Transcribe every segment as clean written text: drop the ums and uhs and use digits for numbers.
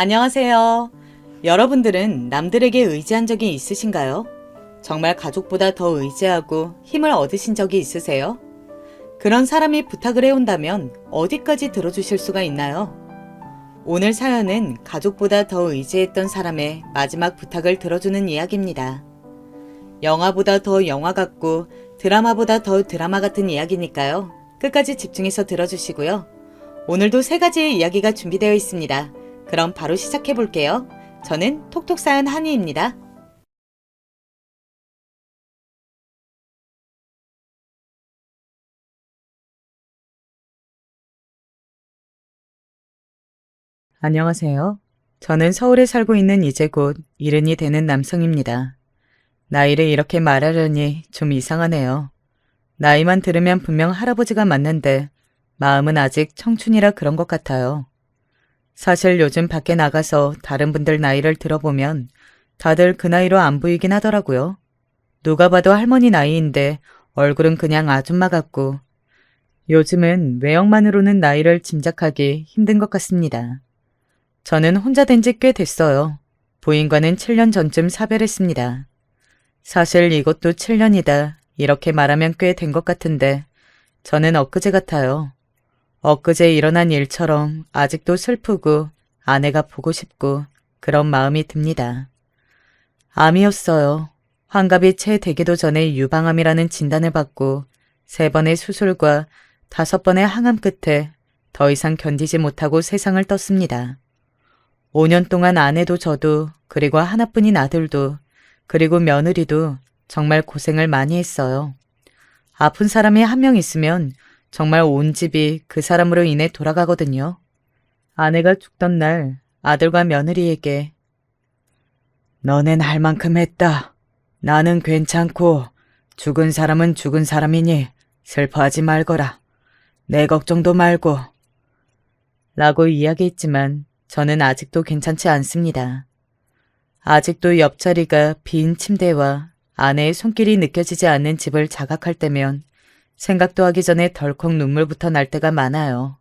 안녕하세요. 여러분들은 남들에게 의지한 적이 있으신가요? 정말 가족보다 더 의지하고 힘을 얻으신 적이 있으세요? 그런 사람이 부탁을 해온다면 어디까지 들어주실 수가 있나요? 오늘 사연은 가족보다 더 의지했던 사람의 마지막 부탁을 들어주는 이야기입니다. 영화보다 더 영화 같고 드라마보다 더 드라마 같은 이야기니까요. 끝까지 집중해서 들어주시고요. 오늘도 3가지의 이야기가 준비되어 있습니다. 그럼 바로 시작해 볼게요. 저는 톡톡사연 한이입니다. 안녕하세요. 저는 서울에 살고 있는 이제 곧 70이 되는 남성입니다. 나이를 이렇게 말하려니 좀 이상하네요. 나이만 들으면 분명 할아버지가 맞는데 마음은 아직 청춘이라 그런 것 같아요. 사실 요즘 밖에 나가서 다른 분들 나이를 들어보면 다들 그 나이로 안 보이긴 하더라고요. 누가 봐도 할머니 나이인데 얼굴은 그냥 아줌마 같고 요즘은 외형만으로는 나이를 짐작하기 힘든 것 같습니다. 저는 혼자 된 지 꽤 됐어요. 부인과는 7년 전쯤 사별했습니다. 사실 이것도 7년이다 이렇게 말하면 꽤 된 것 같은데 저는 엊그제 같아요. 엊그제 일어난 일처럼 아직도 슬프고 아내가 보고 싶고 그런 마음이 듭니다. 암이었어요. 환갑이 채 되기도 전에 유방암이라는 진단을 받고 3번의 수술과 5번의 항암 끝에 더 이상 견디지 못하고 세상을 떴습니다. 5년 동안 아내도 저도 그리고 하나뿐인 아들도 그리고 며느리도 정말 고생을 많이 했어요. 아픈 사람이 한 명 있으면 정말 온 집이 그 사람으로 인해 돌아가거든요. 아내가 죽던 날 아들과 며느리에게 너넨 할 만큼 했다. 나는 괜찮고 죽은 사람은 죽은 사람이니 슬퍼하지 말거라. 내 걱정도 말고. 라고 이야기했지만 저는 아직도 괜찮지 않습니다. 아직도 옆자리가 빈 침대와 아내의 손길이 느껴지지 않는 집을 자각할 때면 생각도 하기 전에 덜컥 눈물부터 날 때가 많아요.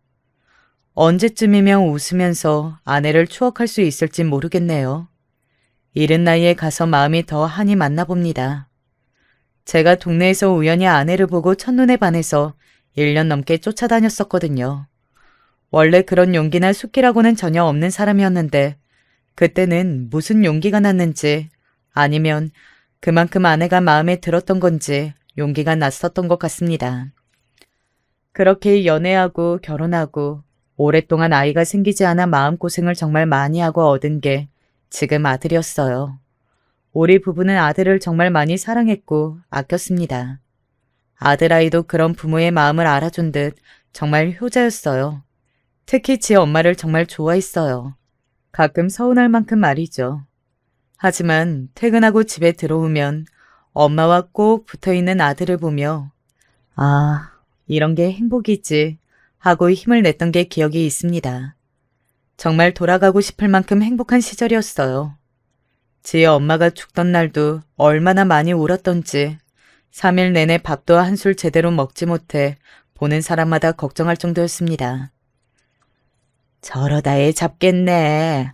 언제쯤이면 웃으면서 아내를 추억할 수 있을지 모르겠네요. 이른 나이에 가서 마음이 더 한이 맞나 봅니다. 제가 동네에서 우연히 아내를 보고 첫눈에 반해서 1년 넘게 쫓아다녔었거든요. 원래 그런 용기나 숫기라고는 전혀 없는 사람이었는데 그때는 무슨 용기가 났는지 아니면 그만큼 아내가 마음에 들었던 건지 용기가 났었던 것 같습니다. 그렇게 연애하고 결혼하고 오랫동안 아이가 생기지 않아 마음고생을 정말 많이 하고 얻은 게 지금 아들이었어요. 우리 부부는 아들을 정말 많이 사랑했고 아꼈습니다. 아들아이도 그런 부모의 마음을 알아준 듯 정말 효자였어요. 특히 지 엄마를 정말 좋아했어요. 가끔 서운할 만큼 말이죠. 하지만 퇴근하고 집에 들어오면 엄마와 꼭 붙어있는 아들을 보며 아, 이런 게 행복이지 하고 힘을 냈던 게 기억이 있습니다. 정말 돌아가고 싶을 만큼 행복한 시절이었어요. 지의 엄마가 죽던 날도 얼마나 많이 울었던지 3일 내내 밥도 한술 제대로 먹지 못해 보는 사람마다 걱정할 정도였습니다. 저러다 애 잡겠네.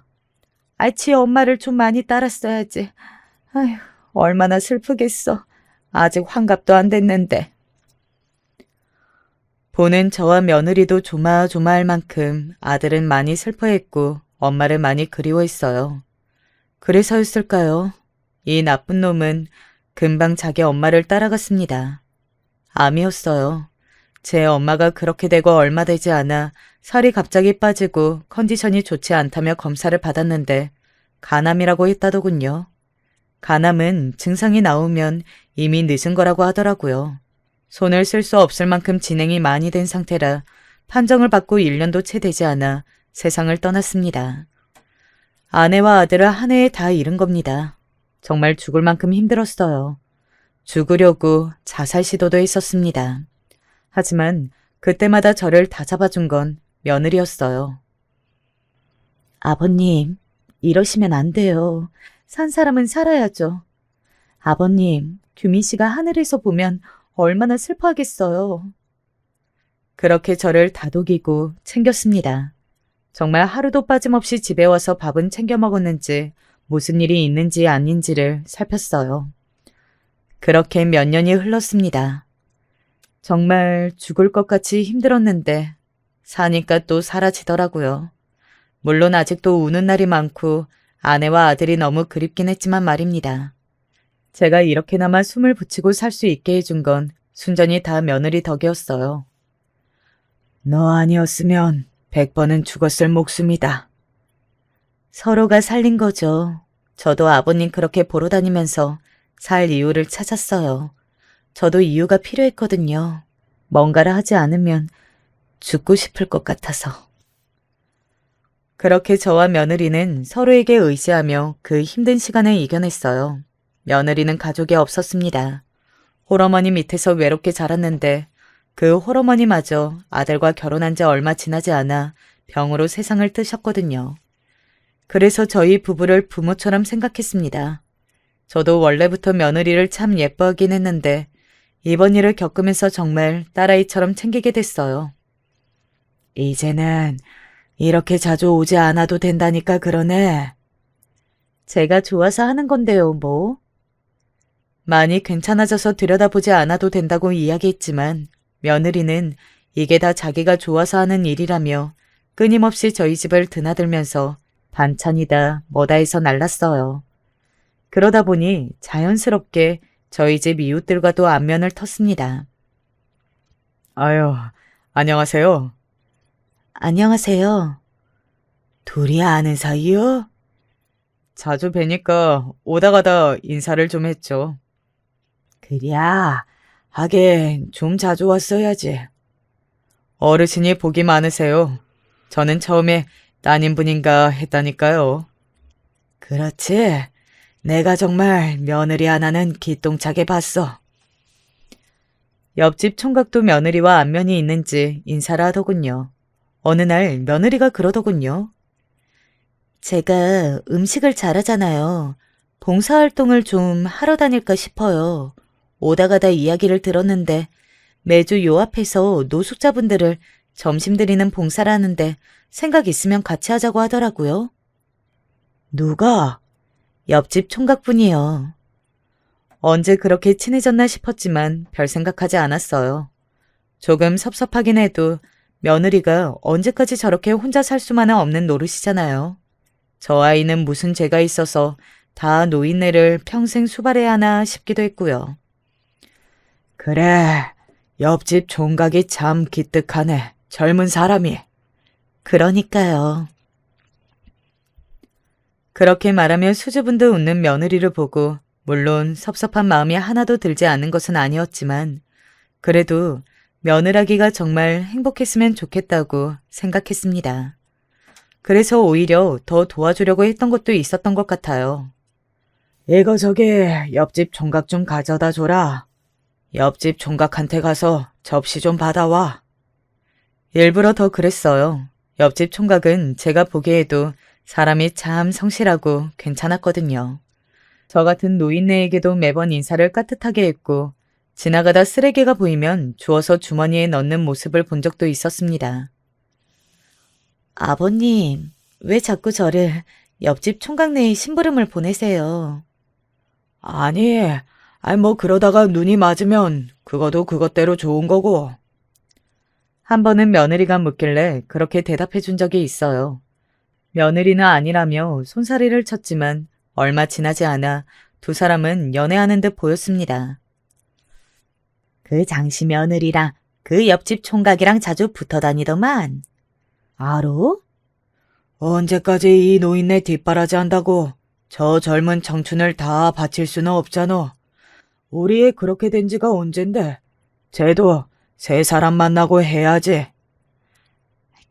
지 엄마를 좀 많이 따랐어야지. 아휴, 얼마나 슬프겠어. 아직 환갑도 안 됐는데. 보는 저와 며느리도 조마조마할 만큼 아들은 많이 슬퍼했고 엄마를 많이 그리워했어요. 그래서였을까요? 이 나쁜 놈은 금방 자기 엄마를 따라갔습니다. 암이었어요. 제 엄마가 그렇게 되고 얼마 되지 않아 살이 갑자기 빠지고 컨디션이 좋지 않다며 검사를 받았는데 간암이라고 했다더군요. 간암은 증상이 나오면 이미 늦은 거라고 하더라고요. 손을 쓸 수 없을 만큼 진행이 많이 된 상태라 판정을 받고 1년도 채 되지 않아 세상을 떠났습니다. 아내와 아들을 한 해에 다 잃은 겁니다. 정말 죽을 만큼 힘들었어요. 죽으려고 자살 시도도 했었습니다. 하지만 그때마다 저를 다잡아준 건 며느리였어요. 아버님, 이러시면 안 돼요. 산 사람은 살아야죠. 아버님, 규민 씨가 하늘에서 보면 얼마나 슬퍼하겠어요. 그렇게 저를 다독이고 챙겼습니다. 정말 하루도 빠짐없이 집에 와서 밥은 챙겨 먹었는지 무슨 일이 있는지 아닌지를 살폈어요. 그렇게 몇 년이 흘렀습니다. 정말 죽을 것 같이 힘들었는데 사니까 또 사라지더라고요. 물론 아직도 우는 날이 많고 아내와 아들이 너무 그립긴 했지만 말입니다. 제가 이렇게나마 숨을 붙이고 살 수 있게 해준 건 순전히 다 며느리 덕이었어요. 너 아니었으면 100번은 죽었을 목숨이다. 서로가 살린 거죠. 저도 아버님 그렇게 보러 다니면서 살 이유를 찾았어요. 저도 이유가 필요했거든요. 뭔가를 하지 않으면 죽고 싶을 것 같아서. 그렇게 저와 며느리는 서로에게 의지하며 그 힘든 시간을 이겨냈어요. 며느리는 가족이 없었습니다. 홀어머니 밑에서 외롭게 자랐는데 그 홀어머니마저 아들과 결혼한 지 얼마 지나지 않아 병으로 세상을 뜨셨거든요. 그래서 저희 부부를 부모처럼 생각했습니다. 저도 원래부터 며느리를 참 예뻐하긴 했는데 이번 일을 겪으면서 정말 딸아이처럼 챙기게 됐어요. 이제는 이렇게 자주 오지 않아도 된다니까 그러네. 제가 좋아서 하는 건데요, 뭐. 많이 괜찮아져서 들여다보지 않아도 된다고 이야기했지만 며느리는 이게 다 자기가 좋아서 하는 일이라며 끊임없이 저희 집을 드나들면서 반찬이다 뭐다 해서 날랐어요. 그러다 보니 자연스럽게 저희 집 이웃들과도 안면을 텄습니다. 아유, 안녕하세요. 안녕하세요. 둘이 아는 사이요? 자주 뵈니까 오다 가다 인사를 좀 했죠. 그랴, 하긴 좀 자주 왔어야지. 어르신이 복이 많으세요. 저는 처음에 따님분인가 했다니까요. 그렇지. 내가 정말 며느리 하나는 기똥차게 봤어. 옆집 총각도 며느리와 안면이 있는지 인사를 하더군요. 어느 날 며느리가 그러더군요. 제가 음식을 잘하잖아요. 봉사활동을 좀 하러 다닐까 싶어요. 오다 가다 이야기를 들었는데 매주 요 앞에서 노숙자분들을 점심 드리는 봉사를 하는데 생각 있으면 같이 하자고 하더라고요. 누가? 옆집 총각분이요. 언제 그렇게 친해졌나 싶었지만 별 생각하지 않았어요. 조금 섭섭하긴 해도 며느리가 언제까지 저렇게 혼자 살 수만은 없는 노릇이잖아요. 저 아이는 무슨 죄가 있어서 다 노인네를 평생 수발해야 하나 싶기도 했고요. 그래, 옆집 총각이 참 기특하네. 젊은 사람이. 그러니까요. 그렇게 말하며 수줍은듯 웃는 며느리를 보고 물론 섭섭한 마음이 하나도 들지 않는 것은 아니었지만 그래도 며느라기가 정말 행복했으면 좋겠다고 생각했습니다. 그래서 오히려 더 도와주려고 했던 것도 있었던 것 같아요. 이거 저기 옆집 총각 좀 가져다 줘라. 옆집 총각한테 가서 접시 좀 받아와. 일부러 더 그랬어요. 옆집 총각은 제가 보기에도 사람이 참 성실하고 괜찮았거든요. 저 같은 노인네에게도 매번 인사를 깍듯하게 했고 지나가다 쓰레기가 보이면 주워서 주머니에 넣는 모습을 본 적도 있었습니다. 아버님, 왜 자꾸 저를 옆집 총각네의 심부름을 보내세요? 아니, 뭐 그러다가 눈이 맞으면 그것도 그것대로 좋은 거고. 한 번은 며느리가 묻길래 그렇게 대답해 준 적이 있어요. 며느리는 아니라며 손사래를 쳤지만 얼마 지나지 않아 두 사람은 연애하는 듯 보였습니다. 그 장씨 며느리랑 그 옆집 총각이랑 자주 붙어 다니더만. 알아? 언제까지 이 노인네 뒷바라지 한다고 저 젊은 청춘을 다 바칠 수는 없잖아. 우리 애 그렇게 된 지가 언젠데. 쟤도 새 사람 만나고 해야지.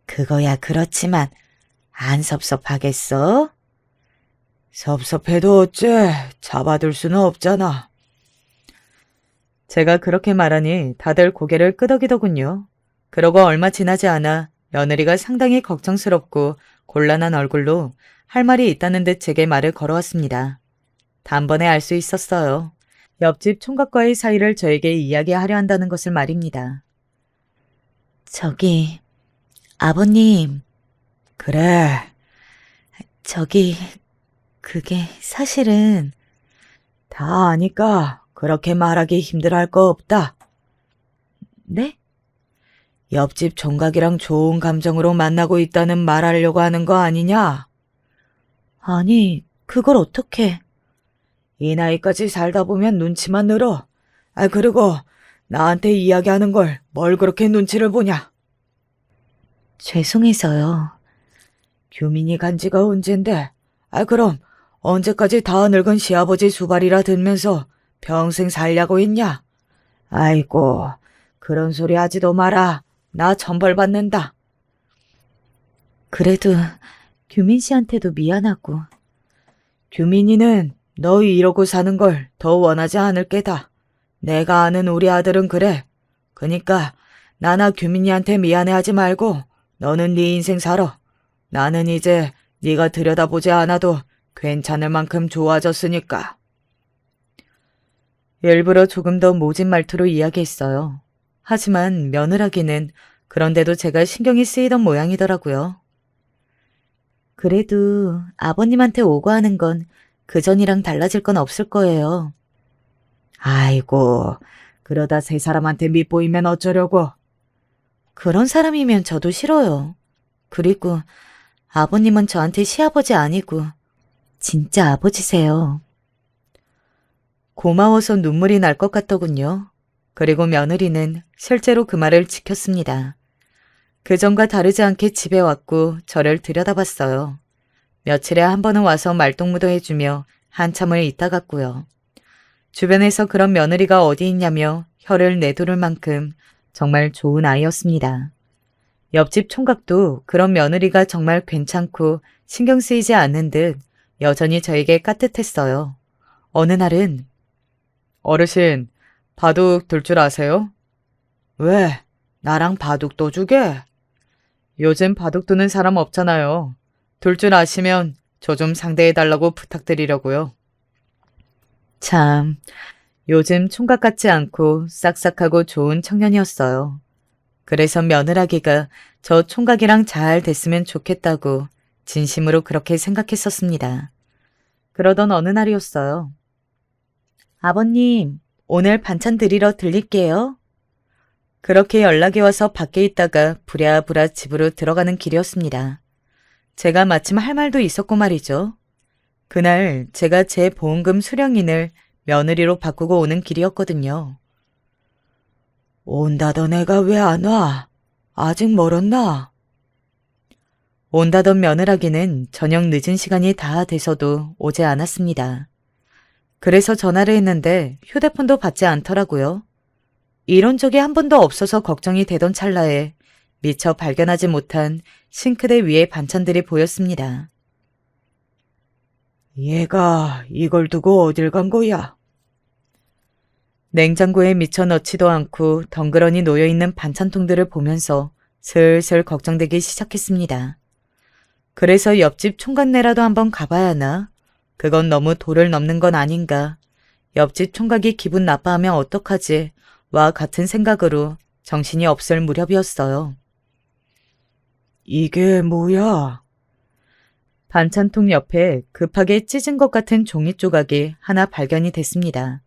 그거야 그렇지만 안 섭섭하겠어? 섭섭해도 어째 잡아둘 수는 없잖아. 제가 그렇게 말하니 다들 고개를 끄덕이더군요. 그러고 얼마 지나지 않아 며느리가 상당히 걱정스럽고 곤란한 얼굴로 할 말이 있다는 듯 제게 말을 걸어왔습니다. 단번에 알 수 있었어요. 옆집 총각과의 사이를 저에게 이야기하려 한다는 것을 말입니다. 저기, 아버님, 그래. 저기, 그게 사실은 다 아니까 그렇게 말하기 힘들어할 거 없다. 네? 옆집 총각이랑 좋은 감정으로 만나고 있다는 말하려고 하는 거 아니냐? 아니, 그걸 어떻게? 이 나이까지 살다 보면 눈치만 늘어. 그리고 나한테 이야기하는 걸 뭘 그렇게 눈치를 보냐? 죄송해서요. 규민이 간 지가 언젠데? 그럼 언제까지 다 늙은 시아버지 수발이라 들면서 평생 살려고 했냐? 아이고, 그런 소리 하지도 마라. 나 천벌 받는다. 그래도 규민 씨한테도 미안하고. 규민이는 너 이러고 사는 걸 더 원하지 않을 게다. 내가 아는 우리 아들은 그래. 그니까 나나 규민이한테 미안해하지 말고 너는 네 인생 살아. 나는 이제 네가 들여다보지 않아도 괜찮을 만큼 좋아졌으니까. 일부러 조금 더 모진 말투로 이야기했어요. 하지만 며느라기는 그런데도 제가 신경이 쓰이던 모양이더라고요. 그래도 아버님한테 오고하는 건 그전이랑 달라질 건 없을 거예요. 아이고, 그러다 세 사람한테 밉보이면 어쩌려고. 그런 사람이면 저도 싫어요. 그리고 아버님은 저한테 시아버지 아니고 진짜 아버지세요. 고마워서 눈물이 날 것 같더군요. 그리고 며느리는 실제로 그 말을 지켰습니다. 그전과 다르지 않게 집에 왔고 저를 들여다봤어요. 며칠에 한 번은 와서 말동무도 해주며 한참을 있다 갔고요. 주변에서 그런 며느리가 어디 있냐며 혀를 내두를 만큼 정말 좋은 아이였습니다. 옆집 총각도 그런 며느리가 정말 괜찮고 신경 쓰이지 않는 듯 여전히 저에게 깍듯했어요. 어느 날은 어르신, 바둑 둘 줄 아세요? 왜? 나랑 바둑 도 주게? 요즘 바둑 두는 사람 없잖아요. 둘 줄 아시면 저 좀 상대해달라고 부탁드리려고요. 참, 요즘 총각 같지 않고 싹싹하고 좋은 청년이었어요. 그래서 며느라기가 저 총각이랑 잘 됐으면 좋겠다고 진심으로 그렇게 생각했었습니다. 그러던 어느 날이었어요. 아버님, 오늘 반찬 드리러 들릴게요. 그렇게 연락이 와서 밖에 있다가 부랴부랴 집으로 들어가는 길이었습니다. 제가 마침 할 말도 있었고 말이죠. 그날 제가 제 보험금 수령인을 며느리로 바꾸고 오는 길이었거든요. 온다던 애가 왜 안 와? 아직 멀었나? 온다던 며느라기는 저녁 늦은 시간이 다 돼서도 오지 않았습니다. 그래서 전화를 했는데 휴대폰도 받지 않더라고요. 이런 적이 한 번도 없어서 걱정이 되던 찰나에 미처 발견하지 못한 싱크대 위에 반찬들이 보였습니다. 얘가 이걸 두고 어딜 간 거야? 냉장고에 미처 넣지도 않고 덩그러니 놓여있는 반찬통들을 보면서 슬슬 걱정되기 시작했습니다. 그래서 옆집 총각네라도 한번 가봐야 하나? 그건 너무 도를 넘는 건 아닌가? 옆집 총각이 기분 나빠하면 어떡하지? 와 같은 생각으로 정신이 없을 무렵이었어요. 이게 뭐야? 반찬통 옆에 급하게 찢은 것 같은 종이 조각이 하나 발견이 됐습니다.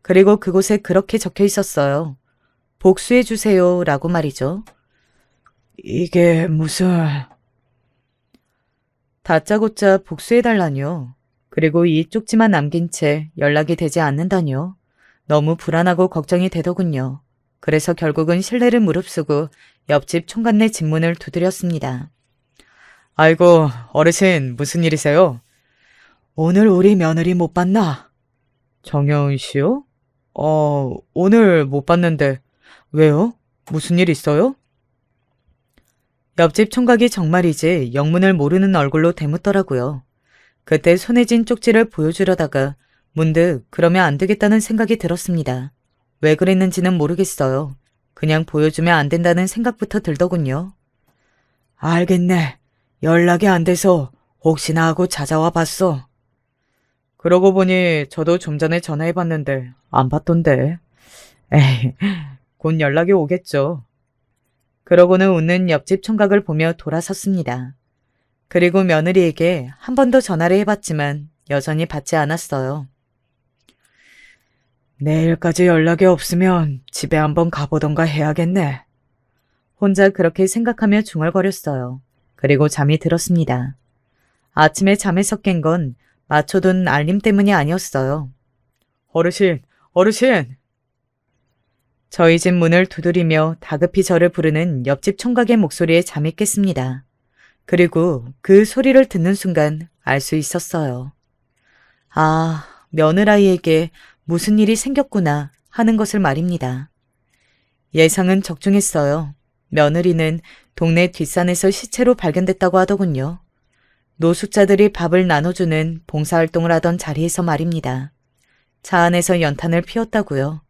그리고 그곳에 그렇게 적혀 있었어요. 복수해주세요 라고 말이죠. 이게 무슨... 다짜고짜 복수해달라뇨. 그리고 이 쪽지만 남긴 채 연락이 되지 않는다뇨. 너무 불안하고 걱정이 되더군요. 그래서 결국은 신뢰를 무릅쓰고 옆집 총각네 집 문을 두드렸습니다. 아이고, 어르신 무슨 일이세요? 오늘 우리 며느리 못 봤나? 정여은 씨요? 오늘 못 봤는데 왜요? 무슨 일 있어요? 옆집 총각이 정말이지 영문을 모르는 얼굴로 대묻더라고요. 그때 손에 쥔 쪽지를 보여주려다가 문득 그러면 안 되겠다는 생각이 들었습니다. 왜 그랬는지는 모르겠어요. 그냥 보여주면 안 된다는 생각부터 들더군요. 알겠네. 연락이 안 돼서 혹시나 하고 찾아와 봤어. 그러고 보니 저도 좀 전에 전화해봤는데 안 받던데. 에이, 곧 연락이 오겠죠. 그러고는 웃는 옆집 총각을 보며 돌아섰습니다. 그리고 며느리에게 한 번 더 전화를 해봤지만 여전히 받지 않았어요. 내일까지 연락이 없으면 집에 한번 가보던가 해야겠네. 혼자 그렇게 생각하며 중얼거렸어요. 그리고 잠이 들었습니다. 아침에 잠에서 깬 건 맞춰둔 알림 때문이 아니었어요. 어르신, 어르신! 저희 집 문을 두드리며 다급히 저를 부르는 옆집 총각의 목소리에 잠이 깼습니다. 그리고 그 소리를 듣는 순간 알 수 있었어요. 아, 며느라이에게 무슨 일이 생겼구나 하는 것을 말입니다. 예상은 적중했어요. 며느리는 동네 뒷산에서 시체로 발견됐다고 하더군요. 노숙자들이 밥을 나눠주는 봉사활동을 하던 자리에서 말입니다. 차 안에서 연탄을 피웠다고요.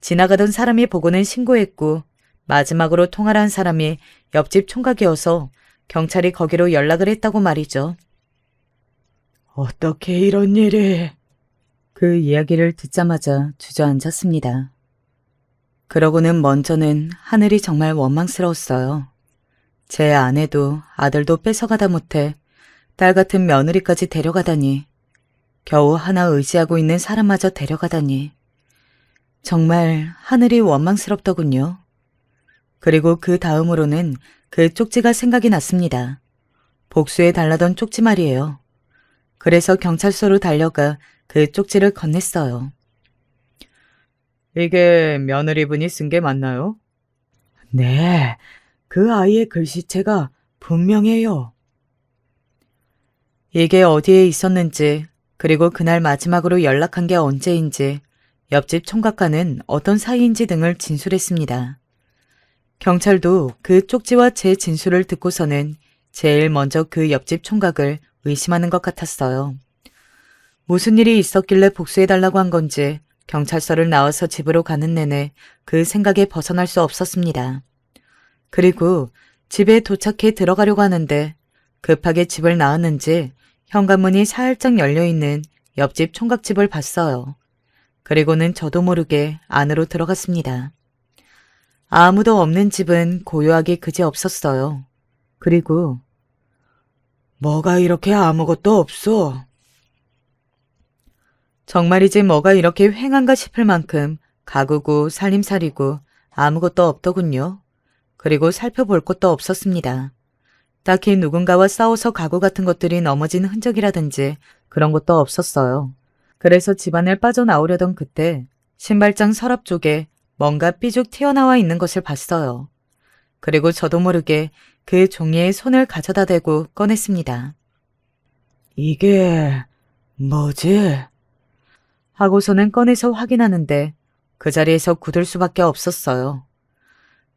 지나가던 사람이 보고는 신고했고 마지막으로 통화를 한 사람이 옆집 총각이어서 경찰이 거기로 연락을 했다고 말이죠. 어떻게 이런 일이? 그 이야기를 듣자마자 주저앉았습니다. 그러고는 먼저는 하늘이 정말 원망스러웠어요. 제 아내도 아들도 뺏어가다 못해 딸 같은 며느리까지 데려가다니, 겨우 하나 의지하고 있는 사람마저 데려가다니, 정말 하늘이 원망스럽더군요. 그리고 그 다음으로는 그 쪽지가 생각이 났습니다. 복수에 달라던 쪽지 말이에요. 그래서 경찰서로 달려가 그 쪽지를 건넸어요. 이게 며느리분이 쓴 게 맞나요? 네, 그 아이의 글씨체가 분명해요. 이게 어디에 있었는지, 그리고 그날 마지막으로 연락한 게 언제인지, 옆집 총각과는 어떤 사이인지 등을 진술했습니다. 경찰도 그 쪽지와 제 진술을 듣고서는 제일 먼저 그 옆집 총각을 의심하는 것 같았어요. 무슨 일이 있었길래 복수해달라고 한 건지 경찰서를 나와서 집으로 가는 내내 그 생각에 벗어날 수 없었습니다. 그리고 집에 도착해 들어가려고 하는데 급하게 집을 나왔는지 현관문이 살짝 열려있는 옆집 총각집을 봤어요. 그리고는 저도 모르게 안으로 들어갔습니다. 아무도 없는 집은 고요하기 그지없었어요. 그리고 뭐가 이렇게 아무것도 없어? 정말이지 뭐가 이렇게 휑한가 싶을 만큼 가구고 살림살이고 아무것도 없더군요. 그리고 살펴볼 것도 없었습니다. 딱히 누군가와 싸워서 가구 같은 것들이 넘어진 흔적이라든지 그런 것도 없었어요. 그래서 집안을 빠져나오려던 그때 신발장 서랍 쪽에 뭔가 삐죽 튀어나와 있는 것을 봤어요. 그리고 저도 모르게 그 종이에 손을 가져다 대고 꺼냈습니다. 이게 뭐지? 하고서는 꺼내서 확인하는데 그 자리에서 굳을 수밖에 없었어요.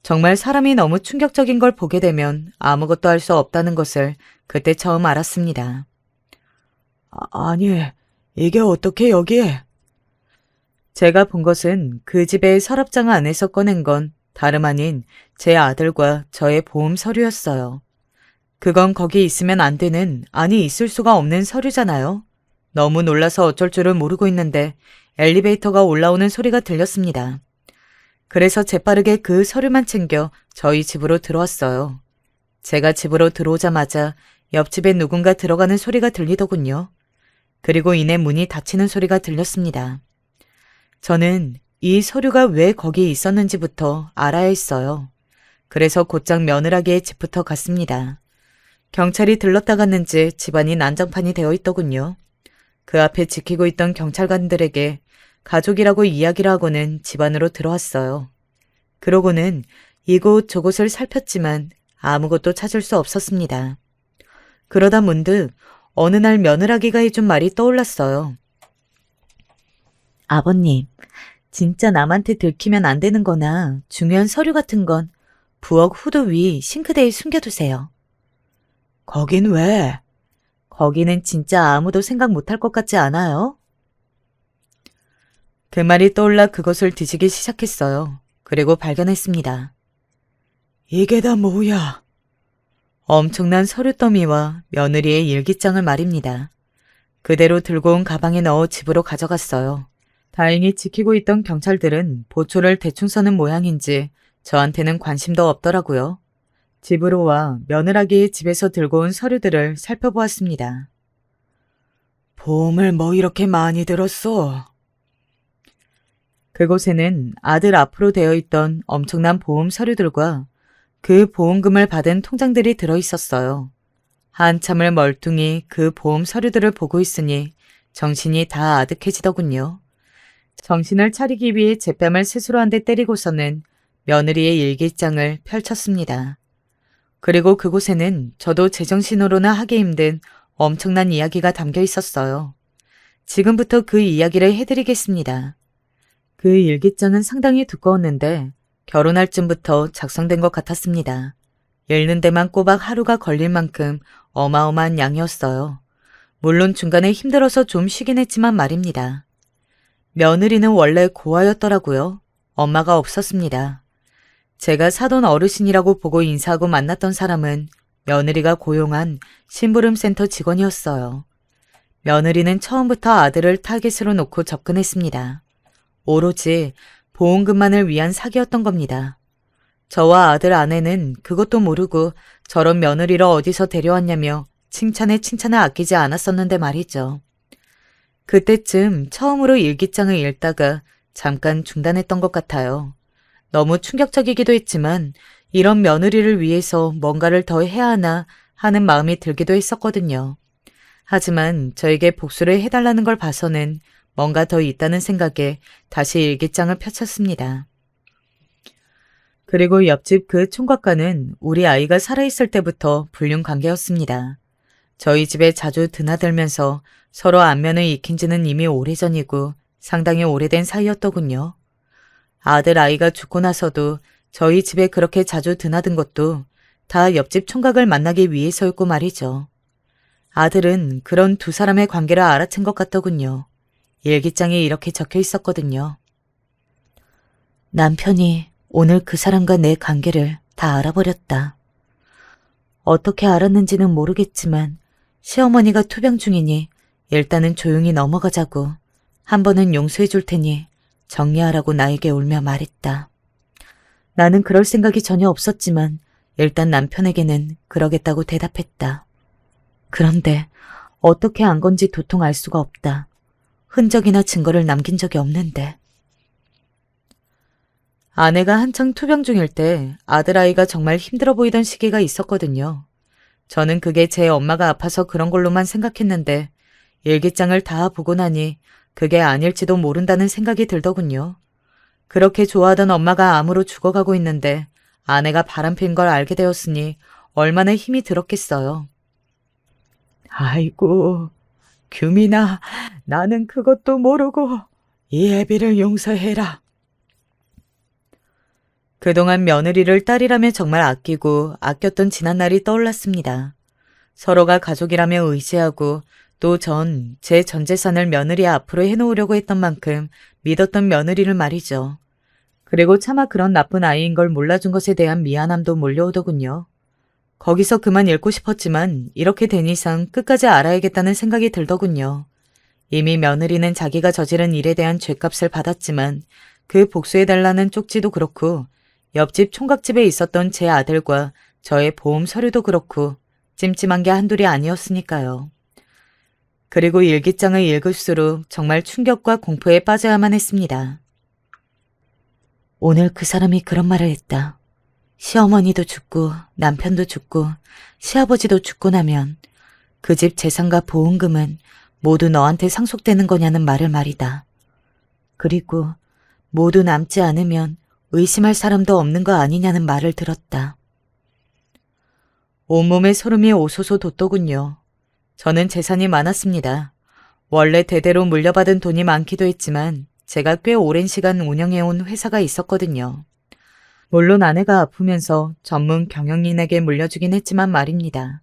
정말 사람이 너무 충격적인 걸 보게 되면 아무것도 할 수 없다는 것을 그때 처음 알았습니다. 아니, 이게 어떻게 여기에? 제가 본 것은 그 집의 서랍장 안에서 꺼낸 건 다름 아닌 제 아들과 저의 보험 서류였어요. 그건 거기 있으면 안 되는, 아니 있을 수가 없는 서류잖아요. 너무 놀라서 어쩔 줄을 모르고 있는데 엘리베이터가 올라오는 소리가 들렸습니다. 그래서 재빠르게 그 서류만 챙겨 저희 집으로 들어왔어요. 제가 집으로 들어오자마자 옆집에 누군가 들어가는 소리가 들리더군요. 그리고 이내 문이 닫히는 소리가 들렸습니다. 저는 이 서류가 왜 거기 있었는지부터 알아야 했어요. 그래서 곧장 며느라기의 집부터 갔습니다. 경찰이 들렀다 갔는지 집안이 난장판이 되어 있더군요. 그 앞에 지키고 있던 경찰관들에게 가족이라고 이야기를 하고는 집 안으로 들어왔어요. 그러고는 이곳 저곳을 살폈지만 아무것도 찾을 수 없었습니다. 그러다 문득 어느 날 며느라기가 해준 말이 떠올랐어요. 아버님, 진짜 남한테 들키면 안 되는 거나 중요한 서류 같은 건 부엌 후드 위 싱크대에 숨겨두세요. 거긴 왜? 거기는 진짜 아무도 생각 못할 것 같지 않아요? 그 말이 떠올라 그것을 뒤지기 시작했어요. 그리고 발견했습니다. 이게 다 뭐야? 엄청난 서류 더미와 며느리의 일기장을 말입니다. 그대로 들고 온 가방에 넣어 집으로 가져갔어요. 다행히 지키고 있던 경찰들은 보초를 대충 서는 모양인지 저한테는 관심도 없더라고요. 집으로 와 며느라기의 집에서 들고 온 서류들을 살펴보았습니다. 보험을 뭐 이렇게 많이 들었어? 그곳에는 아들 앞으로 되어 있던 엄청난 보험 서류들과 그 보험금을 받은 통장들이 들어 있었어요. 한참을 멀뚱히 그 보험 서류들을 보고 있으니 정신이 다 아득해지더군요. 정신을 차리기 위해 제뺨을 스스로 한 대 때리고서는 며느리의 일기장을 펼쳤습니다. 그리고 그곳에는 저도 제정신으로나 하기 힘든 엄청난 이야기가 담겨 있었어요. 지금부터 그 이야기를 해드리겠습니다. 그 일기장은 상당히 두꺼웠는데 결혼할 쯤부터 작성된 것 같았습니다. 읽는 데만 꼬박 하루가 걸릴 만큼 어마어마한 양이었어요. 물론 중간에 힘들어서 좀 쉬긴 했지만 말입니다. 며느리는 원래 고아였더라고요. 엄마가 없었습니다. 제가 사돈 어르신이라고 보고 인사하고 만났던 사람은 며느리가 고용한 심부름센터 직원이었어요. 며느리는 처음부터 아들을 타겟으로 놓고 접근했습니다. 오로지 보험금만을 위한 사기였던 겁니다. 저와 아들 아내는 그것도 모르고 저런 며느리를 어디서 데려왔냐며 칭찬에 칭찬을 아끼지 않았었는데 말이죠. 그때쯤 처음으로 일기장을 읽다가 잠깐 중단했던 것 같아요. 너무 충격적이기도 했지만 이런 며느리를 위해서 뭔가를 더 해야 하나 하는 마음이 들기도 했었거든요. 하지만 저에게 복수를 해달라는 걸 봐서는 뭔가 더 있다는 생각에 다시 일기장을 펼쳤습니다. 그리고 옆집 그 총각과는 우리 아이가 살아있을 때부터 불륜 관계였습니다. 저희 집에 자주 드나들면서 서로 안면을 익힌 지는 이미 오래전이고 상당히 오래된 사이였더군요. 아들 아이가 죽고 나서도 저희 집에 그렇게 자주 드나든 것도 다 옆집 총각을 만나기 위해서였고 말이죠. 아들은 그런 두 사람의 관계를 알아챈 것 같더군요. 일기장에 이렇게 적혀 있었거든요. 남편이 오늘 그 사람과 내 관계를 다 알아버렸다. 어떻게 알았는지는 모르겠지만 시어머니가 투병 중이니 일단은 조용히 넘어가자고 한 번은 용서해 줄 테니 정리하라고 나에게 울며 말했다. 나는 그럴 생각이 전혀 없었지만 일단 남편에게는 그러겠다고 대답했다. 그런데 어떻게 안 건지 도통 알 수가 없다. 흔적이나 증거를 남긴 적이 없는데. 아내가 한창 투병 중일 때 아들아이가 정말 힘들어 보이던 시기가 있었거든요. 저는 그게 제 엄마가 아파서 그런 걸로만 생각했는데 일기장을 다 보고 나니 그게 아닐지도 모른다는 생각이 들더군요. 그렇게 좋아하던 엄마가 암으로 죽어가고 있는데 아내가 바람핀 걸 알게 되었으니 얼마나 힘이 들었겠어요. 아이고, 규민아, 나는 그것도 모르고 이 애비를 용서해라. 그동안 며느리를 딸이라며 정말 아끼고 아꼈던 지난날이 떠올랐습니다. 서로가 가족이라며 의지하고 또 전 제 전 재산을 며느리 앞으로 해놓으려고 했던 만큼 믿었던 며느리를 말이죠. 그리고 차마 그런 나쁜 아이인 걸 몰라준 것에 대한 미안함도 몰려오더군요. 거기서 그만 읽고 싶었지만 이렇게 된 이상 끝까지 알아야겠다는 생각이 들더군요. 이미 며느리는 자기가 저지른 일에 대한 죗값을 받았지만 그 복수해달라는 쪽지도 그렇고 옆집 총각집에 있었던 제 아들과 저의 보험 서류도 그렇고 찜찜한 게 한둘이 아니었으니까요. 그리고 일기장을 읽을수록 정말 충격과 공포에 빠져야만 했습니다. 오늘 그 사람이 그런 말을 했다. 시어머니도 죽고 남편도 죽고 시아버지도 죽고 나면 그 집 재산과 보험금은 모두 너한테 상속되는 거냐는 말을 말이다. 그리고 모두 남지 않으면 의심할 사람도 없는 거 아니냐는 말을 들었다. 온몸에 소름이 오소소 돋더군요. 저는 재산이 많았습니다. 원래 대대로 물려받은 돈이 많기도 했지만 제가 꽤 오랜 시간 운영해온 회사가 있었거든요. 물론 아내가 아프면서 전문 경영인에게 물려주긴 했지만 말입니다.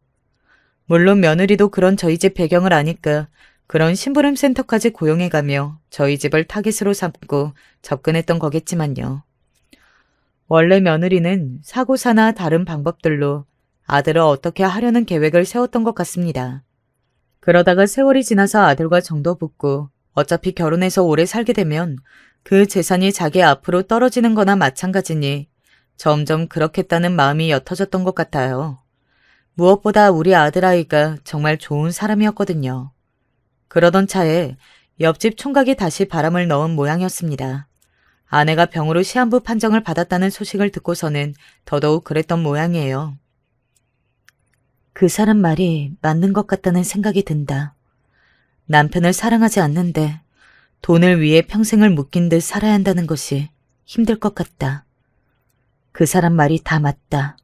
물론 며느리도 그런 저희 집 배경을 아니까 그런 심부름 센터까지 고용해가며 저희 집을 타깃으로 삼고 접근했던 거겠지만요. 원래 며느리는 사고사나 다른 방법들로 아들을 어떻게 하려는 계획을 세웠던 것 같습니다. 그러다가 세월이 지나서 아들과 정도 붙고 어차피 결혼해서 오래 살게 되면 그 재산이 자기 앞으로 떨어지는 거나 마찬가지니 점점 그렇겠다는 마음이 옅어졌던 것 같아요. 무엇보다 우리 아들아이가 정말 좋은 사람이었거든요. 그러던 차에 옆집 총각이 다시 바람을 넣은 모양이었습니다. 아내가 병으로 시한부 판정을 받았다는 소식을 듣고서는 더더욱 그랬던 모양이에요. 그 사람 말이 맞는 것 같다는 생각이 든다. 남편을 사랑하지 않는데 돈을 위해 평생을 묶인 듯 살아야 한다는 것이 힘들 것 같다. 그 사람 말이 다 맞다.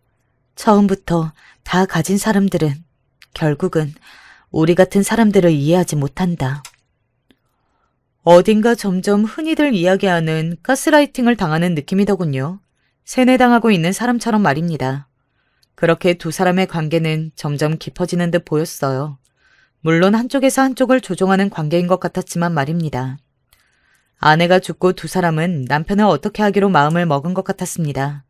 처음부터 다 가진 사람들은 결국은 우리 같은 사람들을 이해하지 못한다. 어딘가 점점 흔히들 이야기하는 가스라이팅을 당하는 느낌이더군요. 세뇌당하고 있는 사람처럼 말입니다. 그렇게 두 사람의 관계는 점점 깊어지는 듯 보였어요. 물론 한쪽에서 한쪽을 조종하는 관계인 것 같았지만 말입니다. 아내가 죽고 두 사람은 남편을 어떻게 하기로 마음을 먹은 것 같았습니다.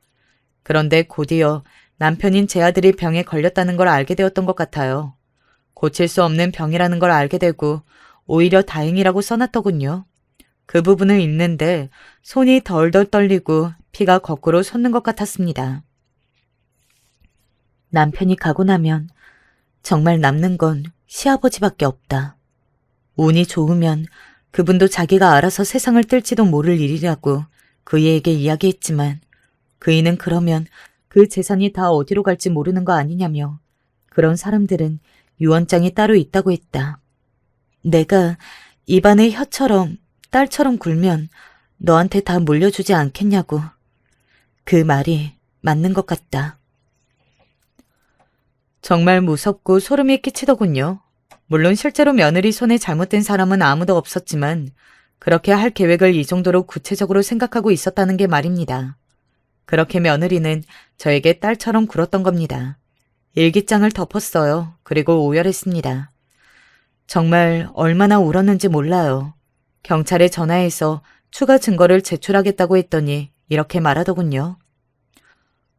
그런데 곧이어 남편인 제 아들이 병에 걸렸다는 걸 알게 되었던 것 같아요. 고칠 수 없는 병이라는 걸 알게 되고 오히려 다행이라고 써놨더군요. 그 부분을 읽는데 손이 덜덜 떨리고 피가 거꾸로 솟는 것 같았습니다. 남편이 가고 나면 정말 남는 건 시아버지밖에 없다. 운이 좋으면 그분도 자기가 알아서 세상을 뜰지도 모를 일이라고 그이에게 이야기했지만 그이는 그러면 그 재산이 다 어디로 갈지 모르는 거 아니냐며 그런 사람들은 유언장이 따로 있다고 했다. 내가 입안의 혀처럼 딸처럼 굴면 너한테 다 물려주지 않겠냐고. 그 말이 맞는 것 같다. 정말 무섭고 소름이 끼치더군요. 물론 실제로 며느리 손에 잘못된 사람은 아무도 없었지만 그렇게 할 계획을 이 정도로 구체적으로 생각하고 있었다는 게 말입니다. 그렇게 며느리는 저에게 딸처럼 굴었던 겁니다. 일기장을 덮었어요. 그리고 오열했습니다. 정말 얼마나 울었는지 몰라요. 경찰에 전화해서 추가 증거를 제출하겠다고 했더니 이렇게 말하더군요.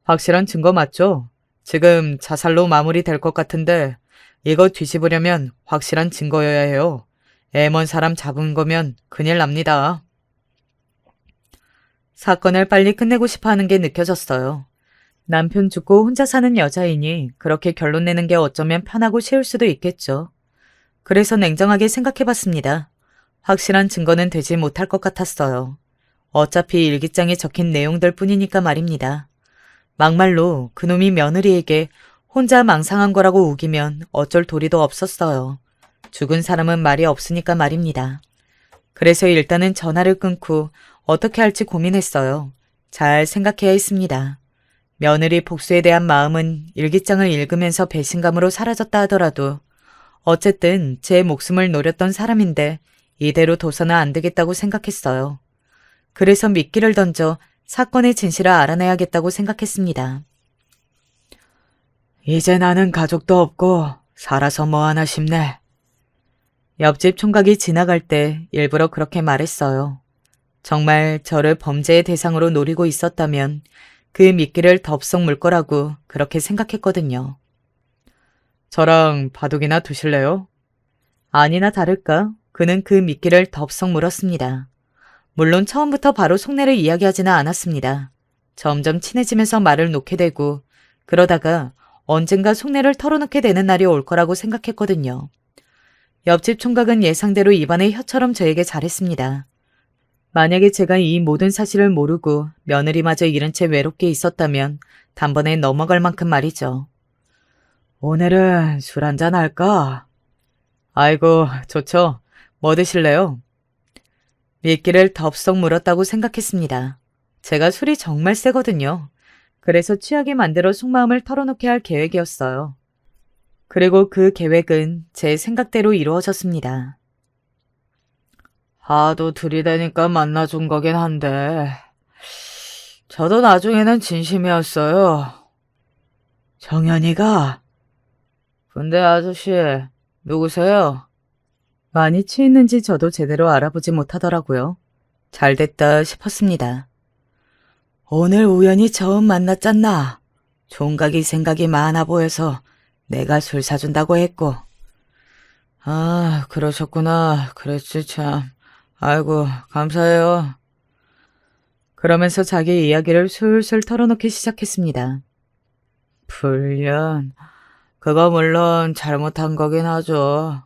확실한 증거 맞죠? 지금 자살로 마무리될 것 같은데 이거 뒤집으려면 확실한 증거여야 해요. 애먼 사람 잡은 거면 큰일 납니다. 사건을 빨리 끝내고 싶어 하는 게 느껴졌어요. 남편 죽고 혼자 사는 여자이니 그렇게 결론 내는 게 어쩌면 편하고 쉬울 수도 있겠죠. 그래서 냉정하게 생각해봤습니다. 확실한 증거는 되지 못할 것 같았어요. 어차피 일기장에 적힌 내용들 뿐이니까 말입니다. 막말로 그놈이 며느리에게 혼자 망상한 거라고 우기면 어쩔 도리도 없었어요. 죽은 사람은 말이 없으니까 말입니다. 그래서 일단은 전화를 끊고 어떻게 할지 고민했어요. 잘 생각해야 했습니다. 며느리 복수에 대한 마음은 일기장을 읽으면서 배신감으로 사라졌다 하더라도 어쨌든 제 목숨을 노렸던 사람인데 이대로 둬서는 안 되겠다고 생각했어요. 그래서 미끼를 던져 사건의 진실을 알아내야겠다고 생각했습니다. 이제 나는 가족도 없고 살아서 뭐하나 싶네. 옆집 총각이 지나갈 때 일부러 그렇게 말했어요. 정말 저를 범죄의 대상으로 노리고 있었다면 그 미끼를 덥석 물 거라고 그렇게 생각했거든요. 저랑 바둑이나 두실래요? 아니나 다를까 그는 그 미끼를 덥석 물었습니다. 물론 처음부터 바로 속내를 이야기하지는 않았습니다. 점점 친해지면서 말을 놓게 되고 그러다가 언젠가 속내를 털어놓게 되는 날이 올 거라고 생각했거든요. 옆집 총각은 예상대로 입안의 혀처럼 저에게 잘했습니다. 만약에 제가 이 모든 사실을 모르고 며느리마저 잃은 채 외롭게 있었다면 단번에 넘어갈 만큼 말이죠. 오늘은 술 한잔 할까? 아이고, 좋죠. 뭐 드실래요? 미끼를 덥석 물었다고 생각했습니다. 제가 술이 정말 세거든요. 그래서 취하게 만들어 속마음을 털어놓게 할 계획이었어요. 그리고 그 계획은 제 생각대로 이루어졌습니다. 하도 들이대니까 만나준 거긴 한데 저도 나중에는 진심이었어요. 정연이가? 근데 아저씨, 누구세요? 많이 취했는지 저도 제대로 알아보지 못하더라고요. 잘됐다 싶었습니다. 오늘 우연히 처음 만났잖나. 총각이 생각이 많아 보여서 내가 술 사준다고 했고. 아, 그러셨구나. 그랬지 참. 아이고, 감사해요. 그러면서 자기 이야기를 술술 털어놓기 시작했습니다. 불륜, 그거 물론 잘못한 거긴 하죠.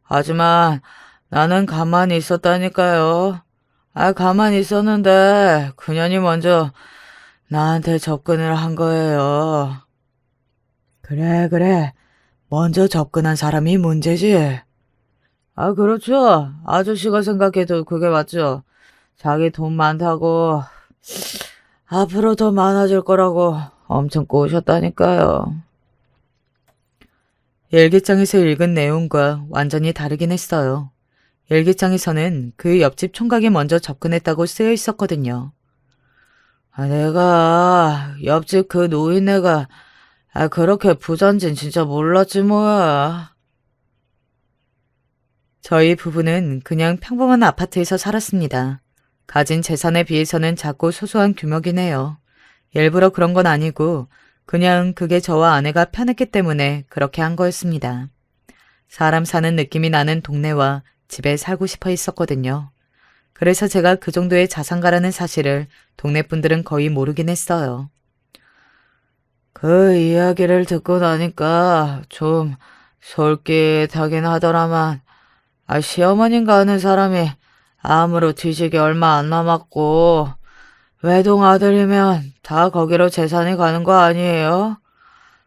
하지만 나는 가만히 있었다니까요. 가만히 있었는데 그년이 먼저 나한테 접근을 한 거예요. 그래. 먼저 접근한 사람이 문제지. 그렇죠. 아저씨가 생각해도 그게 맞죠. 자기 돈 많다고 앞으로 더 많아질 거라고 엄청 꼬우셨다니까요. 일기장에서 읽은 내용과 완전히 다르긴 했어요. 일기장에서는 그 옆집 총각이 먼저 접근했다고 쓰여 있었거든요. 내가 옆집 그 노인네가 그렇게 부잔진 진짜 몰랐지 뭐야. 저희 부부는 그냥 평범한 아파트에서 살았습니다. 가진 재산에 비해서는 작고 소소한 규모긴 해요. 일부러 그런 건 아니고 그냥 그게 저와 아내가 편했기 때문에 그렇게 한 거였습니다. 사람 사는 느낌이 나는 동네와 집에 살고 싶어 했었거든요. 그래서 제가 그 정도의 자산가라는 사실을 동네 분들은 거의 모르긴 했어요. 그 이야기를 듣고 나니까 좀 솔깃하긴 하더라만 시어머님과 하는 사람이 암으로 뒤지기 얼마 안 남았고 외동 아들이면 다 거기로 재산이 가는 거 아니에요?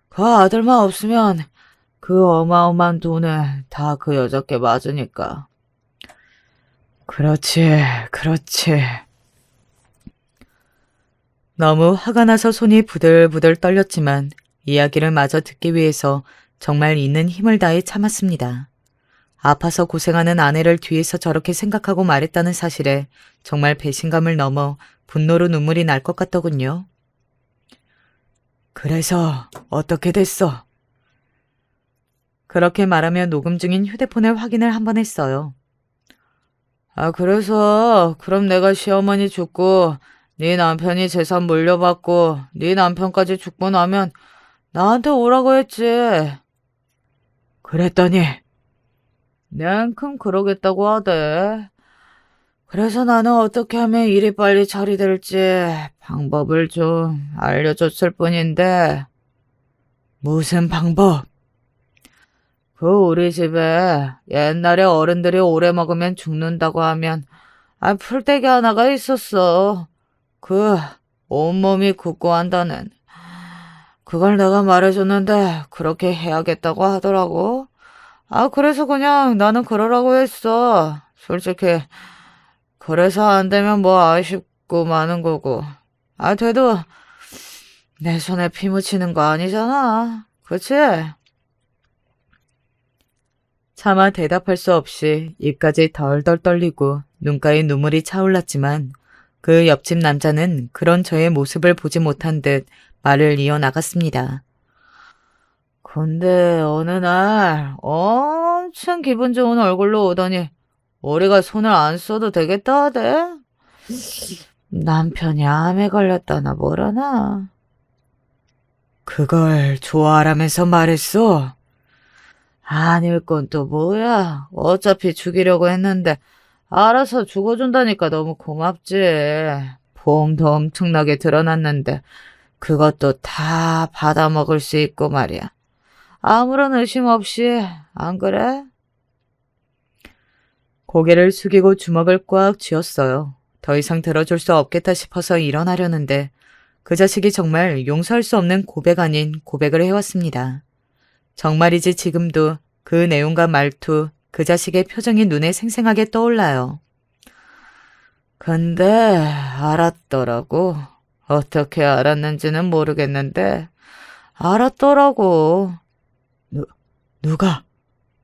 그 아들만 없으면 그 어마어마한 돈을 다 그 여자께 맞으니까. 그렇지. 너무 화가 나서 손이 부들부들 떨렸지만 이야기를 마저 듣기 위해서 정말 있는 힘을 다해 참았습니다. 아파서 고생하는 아내를 뒤에서 저렇게 생각하고 말했다는 사실에 정말 배신감을 넘어 분노로 눈물이 날 것 같더군요. 그래서 어떻게 됐어? 그렇게 말하며 녹음 중인 휴대폰을 확인을 한번 했어요. 그래서 그럼 내가 시어머니 죽고 네 남편이 재산 물려받고 네 남편까지 죽고 나면 나한테 오라고 했지. 그랬더니 냉큼 그러겠다고 하대. 그래서 나는 어떻게 하면 일이 빨리 처리될지 방법을 좀 알려줬을 뿐인데. 무슨 방법? 우리 집에 옛날에 어른들이 오래 먹으면 죽는다고 하면 풀떼기 하나가 있었어. 온몸이 굳고 한다는. 그걸 내가 말해줬는데 그렇게 해야겠다고 하더라고. 그래서 그냥 나는 그러라고 했어. 솔직히 그래서 안 되면 뭐 아쉽고 마는 거고. 돼도 내 손에 피 묻히는 거 아니잖아. 그치? 차마 대답할 수 없이 입까지 덜덜 떨리고 눈가에 눈물이 차올랐지만 그 옆집 남자는 그런 저의 모습을 보지 못한 듯 말을 이어나갔습니다. 근데 어느 날 엄청 기분 좋은 얼굴로 오더니 우리가 손을 안 써도 되겠다 하대. 남편이 암에 걸렸다나 뭐라나. 그걸 좋아하라면서 말했어? 아닐 건 또 뭐야. 어차피 죽이려고 했는데 알아서 죽어준다니까 너무 고맙지. 보험도 엄청나게 들어놨는데 그것도 다 받아먹을 수 있고 말이야. 아무런 의심 없이, 안 그래? 고개를 숙이고 주먹을 꽉 쥐었어요. 더 이상 들어줄 수 없겠다 싶어서 일어나려는데 그 자식이 정말 용서할 수 없는 고백 아닌 고백을 해왔습니다. 정말이지 지금도 그 내용과 말투, 그 자식의 표정이 눈에 생생하게 떠올라요. 근데 알았더라고. 어떻게 알았는지는 모르겠는데 알았더라고. 누가?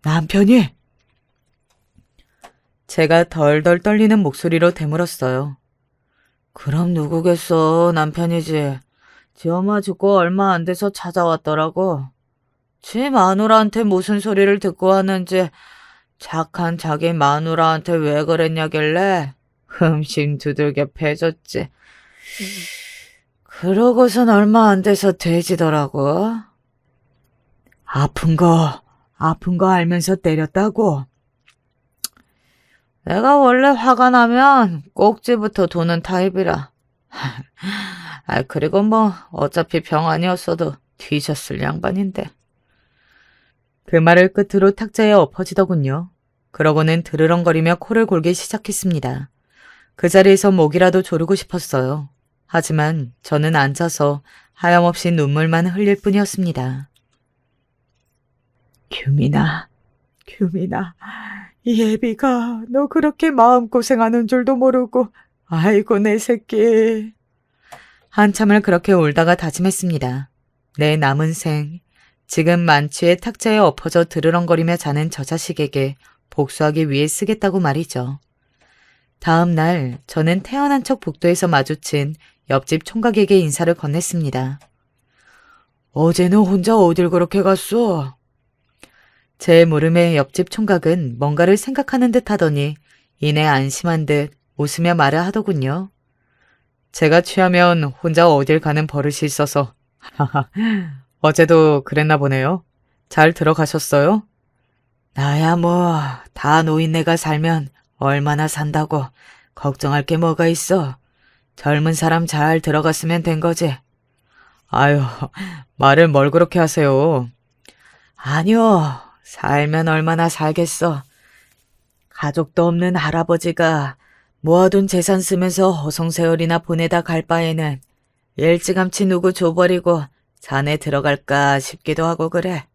남편이? 제가 덜덜 떨리는 목소리로 되물었어요. 그럼 누구겠어? 남편이지. 지 엄마 죽고 얼마 안 돼서 찾아왔더라고. 지 마누라한테 무슨 소리를 듣고 왔는지 착한 자기 마누라한테 왜 그랬냐길래 흠씬 두들겨 패줬지. 그러고선 얼마 안 돼서 돼지더라고. 아픈 거 알면서 때렸다고? 내가 원래 화가 나면 꼭지부터 도는 타입이라. 그리고 뭐 어차피 병 아니었어도 뒤졌을 양반인데. 그 말을 끝으로 탁자에 엎어지더군요. 그러고는 드르렁거리며 코를 골기 시작했습니다. 그 자리에서 목이라도 조르고 싶었어요. 하지만 저는 앉아서 하염없이 눈물만 흘릴 뿐이었습니다. 규민아, 예비가 너 그렇게 마음고생하는 줄도 모르고 아이고 내 새끼. 한참을 그렇게 울다가 다짐했습니다. 내 남은 생, 지금 만취의 탁자에 엎어져 드르렁거리며 자는 저 자식에게 복수하기 위해 쓰겠다고 말이죠. 다음 날 저는 태어난 척 복도에서 마주친 옆집 총각에게 인사를 건넸습니다. 어제는 혼자 어딜 그렇게 갔어? 제 물음에 옆집 총각은 뭔가를 생각하는 듯 하더니 이내 안심한 듯 웃으며 말을 하더군요. 제가 취하면 혼자 어딜 가는 버릇이 있어서. 하하, 어제도 그랬나 보네요. 잘 들어가셨어요? 나야 뭐 다 노인네가 살면 얼마나 산다고 걱정할 게 뭐가 있어. 젊은 사람 잘 들어갔으면 된 거지. 아유, 말을 뭘 그렇게 하세요. 아니요, 살면 얼마나 살겠어. 가족도 없는 할아버지가 모아둔 재산 쓰면서 허송세월이나 보내다 갈 바에는 일찌감치 누구 줘버리고 자네 들어갈까 싶기도 하고 그래.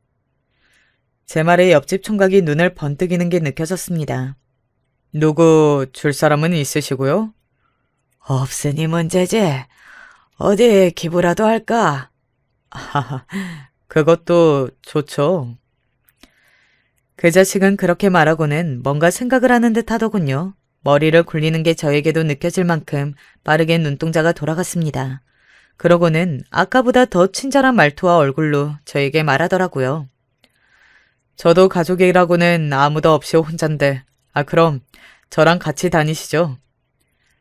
제 말에 옆집 총각이 눈을 번뜩이는 게 느껴졌습니다. 누구 줄 사람은 있으시고요? 없으니 문제지. 어디 기부라도 할까? 하하, 그것도 좋죠. 그 자식은 그렇게 말하고는 뭔가 생각을 하는 듯 하더군요. 머리를 굴리는 게 저에게도 느껴질 만큼 빠르게 눈동자가 돌아갔습니다. 그러고는 아까보다 더 친절한 말투와 얼굴로 저에게 말하더라고요. 저도 가족이라고는 아무도 없이 혼잔데, 그럼 저랑 같이 다니시죠?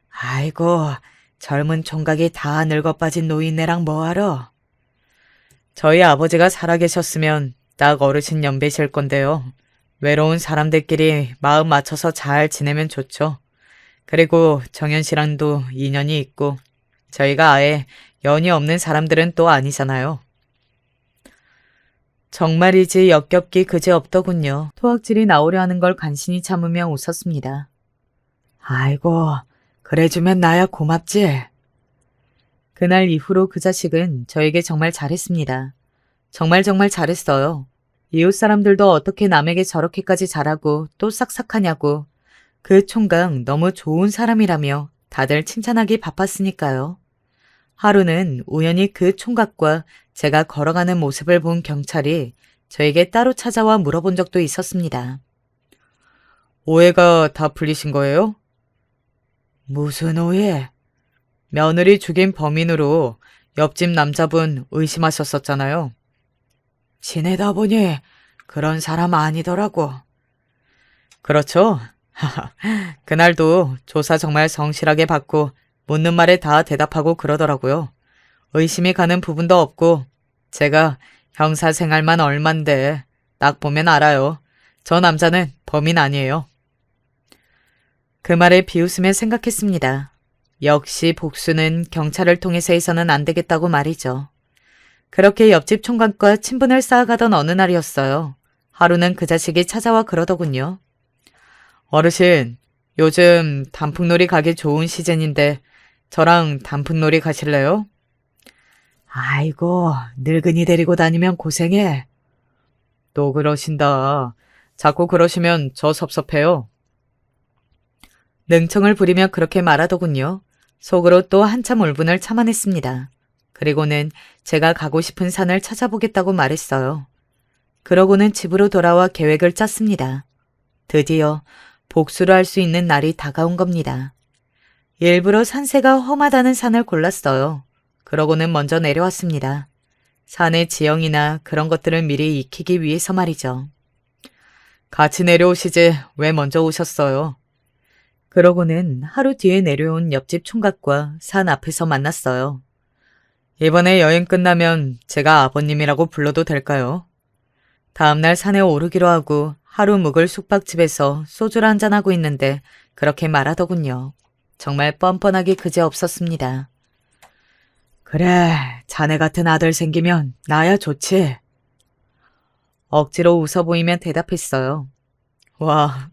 아이고, 젊은 총각이 다 늙어 빠진 노인네랑 뭐하러? 저희 아버지가 살아계셨으면 딱 어르신 연배실 건데요. 외로운 사람들끼리 마음 맞춰서 잘 지내면 좋죠. 그리고 정연 씨랑도 인연이 있고 저희가 아예 연이 없는 사람들은 또 아니잖아요. 정말이지 역겹기 그지없더군요. 토악질이 나오려 하는 걸 간신히 참으며 웃었습니다. 아이고, 그래주면 나야 고맙지. 그날 이후로 그 자식은 저에게 정말 잘했습니다. 정말 잘했어요. 이웃 사람들도 어떻게 남에게 저렇게까지 잘하고 또 싹싹하냐고. 그 총각 너무 좋은 사람이라며 다들 칭찬하기 바빴으니까요. 하루는 우연히 그 총각과 제가 걸어가는 모습을 본 경찰이 저에게 따로 찾아와 물어본 적도 있었습니다. 오해가 다 풀리신 거예요? 무슨 오해? 며느리 죽인 범인으로 옆집 남자분 의심하셨었잖아요. 지내다 보니 그런 사람 아니더라고. 그렇죠? 그날도 조사 정말 성실하게 받고 묻는 말에 다 대답하고 그러더라고요. 의심이 가는 부분도 없고 제가 형사 생활만 얼만데 딱 보면 알아요. 저 남자는 범인 아니에요. 그 말에 비웃으며 생각했습니다. 역시 복수는 경찰을 통해서 해서는 안 되겠다고 말이죠. 그렇게 옆집 총각과 친분을 쌓아가던 어느 날이었어요. 하루는 그 자식이 찾아와 그러더군요. 어르신, 요즘 단풍놀이 가기 좋은 시즌인데 저랑 단풍놀이 가실래요? 아이고, 늙은이 데리고 다니면 고생해. 또 그러신다. 자꾸 그러시면 저 섭섭해요. 능청을 부리며 그렇게 말하더군요. 속으로 또 한참 울분을 참아냈습니다. 그리고는 제가 가고 싶은 산을 찾아보겠다고 말했어요. 그러고는 집으로 돌아와 계획을 짰습니다. 드디어 복수를 할 수 있는 날이 다가온 겁니다. 일부러 산세가 험하다는 산을 골랐어요. 그러고는 먼저 내려왔습니다. 산의 지형이나 그런 것들을 미리 익히기 위해서 말이죠. 같이 내려오시지 왜 먼저 오셨어요? 그러고는 하루 뒤에 내려온 옆집 총각과 산 앞에서 만났어요. 이번에 여행 끝나면 제가 아버님이라고 불러도 될까요? 다음날 산에 오르기로 하고 하루 묵을 숙박집에서 소주를 한잔하고 있는데 그렇게 말하더군요. 정말 뻔뻔하기 그지없었습니다. 그래, 자네 같은 아들 생기면 나야 좋지. 억지로 웃어 보이며 대답했어요. 와,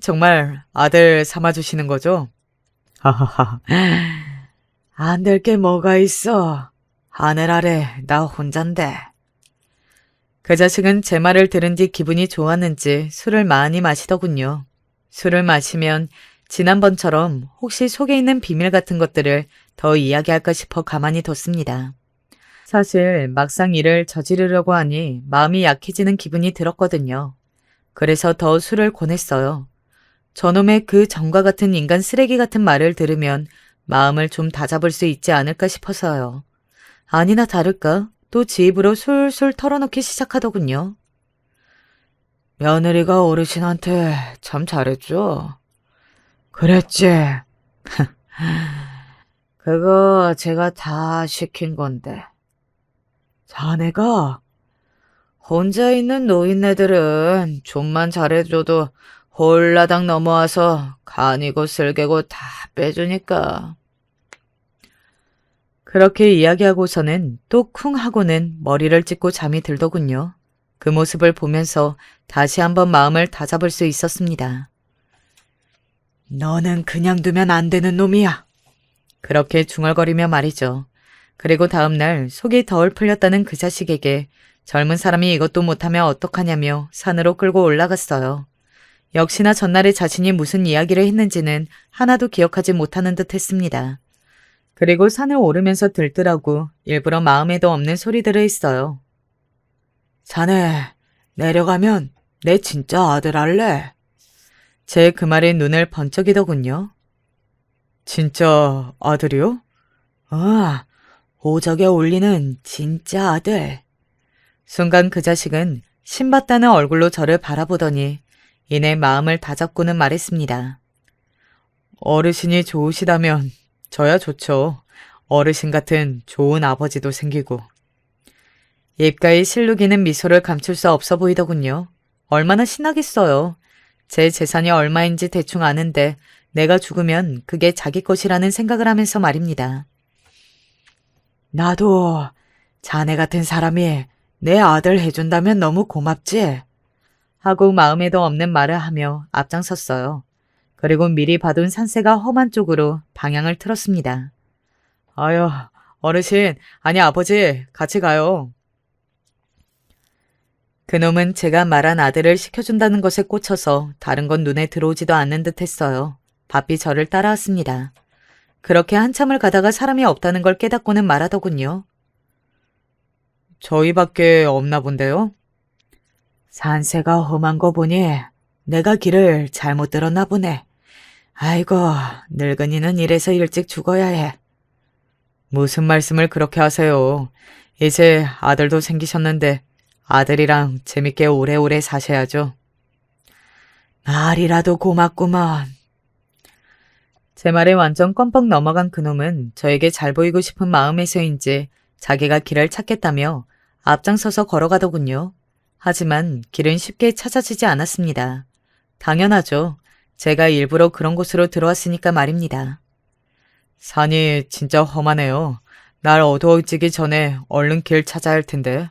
정말 아들 삼아주시는 거죠? 하하하. 안 될 게 뭐가 있어. 하늘 아래 나 혼잔데. 그 자식은 제 말을 들은 뒤 기분이 좋았는지 술을 많이 마시더군요. 술을 마시면 지난번처럼 혹시 속에 있는 비밀 같은 것들을 더 이야기할까 싶어 가만히 뒀습니다. 사실 막상 일을 저지르려고 하니 마음이 약해지는 기분이 들었거든요. 그래서 더 술을 권했어요. 저놈의 그 정과 같은 인간 쓰레기 같은 말을 들으면 마음을 좀 다잡을 수 있지 않을까 싶어서요. 아니나 다를까 또 지 입으로 술술 털어놓기 시작하더군요. 며느리가 어르신한테 참 잘했죠? 그랬지. 그거 제가 다 시킨 건데. 자네가 혼자 있는 노인네들은 좀만 잘해줘도 홀라당 넘어와서 간이고 쓸개고 다 빼주니까. 그렇게 이야기하고서는 또 쿵 하고는 머리를 찍고 잠이 들더군요. 그 모습을 보면서 다시 한번 마음을 다잡을 수 있었습니다. 너는 그냥 두면 안 되는 놈이야. 그렇게 중얼거리며 말이죠. 그리고 다음날 속이 덜 풀렸다는 그 자식에게 젊은 사람이 이것도 못하면 어떡하냐며 산으로 끌고 올라갔어요. 역시나 전날에 자신이 무슨 이야기를 했는지는 하나도 기억하지 못하는 듯 했습니다. 그리고 산을 오르면서 들뜨라고 일부러 마음에도 없는 소리들을 했어요. 자네, 내려가면 내 진짜 아들 할래? 제 그 말에 눈을 번쩍이더군요. 진짜 아들이요? 아, 오적에 올리는 진짜 아들. 순간 그 자식은 신받다는 얼굴로 저를 바라보더니 이내 마음을 다잡고는 말했습니다. 어르신이 좋으시다면 저야 좋죠. 어르신 같은 좋은 아버지도 생기고. 입가에 실룩이는 미소를 감출 수 없어 보이더군요. 얼마나 신나겠어요. 제 재산이 얼마인지 대충 아는데 내가 죽으면 그게 자기 것이라는 생각을 하면서 말입니다. 나도 자네 같은 사람이 내 아들 해준다면 너무 고맙지? 하고 마음에도 없는 말을 하며 앞장섰어요. 그리고 미리 봐둔 산세가 험한 쪽으로 방향을 틀었습니다. 아유, 어르신, 아니 아버지, 같이 가요. 그놈은 제가 말한 아들을 시켜준다는 것에 꽂혀서 다른 건 눈에 들어오지도 않는 듯 했어요. 바삐 저를 따라왔습니다. 그렇게 한참을 가다가 사람이 없다는 걸 깨닫고는 말하더군요. 저희밖에 없나 본데요? 산세가 험한 거 보니 내가 길을 잘못 들었나 보네. 아이고, 늙은이는 이래서 일찍 죽어야 해. 무슨 말씀을 그렇게 하세요. 이제 아들도 생기셨는데 아들이랑 재밌게 오래오래 사셔야죠. 말이라도 고맙구먼. 제 말에 완전 껌뻑 넘어간 그놈은 저에게 잘 보이고 싶은 마음에서인지 자기가 길을 찾겠다며 앞장서서 걸어가더군요. 하지만 길은 쉽게 찾아지지 않았습니다. 당연하죠. 제가 일부러 그런 곳으로 들어왔으니까 말입니다. 산이 진짜 험하네요. 날 어두워지기 전에 얼른 길 찾아야 할 텐데.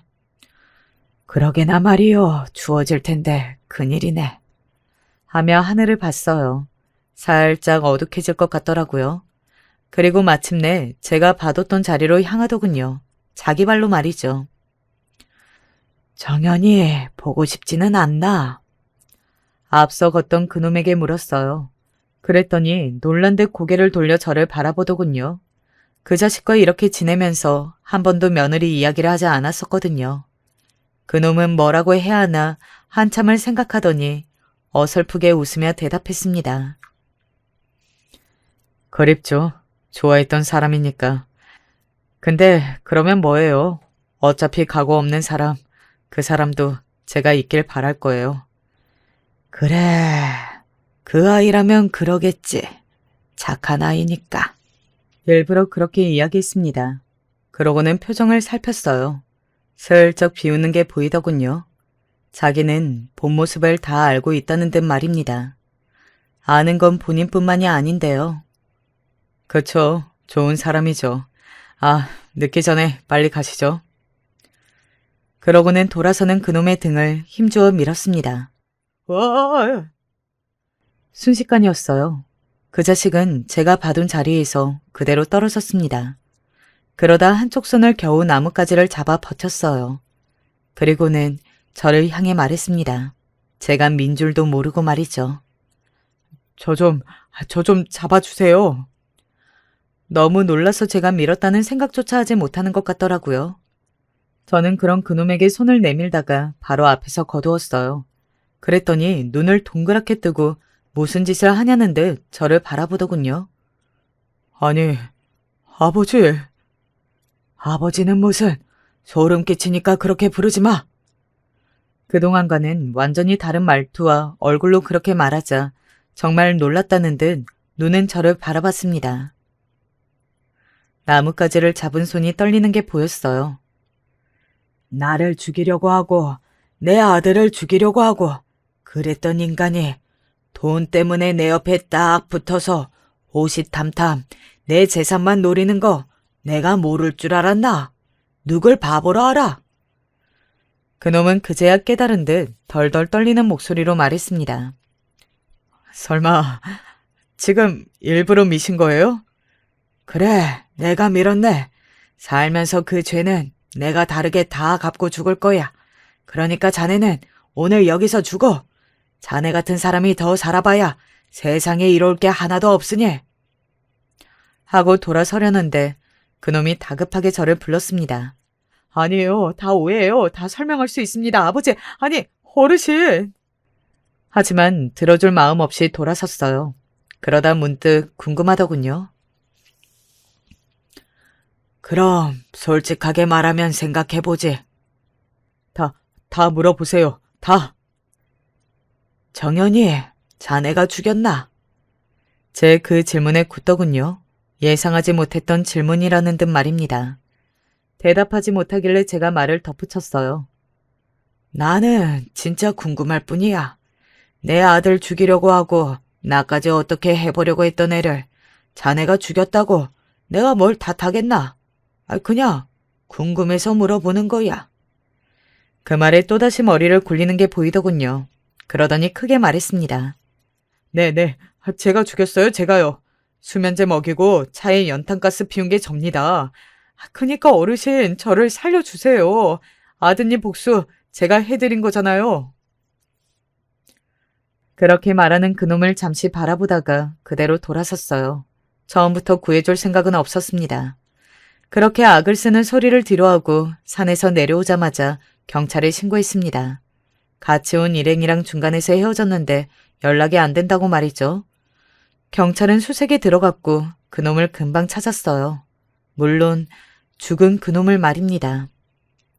그러게나 말이요. 추워질 텐데 큰일이네. 하며 하늘을 봤어요. 살짝 어둑해질 것 같더라고요. 그리고 마침내 제가 봐뒀던 자리로 향하더군요. 자기 발로 말이죠. 정연이 보고 싶지는 않나? 앞서 걷던 그놈에게 물었어요. 그랬더니 놀란 듯 고개를 돌려 저를 바라보더군요. 그 자식과 이렇게 지내면서 한 번도 며느리 이야기를 하지 않았었거든요. 그놈은 뭐라고 해야 하나 한참을 생각하더니 어설프게 웃으며 대답했습니다. 그립죠. 좋아했던 사람이니까. 근데 그러면 뭐예요? 어차피 각오 없는 사람, 그 사람도 제가 있길 바랄 거예요. 그래, 그 아이라면 그러겠지. 착한 아이니까. 일부러 그렇게 이야기했습니다. 그러고는 표정을 살폈어요. 슬쩍 비웃는 게 보이더군요. 자기는 본 모습을 다 알고 있다는 듯 말입니다. 아는 건 본인뿐만이 아닌데요. 그쵸, 좋은 사람이죠. 늦기 전에 빨리 가시죠. 그러고는 돌아서는 그놈의 등을 힘주어 밀었습니다. 와! 순식간이었어요. 그 자식은 제가 봐둔 자리에서 그대로 떨어졌습니다. 그러다 한쪽 손을 겨우 나뭇가지를 잡아 버텼어요. 그리고는 저를 향해 말했습니다. 제가 민 줄도 모르고 말이죠. 저 좀 잡아주세요. 너무 놀라서 제가 밀었다는 생각조차 하지 못하는 것 같더라고요. 저는 그런 그놈에게 손을 내밀다가 바로 앞에서 거두었어요. 그랬더니 눈을 동그랗게 뜨고 무슨 짓을 하냐는 듯 저를 바라보더군요. 아니, 아버지. 아버지는 무슨, 소름 끼치니까 그렇게 부르지 마. 그동안과는 완전히 다른 말투와 얼굴로 그렇게 말하자 정말 놀랐다는 듯 눈은 저를 바라봤습니다. 나뭇가지를 잡은 손이 떨리는 게 보였어요. 나를 죽이려고 하고 내 아들을 죽이려고 하고 그랬던 인간이 돈 때문에 내 옆에 딱 붙어서 호시탐탐 내 재산만 노리는 거 내가 모를 줄 알았나? 누굴 바보로 알아? 그놈은 그제야 깨달은 듯 덜덜 떨리는 목소리로 말했습니다. 설마 지금 일부러 미신 거예요? 그래, 내가 밀었네. 살면서 그 죄는 내가 다르게 다 갚고 죽을 거야. 그러니까 자네는 오늘 여기서 죽어. 자네 같은 사람이 더 살아봐야 세상에 이로울 게 하나도 없으니. 하고 돌아서려는데 그놈이 다급하게 저를 불렀습니다. 아니에요. 다 오해예요. 다 설명할 수 있습니다. 아버지, 아니, 어르신. 하지만 들어줄 마음 없이 돌아섰어요. 그러다 문득 궁금하더군요. 그럼 솔직하게 말하면 생각해보지. 다 물어보세요. 다. 정연이, 자네가 죽였나? 제 그 질문에 굳더군요. 예상하지 못했던 질문이라는 듯 말입니다. 대답하지 못하길래 제가 말을 덧붙였어요. 나는 진짜 궁금할 뿐이야. 내 아들 죽이려고 하고 나까지 어떻게 해보려고 했던 애를 자네가 죽였다고 내가 뭘 탓하겠나? 그냥 궁금해서 물어보는 거야. 그 말에 또다시 머리를 굴리는 게 보이더군요. 그러더니 크게 말했습니다. 네, 제가 죽였어요, 제가요. 수면제 먹이고 차에 연탄가스 피운 게 접니다. 그니까 어르신, 저를 살려주세요. 아드님 복수 제가 해드린 거잖아요. 그렇게 말하는 그놈을 잠시 바라보다가 그대로 돌아섰어요. 처음부터 구해줄 생각은 없었습니다. 그렇게 악을 쓰는 소리를 뒤로하고 산에서 내려오자마자 경찰에 신고했습니다. 같이 온 일행이랑 중간에서 헤어졌는데 연락이 안 된다고 말이죠. 경찰은 수색에 들어갔고 그놈을 금방 찾았어요. 물론 죽은 그놈을 말입니다.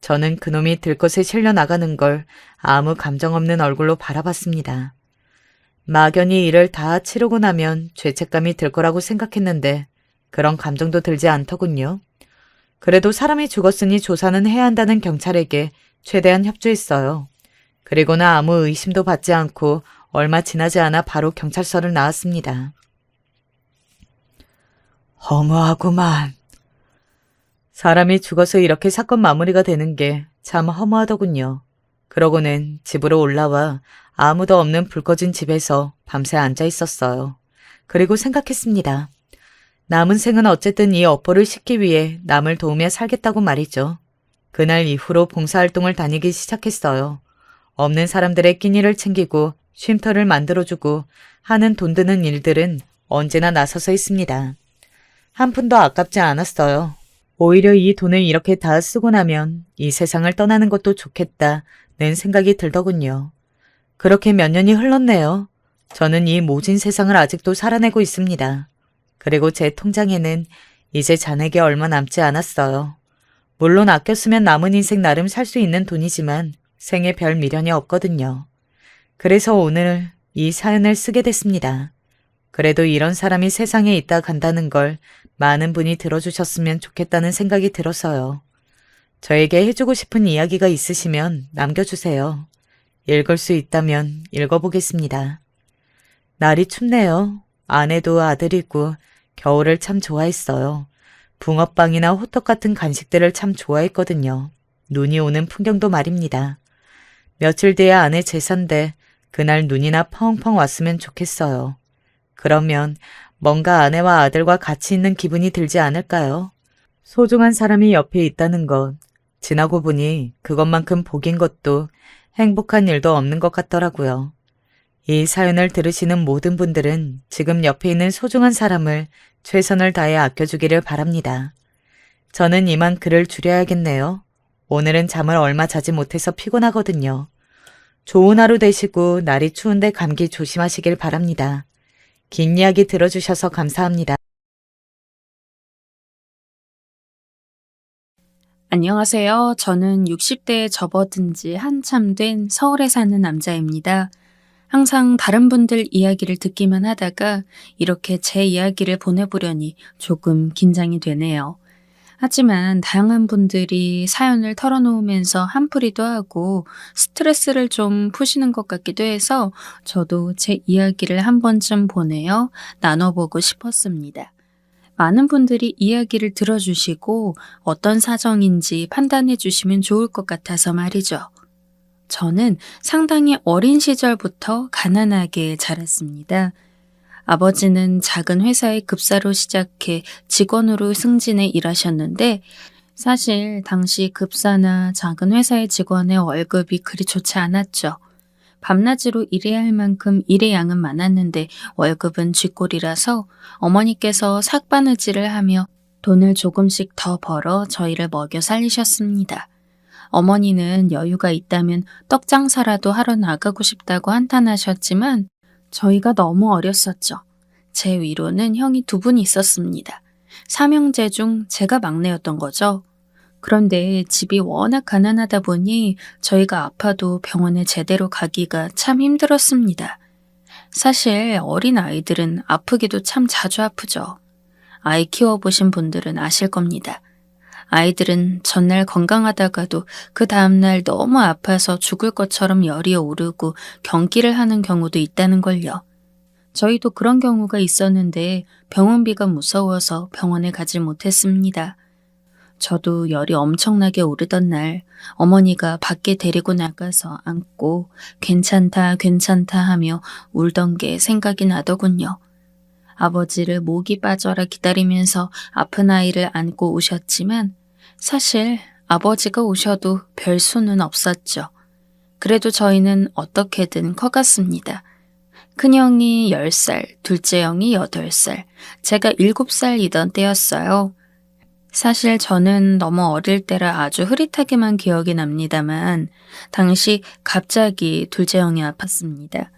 저는 그놈이 들것에 실려 나가는 걸 아무 감정 없는 얼굴로 바라봤습니다. 막연히 일을 다 치르고 나면 죄책감이 들 거라고 생각했는데 그런 감정도 들지 않더군요. 그래도 사람이 죽었으니 조사는 해야 한다는 경찰에게 최대한 협조했어요. 그리고는 아무 의심도 받지 않고 얼마 지나지 않아 바로 경찰서를 나왔습니다. 허무하구만. 사람이 죽어서 이렇게 사건 마무리가 되는 게 참 허무하더군요. 그러고는 집으로 올라와 아무도 없는 불 꺼진 집에서 밤새 앉아 있었어요. 그리고 생각했습니다. 남은 생은 어쨌든 이 업보를 싣기 위해 남을 도우며 살겠다고 말이죠. 그날 이후로 봉사활동을 다니기 시작했어요. 없는 사람들의 끼니를 챙기고 쉼터를 만들어주고 하는 돈 드는 일들은 언제나 나서서 했습니다. 한 푼도 아깝지 않았어요. 오히려 이 돈을 이렇게 다 쓰고 나면 이 세상을 떠나는 것도 좋겠다는 생각이 들더군요. 그렇게 몇 년이 흘렀네요. 저는 이 모진 세상을 아직도 살아내고 있습니다. 그리고 제 통장에는 이제 잔액이 얼마 남지 않았어요. 물론 아껴 쓰면 남은 인생 나름 살 수 있는 돈이지만 생에 별 미련이 없거든요. 그래서 오늘 이 사연을 쓰게 됐습니다. 그래도 이런 사람이 세상에 있다 간다는 걸 많은 분이 들어주셨으면 좋겠다는 생각이 들어서요. 저에게 해주고 싶은 이야기가 있으시면 남겨주세요. 읽을 수 있다면 읽어보겠습니다. 날이 춥네요. 아내도 아들이고 겨울을 참 좋아했어요. 붕어빵이나 호떡 같은 간식들을 참 좋아했거든요. 눈이 오는 풍경도 말입니다. 며칠 뒤에 아내 제사인데 그날 눈이나 펑펑 왔으면 좋겠어요. 그러면 뭔가 아내와 아들과 같이 있는 기분이 들지 않을까요? 소중한 사람이 옆에 있다는 것, 지나고 보니 그것만큼 복인 것도 행복한 일도 없는 것 같더라고요. 이 사연을 들으시는 모든 분들은 지금 옆에 있는 소중한 사람을 최선을 다해 아껴주기를 바랍니다. 저는 이만 글을 줄여야겠네요. 오늘은 잠을 얼마 자지 못해서 피곤하거든요. 좋은 하루 되시고 날이 추운데 감기 조심하시길 바랍니다. 긴 이야기 들어주셔서 감사합니다. 안녕하세요. 저는 60대에 접어든 지 한참 된 서울에 사는 남자입니다. 항상 다른 분들 이야기를 듣기만 하다가 이렇게 제 이야기를 보내보려니 조금 긴장이 되네요. 하지만 다양한 분들이 사연을 털어놓으면서 한풀이도 하고 스트레스를 좀 푸시는 것 같기도 해서 저도 제 이야기를 한 번쯤 보내어 나눠보고 싶었습니다. 많은 분들이 이야기를 들어주시고 어떤 사정인지 판단해 주시면 좋을 것 같아서 말이죠. 저는 상당히 어린 시절부터 가난하게 자랐습니다. 아버지는 작은 회사의 급사로 시작해 직원으로 승진해 일하셨는데 사실 당시 급사나 작은 회사의 직원의 월급이 그리 좋지 않았죠. 밤낮으로 일해야 할 만큼 일의 양은 많았는데 월급은 쥐꼬리라서 어머니께서 삭바느질을 하며 돈을 조금씩 더 벌어 저희를 먹여 살리셨습니다. 어머니는 여유가 있다면 떡 장사라도 하러 나가고 싶다고 한탄하셨지만 저희가 너무 어렸었죠. 제 위로는 형이 두 분 있었습니다. 삼형제 중 제가 막내였던 거죠. 그런데 집이 워낙 가난하다 보니 저희가 아파도 병원에 제대로 가기가 참 힘들었습니다. 사실 어린 아이들은 아프기도 참 자주 아프죠. 아이 키워보신 분들은 아실 겁니다. 아이들은 전날 건강하다가도 그 다음날 너무 아파서 죽을 것처럼 열이 오르고 경기를 하는 경우도 있다는 걸요. 저희도 그런 경우가 있었는데 병원비가 무서워서 병원에 가지 못했습니다. 저도 열이 엄청나게 오르던 날 어머니가 밖에 데리고 나가서 안고 괜찮다 괜찮다 하며 울던 게 생각이 나더군요. 아버지를 목이 빠져라 기다리면서 아픈 아이를 안고 오셨지만 사실 아버지가 오셔도 별 수는 없었죠. 그래도 저희는 어떻게든 커갔습니다. 큰형이 10살, 둘째 형이 8살, 제가 7살이던 때였어요. 사실 저는 너무 어릴 때라 아주 흐릿하게만 기억이 납니다만 당시 갑자기 둘째 형이 아팠습니다.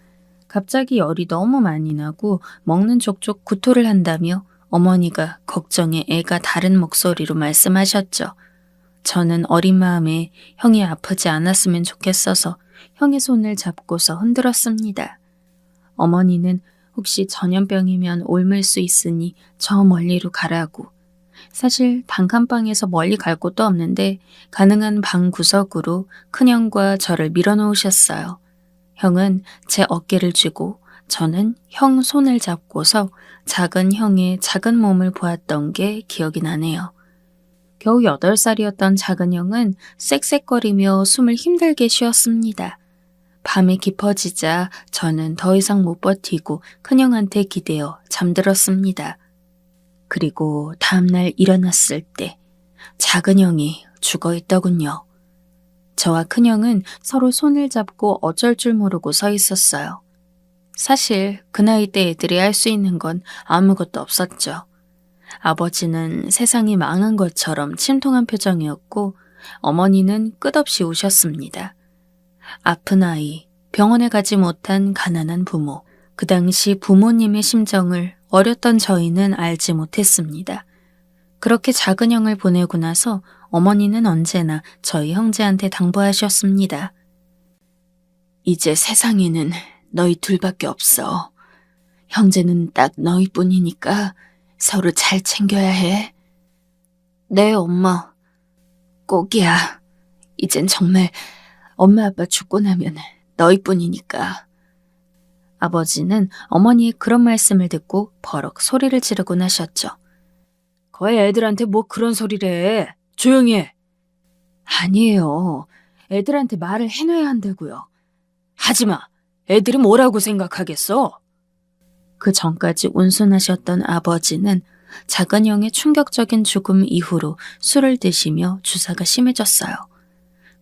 갑자기 열이 너무 많이 나고 먹는 족족 구토를 한다며 어머니가 걱정에 애가 다른 목소리로 말씀하셨죠. 저는 어린 마음에 형이 아프지 않았으면 좋겠어서 형의 손을 잡고서 흔들었습니다. 어머니는 혹시 전염병이면 옮을 수 있으니 저 멀리로 가라고. 사실 단칸방에서 멀리 갈 곳도 없는데 가능한 방 구석으로 큰형과 저를 밀어놓으셨어요. 형은 제 어깨를 쥐고 저는 형 손을 잡고서 작은 형의 작은 몸을 보았던 게 기억이 나네요. 겨우 8살이었던 작은 형은 쌕쌕거리며 숨을 힘들게 쉬었습니다. 밤이 깊어지자 저는 더 이상 못 버티고 큰형한테 기대어 잠들었습니다. 그리고 다음날 일어났을 때 작은 형이 죽어 있더군요. 저와 큰형은 서로 손을 잡고 어쩔 줄 모르고 서 있었어요. 사실 그 나이 때 애들이 할 수 있는 건 아무것도 없었죠. 아버지는 세상이 망한 것처럼 침통한 표정이었고 어머니는 끝없이 우셨습니다. 아픈 아이, 병원에 가지 못한 가난한 부모, 그 당시 부모님의 심정을 어렸던 저희는 알지 못했습니다. 그렇게 작은 형을 보내고 나서 어머니는 언제나 저희 형제한테 당부하셨습니다. 이제 세상에는 너희 둘밖에 없어. 형제는 딱 너희뿐이니까 서로 잘 챙겨야 해. 네, 엄마. 꼭이야. 이젠 정말 엄마 아빠 죽고 나면 너희뿐이니까. 아버지는 어머니의 그런 말씀을 듣고 버럭 소리를 지르곤 하셨죠. 거의 애들한테 뭐 그런 소리를 해. 조용히 해. 아니에요. 애들한테 말을 해놔야 한다고요. 하지마. 애들이 뭐라고 생각하겠어? 그 전까지 온순하셨던 아버지는 작은 형의 충격적인 죽음 이후로 술을 드시며 주사가 심해졌어요.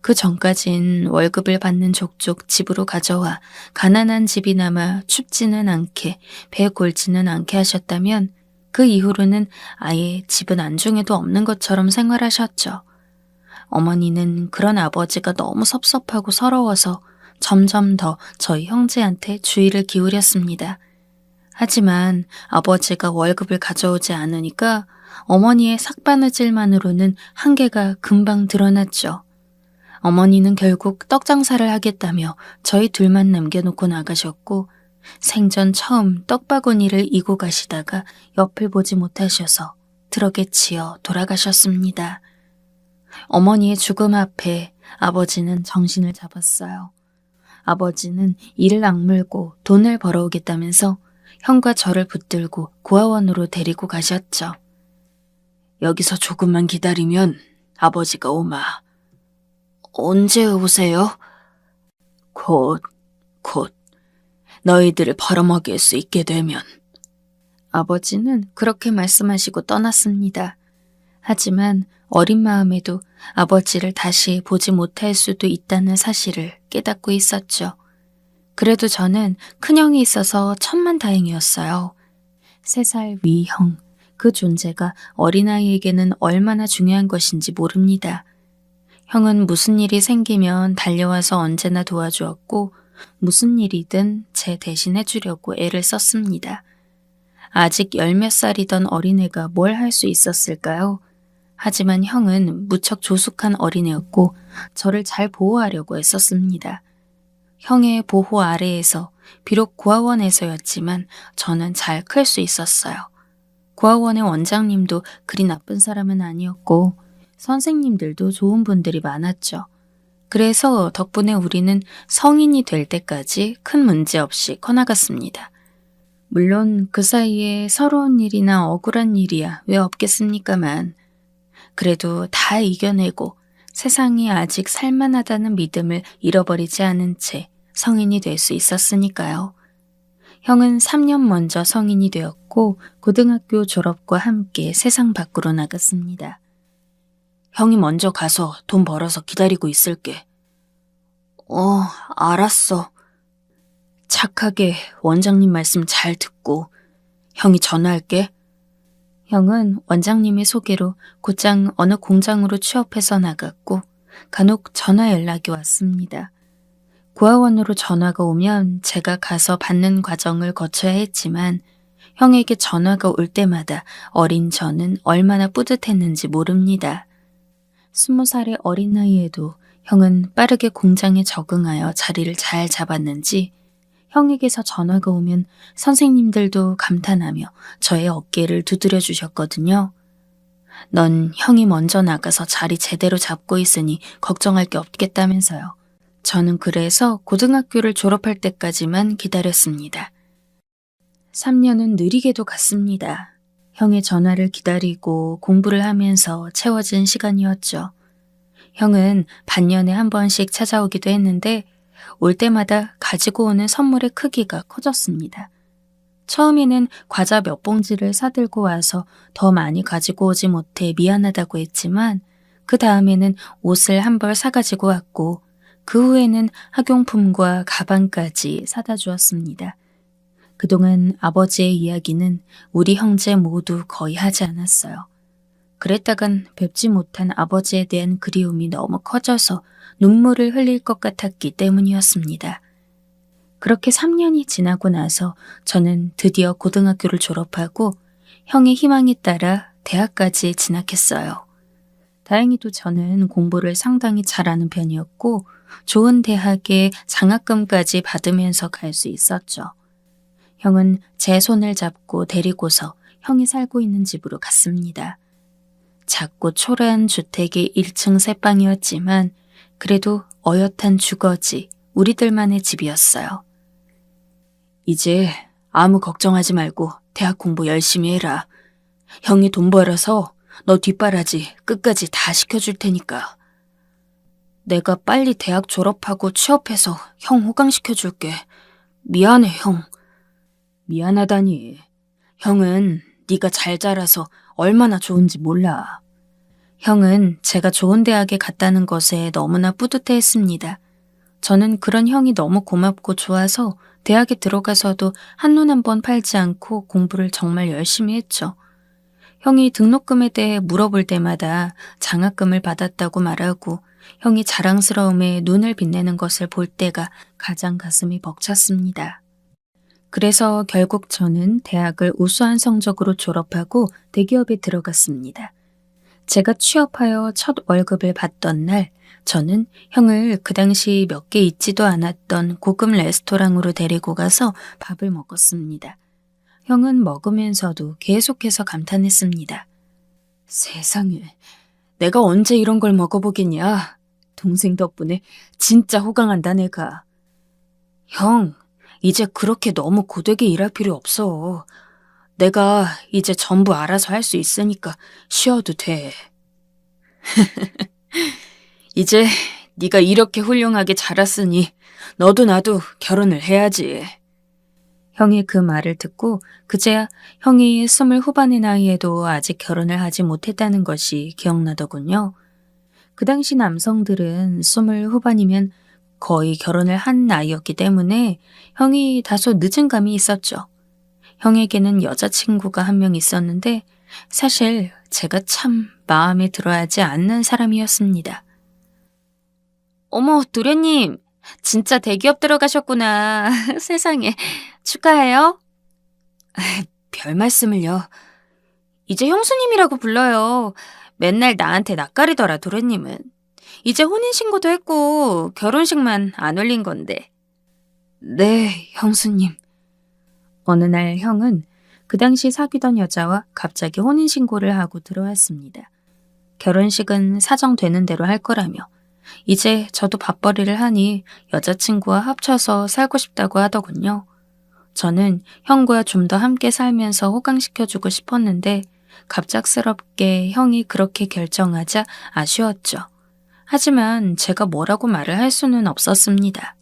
그 전까진 월급을 받는 족족 집으로 가져와 가난한 집이나마 춥지는 않게 배 골지는 않게 하셨다면 그 이후로는 아예 집은 안중에도 없는 것처럼 생활하셨죠. 어머니는 그런 아버지가 너무 섭섭하고 서러워서 점점 더 저희 형제한테 주의를 기울였습니다. 하지만 아버지가 월급을 가져오지 않으니까 어머니의 삭바느질만으로는 한계가 금방 드러났죠. 어머니는 결국 떡 장사를 하겠다며 저희 둘만 남겨놓고 나가셨고 생전 처음 떡바구니를 이고 가시다가 옆을 보지 못하셔서 트럭에 치여 돌아가셨습니다. 어머니의 죽음 앞에 아버지는 정신을 잡았어요. 아버지는 이를 악물고 돈을 벌어오겠다면서 형과 저를 붙들고 고아원으로 데리고 가셨죠. 여기서 조금만 기다리면 아버지가 오마. 언제 오세요? 곧. 너희들을 벌어먹일 수 있게 되면. 아버지는 그렇게 말씀하시고 떠났습니다. 하지만 어린 마음에도 아버지를 다시 보지 못할 수도 있다는 사실을 깨닫고 있었죠. 그래도 저는 큰형이 있어서 천만다행이었어요. 3살 위 형, 그 존재가 어린아이에게는 얼마나 중요한 것인지 모릅니다. 형은 무슨 일이 생기면 달려와서 언제나 도와주었고 무슨 일이든 제 대신 해주려고 애를 썼습니다. 아직 10몇 살이던 어린애가 뭘 할 수 있었을까요? 하지만 형은 무척 조숙한 어린애였고 저를 잘 보호하려고 애썼습니다. 형의 보호 아래에서 비록 고아원에서였지만 저는 잘 클 수 있었어요. 고아원의 원장님도 그리 나쁜 사람은 아니었고 선생님들도 좋은 분들이 많았죠. 그래서 덕분에 우리는 성인이 될 때까지 큰 문제 없이 커나갔습니다. 물론 그 사이에 서러운 일이나 억울한 일이야 왜 없겠습니까만 그래도 다 이겨내고 세상이 아직 살만하다는 믿음을 잃어버리지 않은 채 성인이 될 수 있었으니까요. 형은 3년 먼저 성인이 되었고 고등학교 졸업과 함께 세상 밖으로 나갔습니다. 형이 먼저 가서 돈 벌어서 기다리고 있을게. 알았어. 착하게 원장님 말씀 잘 듣고 형이 전화할게. 형은 원장님의 소개로 곧장 어느 공장으로 취업해서 나갔고 간혹 전화 연락이 왔습니다. 고아원으로 전화가 오면 제가 가서 받는 과정을 거쳐야 했지만 형에게 전화가 올 때마다 어린 저는 얼마나 뿌듯했는지 모릅니다. 20살의 어린 나이에도 형은 빠르게 공장에 적응하여 자리를 잘 잡았는지 형에게서 전화가 오면 선생님들도 감탄하며 저의 어깨를 두드려 주셨거든요. 넌 형이 먼저 나가서 자리 제대로 잡고 있으니 걱정할 게 없겠다면서요. 저는 그래서 고등학교를 졸업할 때까지만 기다렸습니다. 3년은 느리게도 갔습니다. 형의 전화를 기다리고 공부를 하면서 채워진 시간이었죠. 형은 반년에 한 번씩 찾아오기도 했는데 올 때마다 가지고 오는 선물의 크기가 커졌습니다. 처음에는 과자 몇 봉지를 사들고 와서 더 많이 가지고 오지 못해 미안하다고 했지만 그 다음에는 옷을 한 벌 사가지고 왔고 그 후에는 학용품과 가방까지 사다 주었습니다. 그동안 아버지의 이야기는 우리 형제 모두 거의 하지 않았어요. 그랬다간 뵙지 못한 아버지에 대한 그리움이 너무 커져서 눈물을 흘릴 것 같았기 때문이었습니다. 그렇게 3년이 지나고 나서 저는 드디어 고등학교를 졸업하고 형의 희망에 따라 대학까지 진학했어요. 다행히도 저는 공부를 상당히 잘하는 편이었고 좋은 대학에 장학금까지 받으면서 갈 수 있었죠. 형은 제 손을 잡고 데리고서 형이 살고 있는 집으로 갔습니다. 작고 초라한 주택의 1층 새방이었지만 그래도 어엿한 주거지 우리들만의 집이었어요. 이제 아무 걱정하지 말고 대학 공부 열심히 해라. 형이 돈 벌어서 너 뒷바라지 끝까지 다 시켜줄 테니까. 내가 빨리 대학 졸업하고 취업해서 형 호강시켜줄게. 미안해, 형. 미안하다니. 형은 네가 잘 자라서 얼마나 좋은지 몰라. 형은 제가 좋은 대학에 갔다는 것에 너무나 뿌듯해했습니다. 저는 그런 형이 너무 고맙고 좋아서 대학에 들어가서도 한눈 한 번 팔지 않고 공부를 정말 열심히 했죠. 형이 등록금에 대해 물어볼 때마다 장학금을 받았다고 말하고 형이 자랑스러움에 눈을 빛내는 것을 볼 때가 가장 가슴이 벅찼습니다. 그래서 결국 저는 대학을 우수한 성적으로 졸업하고 대기업에 들어갔습니다. 제가 취업하여 첫 월급을 받던 날, 저는 형을 그 당시 몇 개 있지도 않았던 고급 레스토랑으로 데리고 가서 밥을 먹었습니다. 형은 먹으면서도 계속해서 감탄했습니다. 세상에, 내가 언제 이런 걸 먹어보겠냐. 동생 덕분에 진짜 호강한다 내가. 형, 이제 그렇게 너무 고되게 일할 필요 없어. 내가 이제 전부 알아서 할 수 있으니까 쉬어도 돼. 이제 네가 이렇게 훌륭하게 자랐으니 너도 나도 결혼을 해야지. 형이 그 말을 듣고 그제야 형이 20 후반의 나이에도 아직 결혼을 하지 못했다는 것이 기억나더군요. 그 당시 남성들은 20 후반이면 거의 결혼을 한 나이였기 때문에 형이 다소 늦은 감이 있었죠. 형에게는 여자친구가 한 명 있었는데 사실 제가 참 마음에 들어하지 않는 사람이었습니다. 어머, 도련님, 진짜 대기업 들어가셨구나. 세상에, 축하해요. 별 말씀을요. 이제 형수님이라고 불러요. 맨날 나한테 낯가리더라, 도련님은. 이제 혼인신고도 했고 결혼식만 안 올린 건데. 네, 형수님. 어느 날 형은 그 당시 사귀던 여자와 갑자기 혼인신고를 하고 들어왔습니다. 결혼식은 사정되는 대로 할 거라며 이제 저도 밥벌이를 하니 여자친구와 합쳐서 살고 싶다고 하더군요. 저는 형과 좀 더 함께 살면서 호강시켜주고 싶었는데 갑작스럽게 형이 그렇게 결정하자 아쉬웠죠. 하지만 제가 뭐라고 말을 할 수는 없었습니다.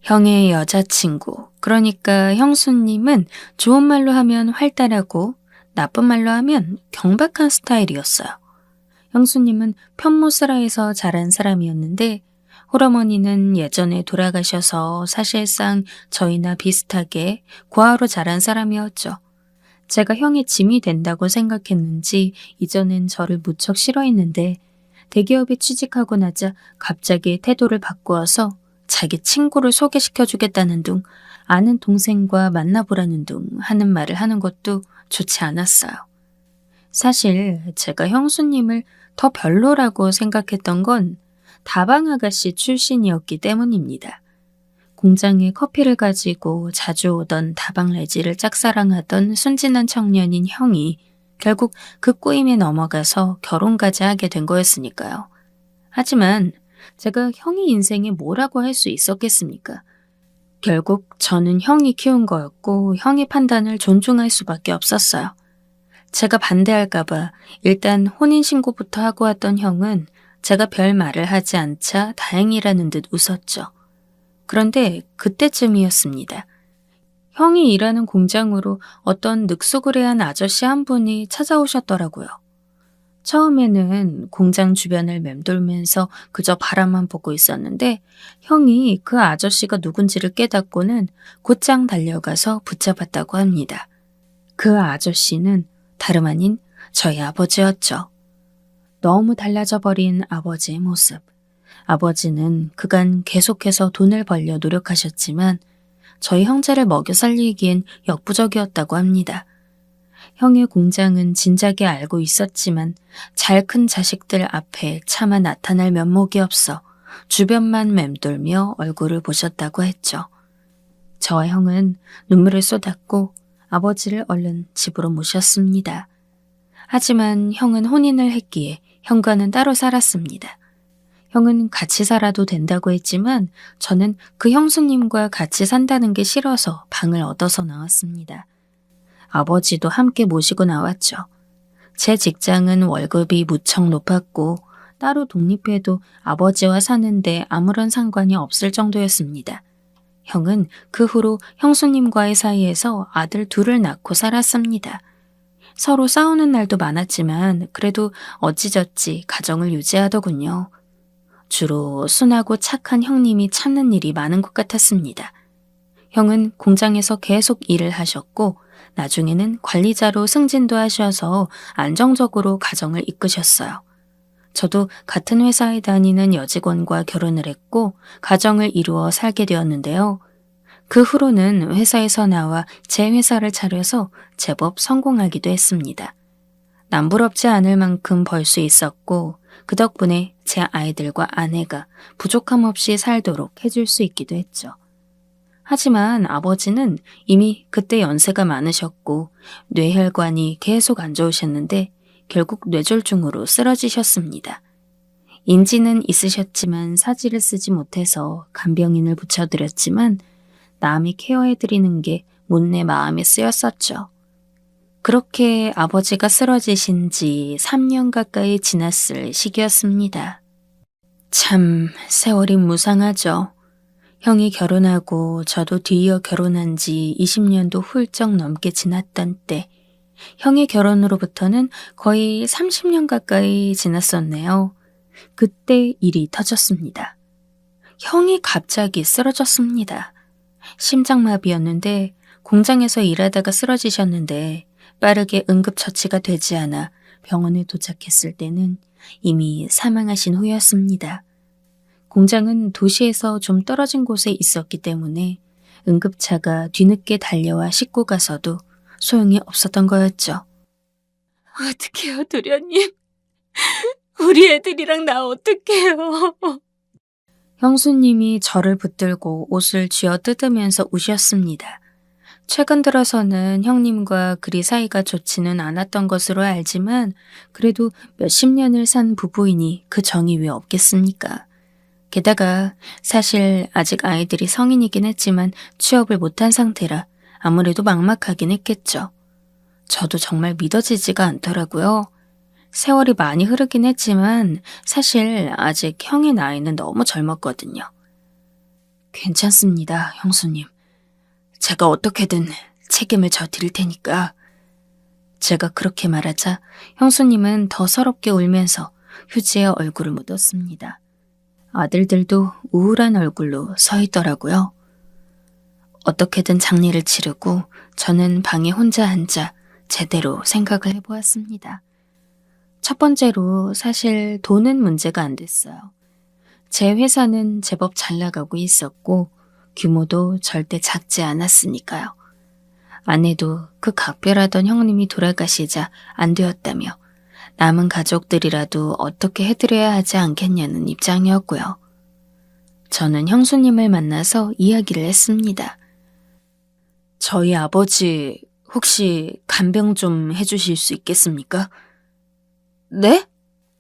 형의 여자친구, 그러니까 형수님은 좋은 말로 하면 활달하고 나쁜 말로 하면 경박한 스타일이었어요. 형수님은 편모스라에서 자란 사람이었는데 홀어머니는 예전에 돌아가셔서 사실상 저희나 비슷하게 고아로 자란 사람이었죠. 제가 형의 짐이 된다고 생각했는지 이전엔 저를 무척 싫어했는데 대기업에 취직하고 나자 갑자기 태도를 바꾸어서 자기 친구를 소개시켜주겠다는 둥, 아는 동생과 만나보라는 둥 하는 말을 하는 것도 좋지 않았어요. 사실 제가 형수님을 더 별로라고 생각했던 건 다방 아가씨 출신이었기 때문입니다. 공장에 커피를 가지고 자주 오던 다방 레지를 짝사랑하던 순진한 청년인 형이 결국 그 꼬임에 넘어가서 결혼까지 하게 된 거였으니까요. 하지만 제가 형의 인생에 뭐라고 할 수 있었겠습니까? 결국 저는 형이 키운 거였고 형의 판단을 존중할 수밖에 없었어요. 제가 반대할까봐 일단 혼인신고부터 하고 왔던 형은 제가 별 말을 하지 않자 다행이라는 듯 웃었죠. 그런데 그때쯤이었습니다. 형이 일하는 공장으로 어떤 늑수그레한 아저씨 한 분이 찾아오셨더라고요. 처음에는 공장 주변을 맴돌면서 그저 바라만 보고 있었는데 형이 그 아저씨가 누군지를 깨닫고는 곧장 달려가서 붙잡았다고 합니다. 그 아저씨는 다름 아닌 저희 아버지였죠. 너무 달라져 버린 아버지의 모습. 아버지는 그간 계속해서 돈을 벌려 노력하셨지만 저희 형제를 먹여 살리기엔 역부족이었다고 합니다. 형의 공장은 진작에 알고 있었지만 잘 큰 자식들 앞에 차마 나타날 면목이 없어 주변만 맴돌며 얼굴을 보셨다고 했죠. 저와 형은 눈물을 쏟았고 아버지를 얼른 집으로 모셨습니다. 하지만 형은 혼인을 했기에 형과는 따로 살았습니다. 형은 같이 살아도 된다고 했지만 저는 그 형수님과 같이 산다는 게 싫어서 방을 얻어서 나왔습니다. 아버지도 함께 모시고 나왔죠. 제 직장은 월급이 무척 높았고 따로 독립해도 아버지와 사는데 아무런 상관이 없을 정도였습니다. 형은 그 후로 형수님과의 사이에서 아들 둘을 낳고 살았습니다. 서로 싸우는 날도 많았지만 그래도 어찌저찌 가정을 유지하더군요. 주로 순하고 착한 형님이 찾는 일이 많은 것 같았습니다. 형은 공장에서 계속 일을 하셨고 나중에는 관리자로 승진도 하셔서 안정적으로 가정을 이끄셨어요. 저도 같은 회사에 다니는 여직원과 결혼을 했고 가정을 이루어 살게 되었는데요. 그 후로는 회사에서 나와 제 회사를 차려서 제법 성공하기도 했습니다. 남부럽지 않을 만큼 벌 수 있었고 그 덕분에 제 아이들과 아내가 부족함 없이 살도록 해줄 수 있기도 했죠. 하지만 아버지는 이미 그때 연세가 많으셨고 뇌혈관이 계속 안 좋으셨는데 결국 뇌졸중으로 쓰러지셨습니다. 인지는 있으셨지만 사지를 쓰지 못해서 간병인을 붙여드렸지만 남이 케어해드리는 게 못내 마음에 쓰였었죠. 그렇게 아버지가 쓰러지신 지 3년 가까이 지났을 시기였습니다. 참 세월이 무상하죠. 형이 결혼하고 저도 뒤이어 결혼한 지 20년도 훌쩍 넘게 지났던 때 형의 결혼으로부터는 거의 30년 가까이 지났었네요. 그때 일이 터졌습니다. 형이 갑자기 쓰러졌습니다. 심장마비였는데 공장에서 일하다가 쓰러지셨는데 빠르게 응급처치가 되지 않아 병원에 도착했을 때는 이미 사망하신 후였습니다. 공장은 도시에서 좀 떨어진 곳에 있었기 때문에 응급차가 뒤늦게 달려와 싣고 가서도 소용이 없었던 거였죠. 어떡해요, 도련님. 우리 애들이랑 나 어떡해요. 형수님이 저를 붙들고 옷을 쥐어 뜯으면서 우셨습니다. 최근 들어서는 형님과 그리 사이가 좋지는 않았던 것으로 알지만 그래도 몇십 년을 산 부부이니 그 정이 왜 없겠습니까? 게다가 사실 아직 아이들이 성인이긴 했지만 취업을 못한 상태라 아무래도 막막하긴 했겠죠. 저도 정말 믿어지지가 않더라고요. 세월이 많이 흐르긴 했지만 사실 아직 형의 나이는 너무 젊었거든요. 괜찮습니다, 형수님. 제가 어떻게든 책임을 져 드릴 테니까. 제가 그렇게 말하자 형수님은 더 서럽게 울면서 휴지에 얼굴을 묻었습니다. 아들들도 우울한 얼굴로 서 있더라고요. 어떻게든 장례를 치르고 저는 방에 혼자 앉아 제대로 생각을 해보았습니다. 첫 번째로 사실 돈은 문제가 안 됐어요. 제 회사는 제법 잘 나가고 있었고 규모도 절대 작지 않았으니까요. 아내도 그 각별하던 형님이 돌아가시자 안 되었다며 남은 가족들이라도 어떻게 해드려야 하지 않겠냐는 입장이었고요. 저는 형수님을 만나서 이야기를 했습니다. 저희 아버지 혹시 간병 좀 해주실 수 있겠습니까? 네?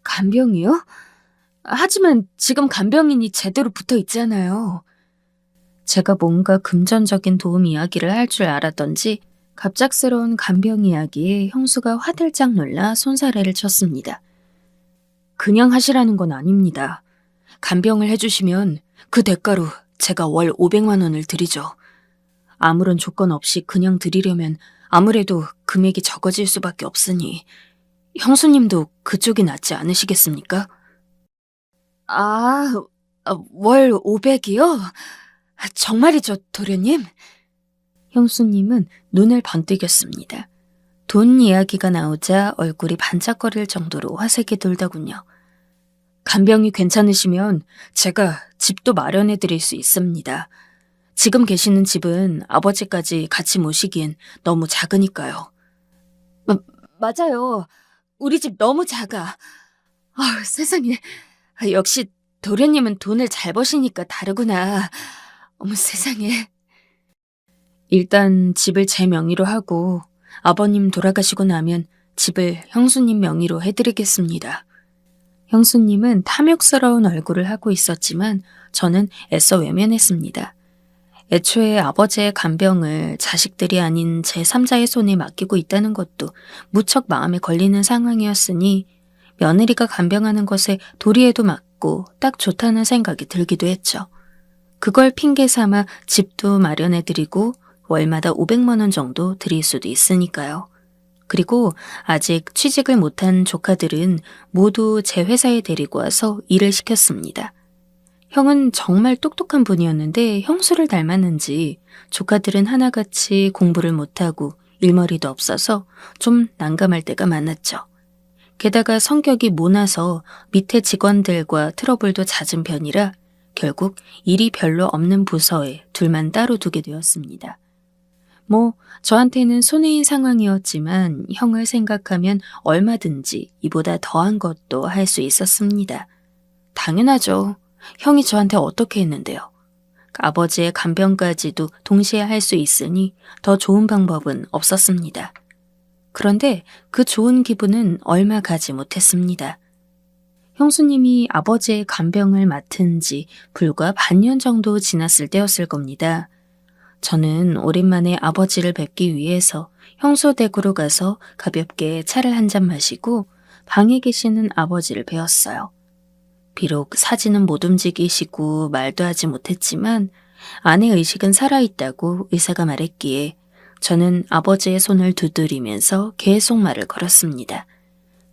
간병이요? 하지만 지금 간병인이 제대로 붙어 있잖아요. 제가 뭔가 금전적인 도움 이야기를 할 줄 알았던지 갑작스러운 간병 이야기에 형수가 화들짝 놀라 손사래를 쳤습니다. 그냥 하시라는 건 아닙니다. 간병을 해주시면 그 대가로 제가 월 500만 원을 드리죠. 아무런 조건 없이 그냥 드리려면 아무래도 금액이 적어질 수밖에 없으니 형수님도 그쪽이 낫지 않으시겠습니까? 월 500이요? 정말이죠, 도련님? 형수님은 눈을 번뜩였습니다. 돈 이야기가 나오자 얼굴이 반짝거릴 정도로 화색이 돌더군요. 간병이 괜찮으시면 제가 집도 마련해 드릴 수 있습니다. 지금 계시는 집은 아버지까지 같이 모시기엔 너무 작으니까요. 맞아요. 우리 집 너무 작아. 세상에. 역시 도련님은 돈을 잘 버시니까 다르구나. 어머 세상에. 일단 집을 제 명의로 하고 아버님 돌아가시고 나면 집을 형수님 명의로 해드리겠습니다. 형수님은 탐욕스러운 얼굴을 하고 있었지만 저는 애써 외면했습니다. 애초에 아버지의 간병을 자식들이 아닌 제3자의 손에 맡기고 있다는 것도 무척 마음에 걸리는 상황이었으니 며느리가 간병하는 것에 도리에도 맞고 딱 좋다는 생각이 들기도 했죠. 그걸 핑계 삼아 집도 마련해드리고 월마다 500만 원 정도 드릴 수도 있으니까요. 그리고 아직 취직을 못한 조카들은 모두 제 회사에 데리고 와서 일을 시켰습니다. 형은 정말 똑똑한 분이었는데 형수를 닮았는지 조카들은 하나같이 공부를 못하고 일머리도 없어서 좀 난감할 때가 많았죠. 게다가 성격이 모나서 밑에 직원들과 트러블도 잦은 편이라 결국 일이 별로 없는 부서에 둘만 따로 두게 되었습니다. 저한테는 손해인 상황이었지만 형을 생각하면 얼마든지 이보다 더한 것도 할 수 있었습니다. 당연하죠. 형이 저한테 어떻게 했는데요. 아버지의 간병까지도 동시에 할 수 있으니 더 좋은 방법은 없었습니다. 그런데 그 좋은 기분은 얼마 가지 못했습니다. 형수님이 아버지의 간병을 맡은 지 불과 반년 정도 지났을 때였을 겁니다. 저는 오랜만에 아버지를 뵙기 위해서 형수 댁으로 가서 가볍게 차를 한 잔 마시고 방에 계시는 아버지를 뵈었어요. 비록 사지는 못 움직이시고 말도 하지 못했지만 아내 의식은 살아있다고 의사가 말했기에 저는 아버지의 손을 두드리면서 계속 말을 걸었습니다.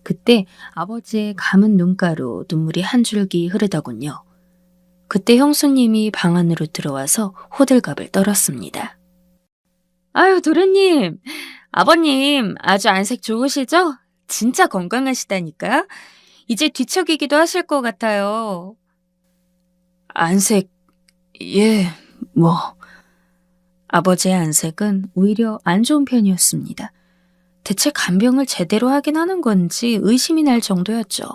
그때 아버지의 감은 눈가로 눈물이 한 줄기 흐르더군요. 그때 형수님이 방 안으로 들어와서 호들갑을 떨었습니다. 아유, 도련님, 아버님 아주 안색 좋으시죠? 진짜 건강하시다니까? 이제 뒤척이기도 하실 것 같아요. 안색, 예, 아버지의 안색은 오히려 안 좋은 편이었습니다. 대체 간병을 제대로 하긴 하는 건지 의심이 날 정도였죠.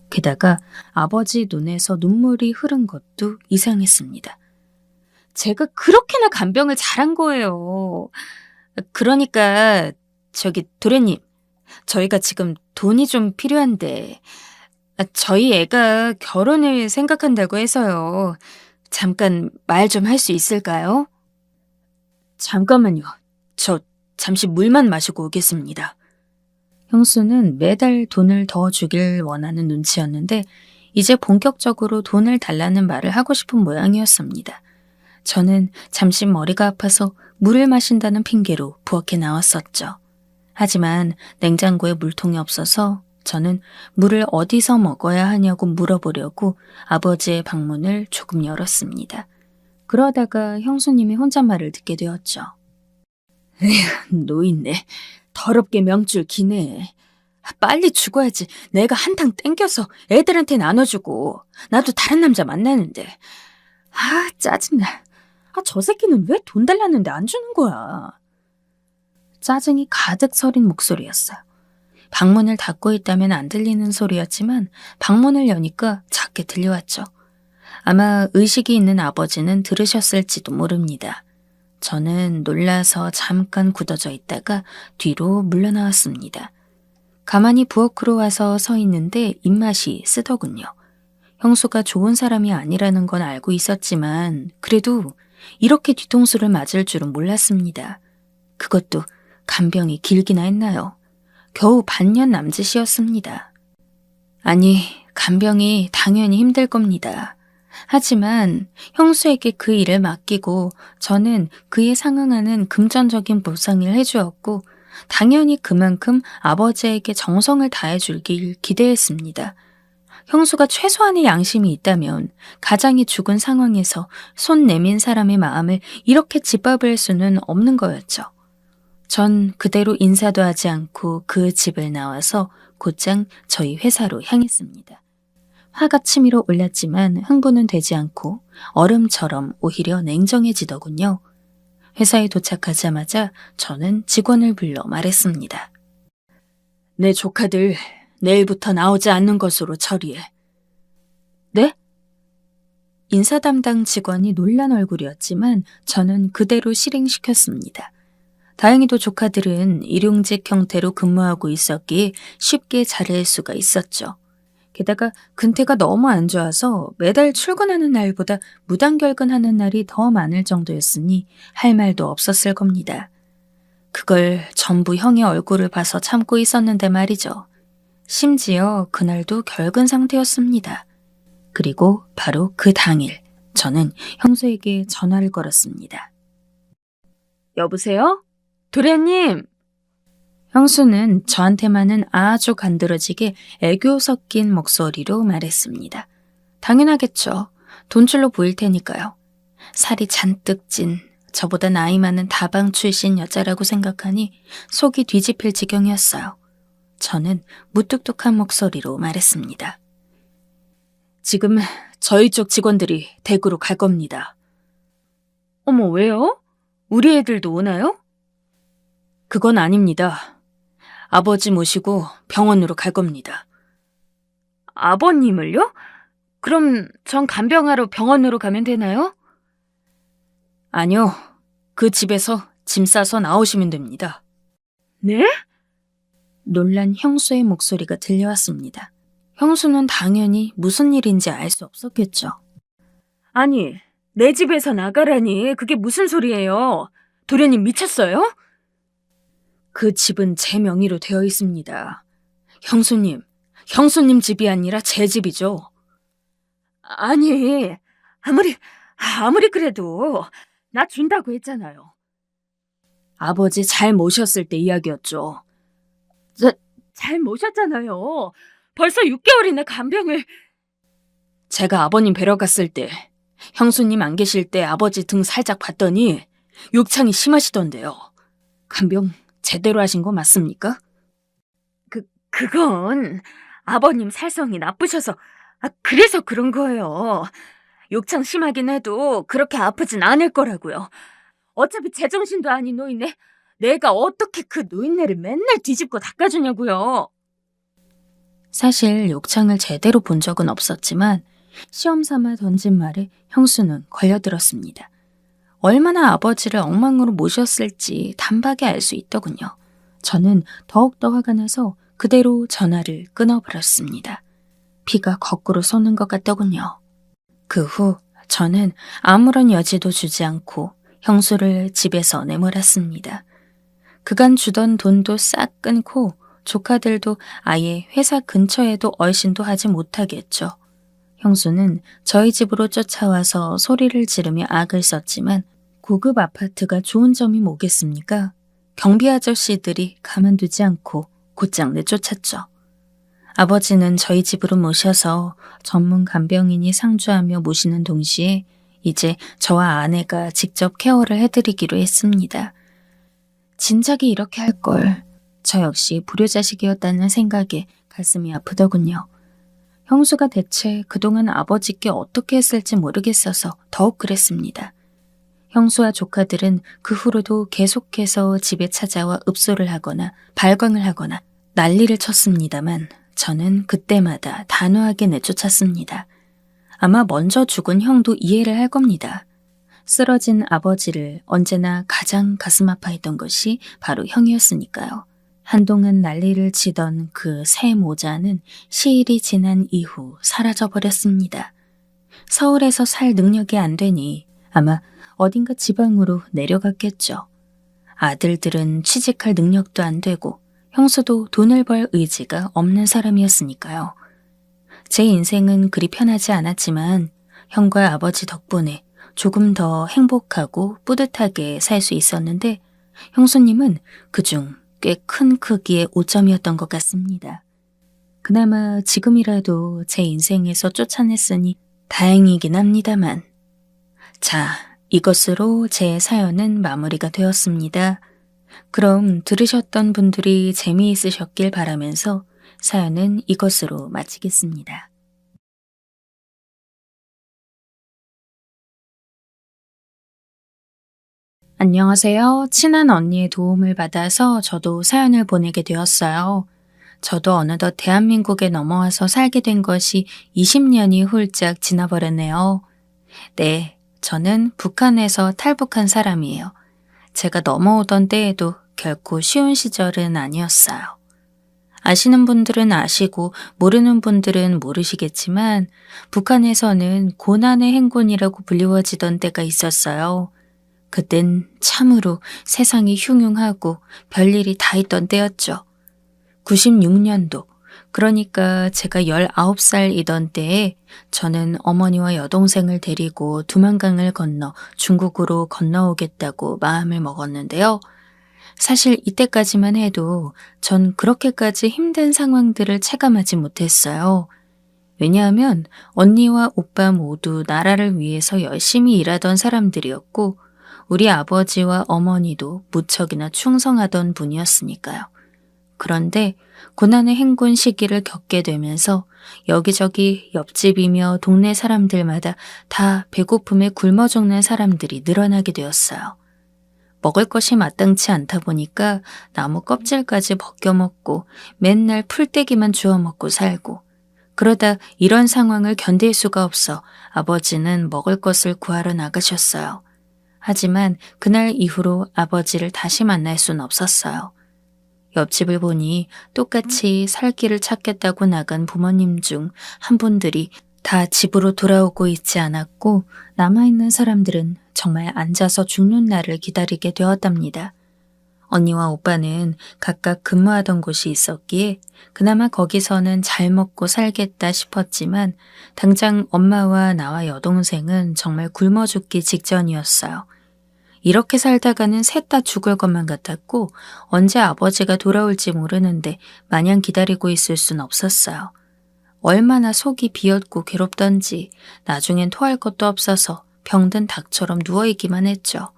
게다가 아버지 눈에서 눈물이 흐른 것도 이상했습니다. 제가 그렇게나 간병을 잘한 거예요. 그러니까 도련님, 저희가 지금 돈이 좀 필요한데 저희 애가 결혼을 생각한다고 해서요. 잠깐 말 좀 할 수 있을까요? 잠깐만요. 저 잠시 물만 마시고 오겠습니다. 형수는 매달 돈을 더 주길 원하는 눈치였는데 이제 본격적으로 돈을 달라는 말을 하고 싶은 모양이었습니다. 저는 잠시 머리가 아파서 물을 마신다는 핑계로 부엌에 나왔었죠. 하지만 냉장고에 물통이 없어서 저는 물을 어디서 먹어야 하냐고 물어보려고 아버지의 방문을 조금 열었습니다. 그러다가 형수님이 혼잣말을 듣게 되었죠. 에휴, 노인네. 더럽게 명줄 기네. 빨리 죽어야지. 내가 한탕 땡겨서 애들한테 나눠주고 나도 다른 남자 만나는데. 짜증나. 저 새끼는 왜 돈 달랐는데 안 주는 거야. 짜증이 가득 서린 목소리였어요. 방문을 닫고 있다면 안 들리는 소리였지만 방문을 여니까 작게 들려왔죠. 아마 의식이 있는 아버지는 들으셨을지도 모릅니다. 저는 놀라서 잠깐 굳어져 있다가 뒤로 물러나왔습니다. 가만히 부엌으로 와서 서 있는데 입맛이 쓰더군요. 형수가 좋은 사람이 아니라는 건 알고 있었지만 그래도 이렇게 뒤통수를 맞을 줄은 몰랐습니다. 그것도 간병이 길기나 했나요? 겨우 반년 남짓이었습니다. 아니, 간병이 당연히 힘들 겁니다. 하지만 형수에게 그 일을 맡기고 저는 그에 상응하는 금전적인 보상을 해주었고 당연히 그만큼 아버지에게 정성을 다해줄길 기대했습니다. 형수가 최소한의 양심이 있다면 가장이 죽은 상황에서 손 내민 사람의 마음을 이렇게 짓밟을 수는 없는 거였죠. 전 그대로 인사도 하지 않고 그 집을 나와서 곧장 저희 회사로 향했습니다. 화가 치밀어 올랐지만 흥분은 되지 않고 얼음처럼 오히려 냉정해지더군요. 회사에 도착하자마자 저는 직원을 불러 말했습니다. 내 조카들 내일부터 나오지 않는 것으로 처리해. 네? 인사 담당 직원이 놀란 얼굴이었지만 저는 그대로 실행시켰습니다. 다행히도 조카들은 일용직 형태로 근무하고 있었기에 쉽게 자를 수가 있었죠. 게다가 근태가 너무 안 좋아서 매달 출근하는 날보다 무단결근하는 날이 더 많을 정도였으니 할 말도 없었을 겁니다. 그걸 전부 형의 얼굴을 봐서 참고 있었는데 말이죠. 심지어 그날도 결근 상태였습니다. 그리고 바로 그 당일 저는 형수에게 전화를 걸었습니다. 여보세요? 도련님! 형수는 저한테만은 아주 간드러지게 애교 섞인 목소리로 말했습니다. 당연하겠죠. 돈줄로 보일 테니까요. 살이 잔뜩 찐 저보다 나이 많은 다방 출신 여자라고 생각하니 속이 뒤집힐 지경이었어요. 저는 무뚝뚝한 목소리로 말했습니다. 지금 저희 쪽 직원들이 대구로 갈 겁니다. 어머, 왜요? 우리 애들도 오나요? 그건 아닙니다. 아버지 모시고 병원으로 갈 겁니다. 아버님을요? 그럼 전 간병하러 병원으로 가면 되나요? 아니요. 그 집에서 짐 싸서 나오시면 됩니다. 네? 놀란 형수의 목소리가 들려왔습니다. 형수는 당연히 무슨 일인지 알 수 없었겠죠. 아니, 내 집에서 나가라니 그게 무슨 소리예요? 도련님 미쳤어요? 그 집은 제 명의로 되어 있습니다. 형수님 집이 아니라 제 집이죠. 아니, 아무리 그래도 나 준다고 했잖아요. 아버지 잘 모셨을 때 이야기였죠. 잘 모셨잖아요. 벌써 6개월이나 간병을... 제가 아버님 뵈러 갔을 때 형수님 안 계실 때 아버지 등 살짝 봤더니 욕창이 심하시던데요. 간병 제대로 하신 거 맞습니까? 그건 아버님 살성이 나쁘셔서 그래서 그런 거예요. 욕창 심하긴 해도 그렇게 아프진 않을 거라고요. 어차피 제정신도 아닌 노인네 내가 어떻게 그 노인네를 맨날 뒤집고 닦아주냐고요. 사실 욕창을 제대로 본 적은 없었지만 시험 삼아 던진 말에 형수는 걸려들었습니다. 얼마나 아버지를 엉망으로 모셨을지 단박에 알 수 있더군요. 저는 더욱더 화가 나서 그대로 전화를 끊어버렸습니다. 피가 거꾸로 솟는 것 같더군요. 그 후 저는 아무런 여지도 주지 않고 형수를 집에서 내몰았습니다. 그간 주던 돈도 싹 끊고 조카들도 아예 회사 근처에도 얼씬도 하지 못하게 했죠. 형수는 저희 집으로 쫓아와서 소리를 지르며 악을 썼지만 고급 아파트가 좋은 점이 뭐겠습니까? 경비 아저씨들이 가만두지 않고 곧장 내쫓았죠. 아버지는 저희 집으로 모셔서 전문 간병인이 상주하며 모시는 동시에 이제 저와 아내가 직접 케어를 해드리기로 했습니다. 진작에 이렇게 할 걸. 저 역시 불효자식이었다는 생각에 가슴이 아프더군요. 형수가 대체 그동안 아버지께 어떻게 했을지 모르겠어서 더욱 그랬습니다. 형수와 조카들은 그 후로도 계속해서 집에 찾아와 읍소를 하거나 발광을 하거나 난리를 쳤습니다만 저는 그때마다 단호하게 내쫓았습니다. 아마 먼저 죽은 형도 이해를 할 겁니다. 쓰러진 아버지를 언제나 가장 가슴 아파했던 것이 바로 형이었으니까요. 한동안 난리를 치던 그 새 모자는 시일이 지난 이후 사라져버렸습니다. 서울에서 살 능력이 안 되니 아마 어딘가 지방으로 내려갔겠죠. 아들들은 취직할 능력도 안 되고 형수도 돈을 벌 의지가 없는 사람이었으니까요. 제 인생은 그리 편하지 않았지만 형과 아버지 덕분에 조금 더 행복하고 뿌듯하게 살 수 있었는데 형수님은 그중 꽤 큰 크기의 오점이었던 것 같습니다. 그나마 지금이라도 제 인생에서 쫓아냈으니 다행이긴 합니다만. 자, 이것으로 제 사연은 마무리가 되었습니다. 그럼 들으셨던 분들이 재미있으셨길 바라면서 사연은 이것으로 마치겠습니다. 안녕하세요. 친한 언니의 도움을 받아서 저도 사연을 보내게 되었어요. 저도 어느덧 대한민국에 넘어와서 살게 된 것이 20년이 훌쩍 지나버렸네요. 네, 저는 북한에서 탈북한 사람이에요. 제가 넘어오던 때에도 결코 쉬운 시절은 아니었어요. 아시는 분들은 아시고 모르는 분들은 모르시겠지만 북한에서는 고난의 행군이라고 불리워지던 때가 있었어요. 그땐 참으로 세상이 흉흉하고 별일이 다 있던 때였죠. 96년도, 그러니까 제가 19살이던 때에 저는 어머니와 여동생을 데리고 두만강을 건너 중국으로 건너오겠다고 마음을 먹었는데요. 사실 이때까지만 해도 전 그렇게까지 힘든 상황들을 체감하지 못했어요. 왜냐하면 언니와 오빠 모두 나라를 위해서 열심히 일하던 사람들이었고 우리 아버지와 어머니도 무척이나 충성하던 분이었으니까요. 그런데 고난의 행군 시기를 겪게 되면서 여기저기 옆집이며 동네 사람들마다 다 배고픔에 굶어 죽는 사람들이 늘어나게 되었어요. 먹을 것이 마땅치 않다 보니까 나무 껍질까지 벗겨 먹고 맨날 풀떼기만 주워 먹고 살고 그러다 이런 상황을 견딜 수가 없어 아버지는 먹을 것을 구하러 나가셨어요. 하지만 그날 이후로 아버지를 다시 만날 순 없었어요. 옆집을 보니 똑같이 살 길을 찾겠다고 나간 부모님 중 한 분들이 다 집으로 돌아오고 있지 않았고 남아있는 사람들은 정말 앉아서 죽는 날을 기다리게 되었답니다. 언니와 오빠는 각각 근무하던 곳이 있었기에 그나마 거기서는 잘 먹고 살겠다 싶었지만 당장 엄마와 나와 여동생은 정말 굶어 죽기 직전이었어요. 이렇게 살다가는 셋 다 죽을 것만 같았고 언제 아버지가 돌아올지 모르는데 마냥 기다리고 있을 순 없었어요. 얼마나 속이 비었고 괴롭던지 나중엔 토할 것도 없어서 병든 닭처럼 누워있기만 했죠.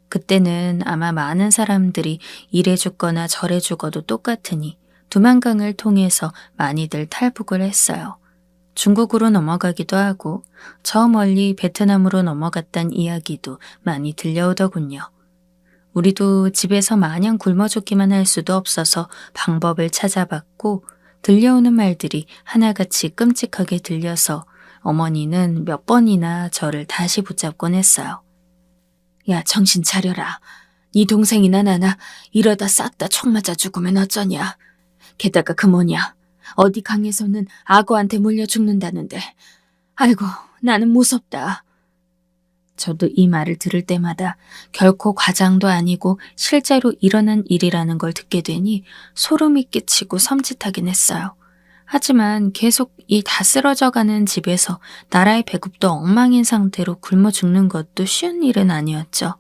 그때는 아마 많은 사람들이 이래 죽거나 저래 죽어도 똑같으니 두만강을 통해서 많이들 탈북을 했어요. 중국으로 넘어가기도 하고 저 멀리 베트남으로 넘어갔단 이야기도 많이 들려오더군요. 우리도 집에서 마냥 굶어 죽기만 할 수도 없어서 방법을 찾아봤고 들려오는 말들이 하나같이 끔찍하게 들려서 어머니는 몇 번이나 저를 다시 붙잡곤 했어요. 야, 정신 차려라. 네 동생이나 나나 이러다 싹 다 총 맞아 죽으면 어쩌냐. 게다가 그 뭐냐. 어디 강에서는 악어한테 물려 죽는다는데. 아이고, 나는 무섭다. 저도 이 말을 들을 때마다 결코 과장도 아니고 실제로 일어난 일이라는 걸 듣게 되니 소름이 끼치고 섬찟하긴 했어요. 하지만 계속 이 다 쓰러져가는 집에서 나라의 배급도 엉망인 상태로 굶어 죽는 것도 쉬운 일은 아니었죠.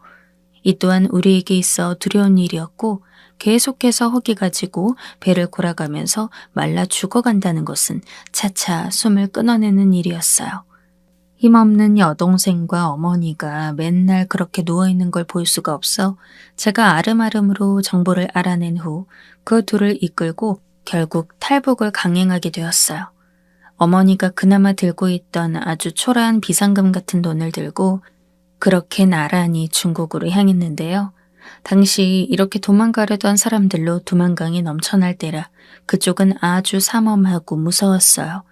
이 또한 우리에게 있어 두려운 일이었고 계속해서 허기 가지고 배를 골아가면서 말라 죽어간다는 것은 차차 숨을 끊어내는 일이었어요. 힘없는 여동생과 어머니가 맨날 그렇게 누워있는 걸 볼 수가 없어 제가 아름아름으로 정보를 알아낸 후 그 둘을 이끌고 결국 탈북을 강행하게 되었어요. 어머니가 그나마 들고 있던 아주 초라한 비상금 같은 돈을 들고 그렇게 나란히 중국으로 향했는데요. 당시 이렇게 도망가려던 사람들로 두만강이 넘쳐날 때라 그쪽은 아주 삼엄하고 무서웠어요.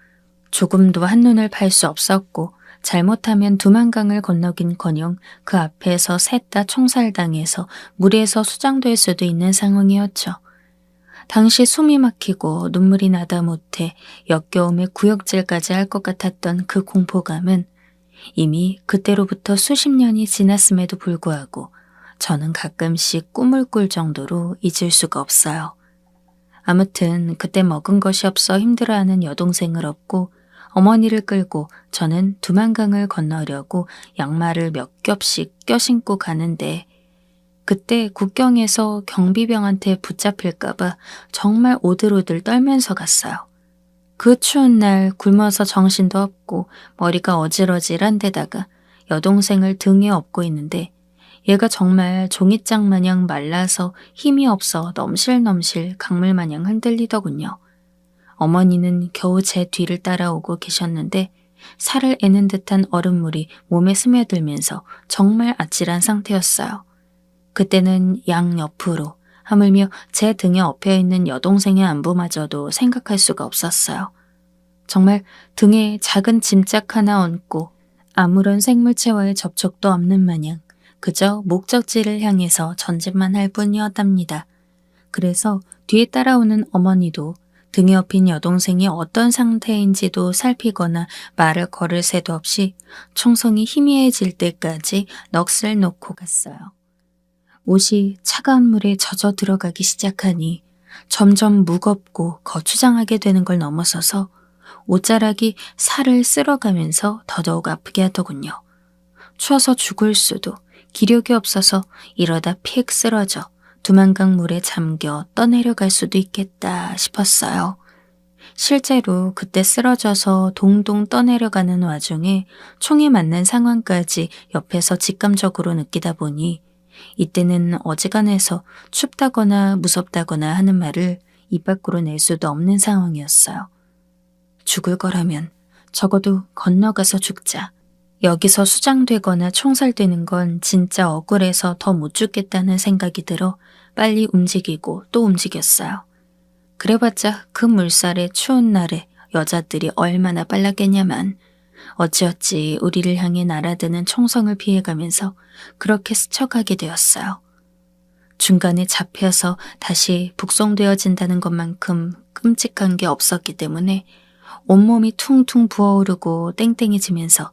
조금도 한눈을 팔 수 없었고 잘못하면 두만강을 건너긴커녕 그 앞에서 셋 다 총살당해서 물에서 수장될 수도 있는 상황이었죠. 당시 숨이 막히고 눈물이 나다 못해 역겨움에 구역질까지 할 것 같았던 그 공포감은 이미 그때로부터 수십 년이 지났음에도 불구하고 저는 가끔씩 꿈을 꿀 정도로 잊을 수가 없어요. 아무튼 그때 먹은 것이 없어 힘들어하는 여동생을 업고 어머니를 끌고 저는 두만강을 건너려고 양말을 몇 겹씩 껴신고 가는데 그때 국경에서 경비병한테 붙잡힐까봐 정말 오들오들 떨면서 갔어요. 그 추운 날 굶어서 정신도 없고 머리가 어질어질한 데다가 여동생을 등에 업고 있는데 얘가 정말 종이장 마냥 말라서 힘이 없어 넘실넘실 강물 마냥 흔들리더군요. 어머니는 겨우 제 뒤를 따라오고 계셨는데 살을 애는 듯한 얼음물이 몸에 스며들면서 정말 아찔한 상태였어요. 그때는 양옆으로 하물며 제 등에 엎여있는 여동생의 안부마저도 생각할 수가 없었어요. 정말 등에 작은 짐짝 하나 얹고 아무런 생물체와의 접촉도 없는 마냥 그저 목적지를 향해서 전진만 할 뿐이었답니다. 그래서 뒤에 따라오는 어머니도 등에 업힌 여동생이 어떤 상태인지도 살피거나 말을 걸을 새도 없이 총성이 희미해질 때까지 넋을 놓고 갔어요. 옷이 차가운 물에 젖어 들어가기 시작하니 점점 무겁고 거추장하게 되는 걸 넘어서서 옷자락이 살을 쓸어가면서 더더욱 아프게 하더군요. 추워서 죽을 수도, 기력이 없어서 이러다 픽 쓰러져 두만강 물에 잠겨 떠내려갈 수도 있겠다 싶었어요. 실제로 그때 쓰러져서 동동 떠내려가는 와중에 총에 맞는 상황까지 옆에서 직감적으로 느끼다 보니 이때는 어지간해서 춥다거나 무섭다거나 하는 말을 입 밖으로 낼 수도 없는 상황이었어요. 죽을 거라면 적어도 건너가서 죽자. 여기서 수장되거나 총살되는 건 진짜 억울해서 더 못 죽겠다는 생각이 들어 빨리 움직이고 또 움직였어요. 그래봤자 그 물살에 추운 날에 여자들이 얼마나 빨랐겠냐만 어찌어찌 우리를 향해 날아드는 총성을 피해가면서 그렇게 스쳐가게 되었어요. 중간에 잡혀서 다시 북송되어진다는 것만큼 끔찍한 게 없었기 때문에 온몸이 퉁퉁 부어오르고 땡땡해지면서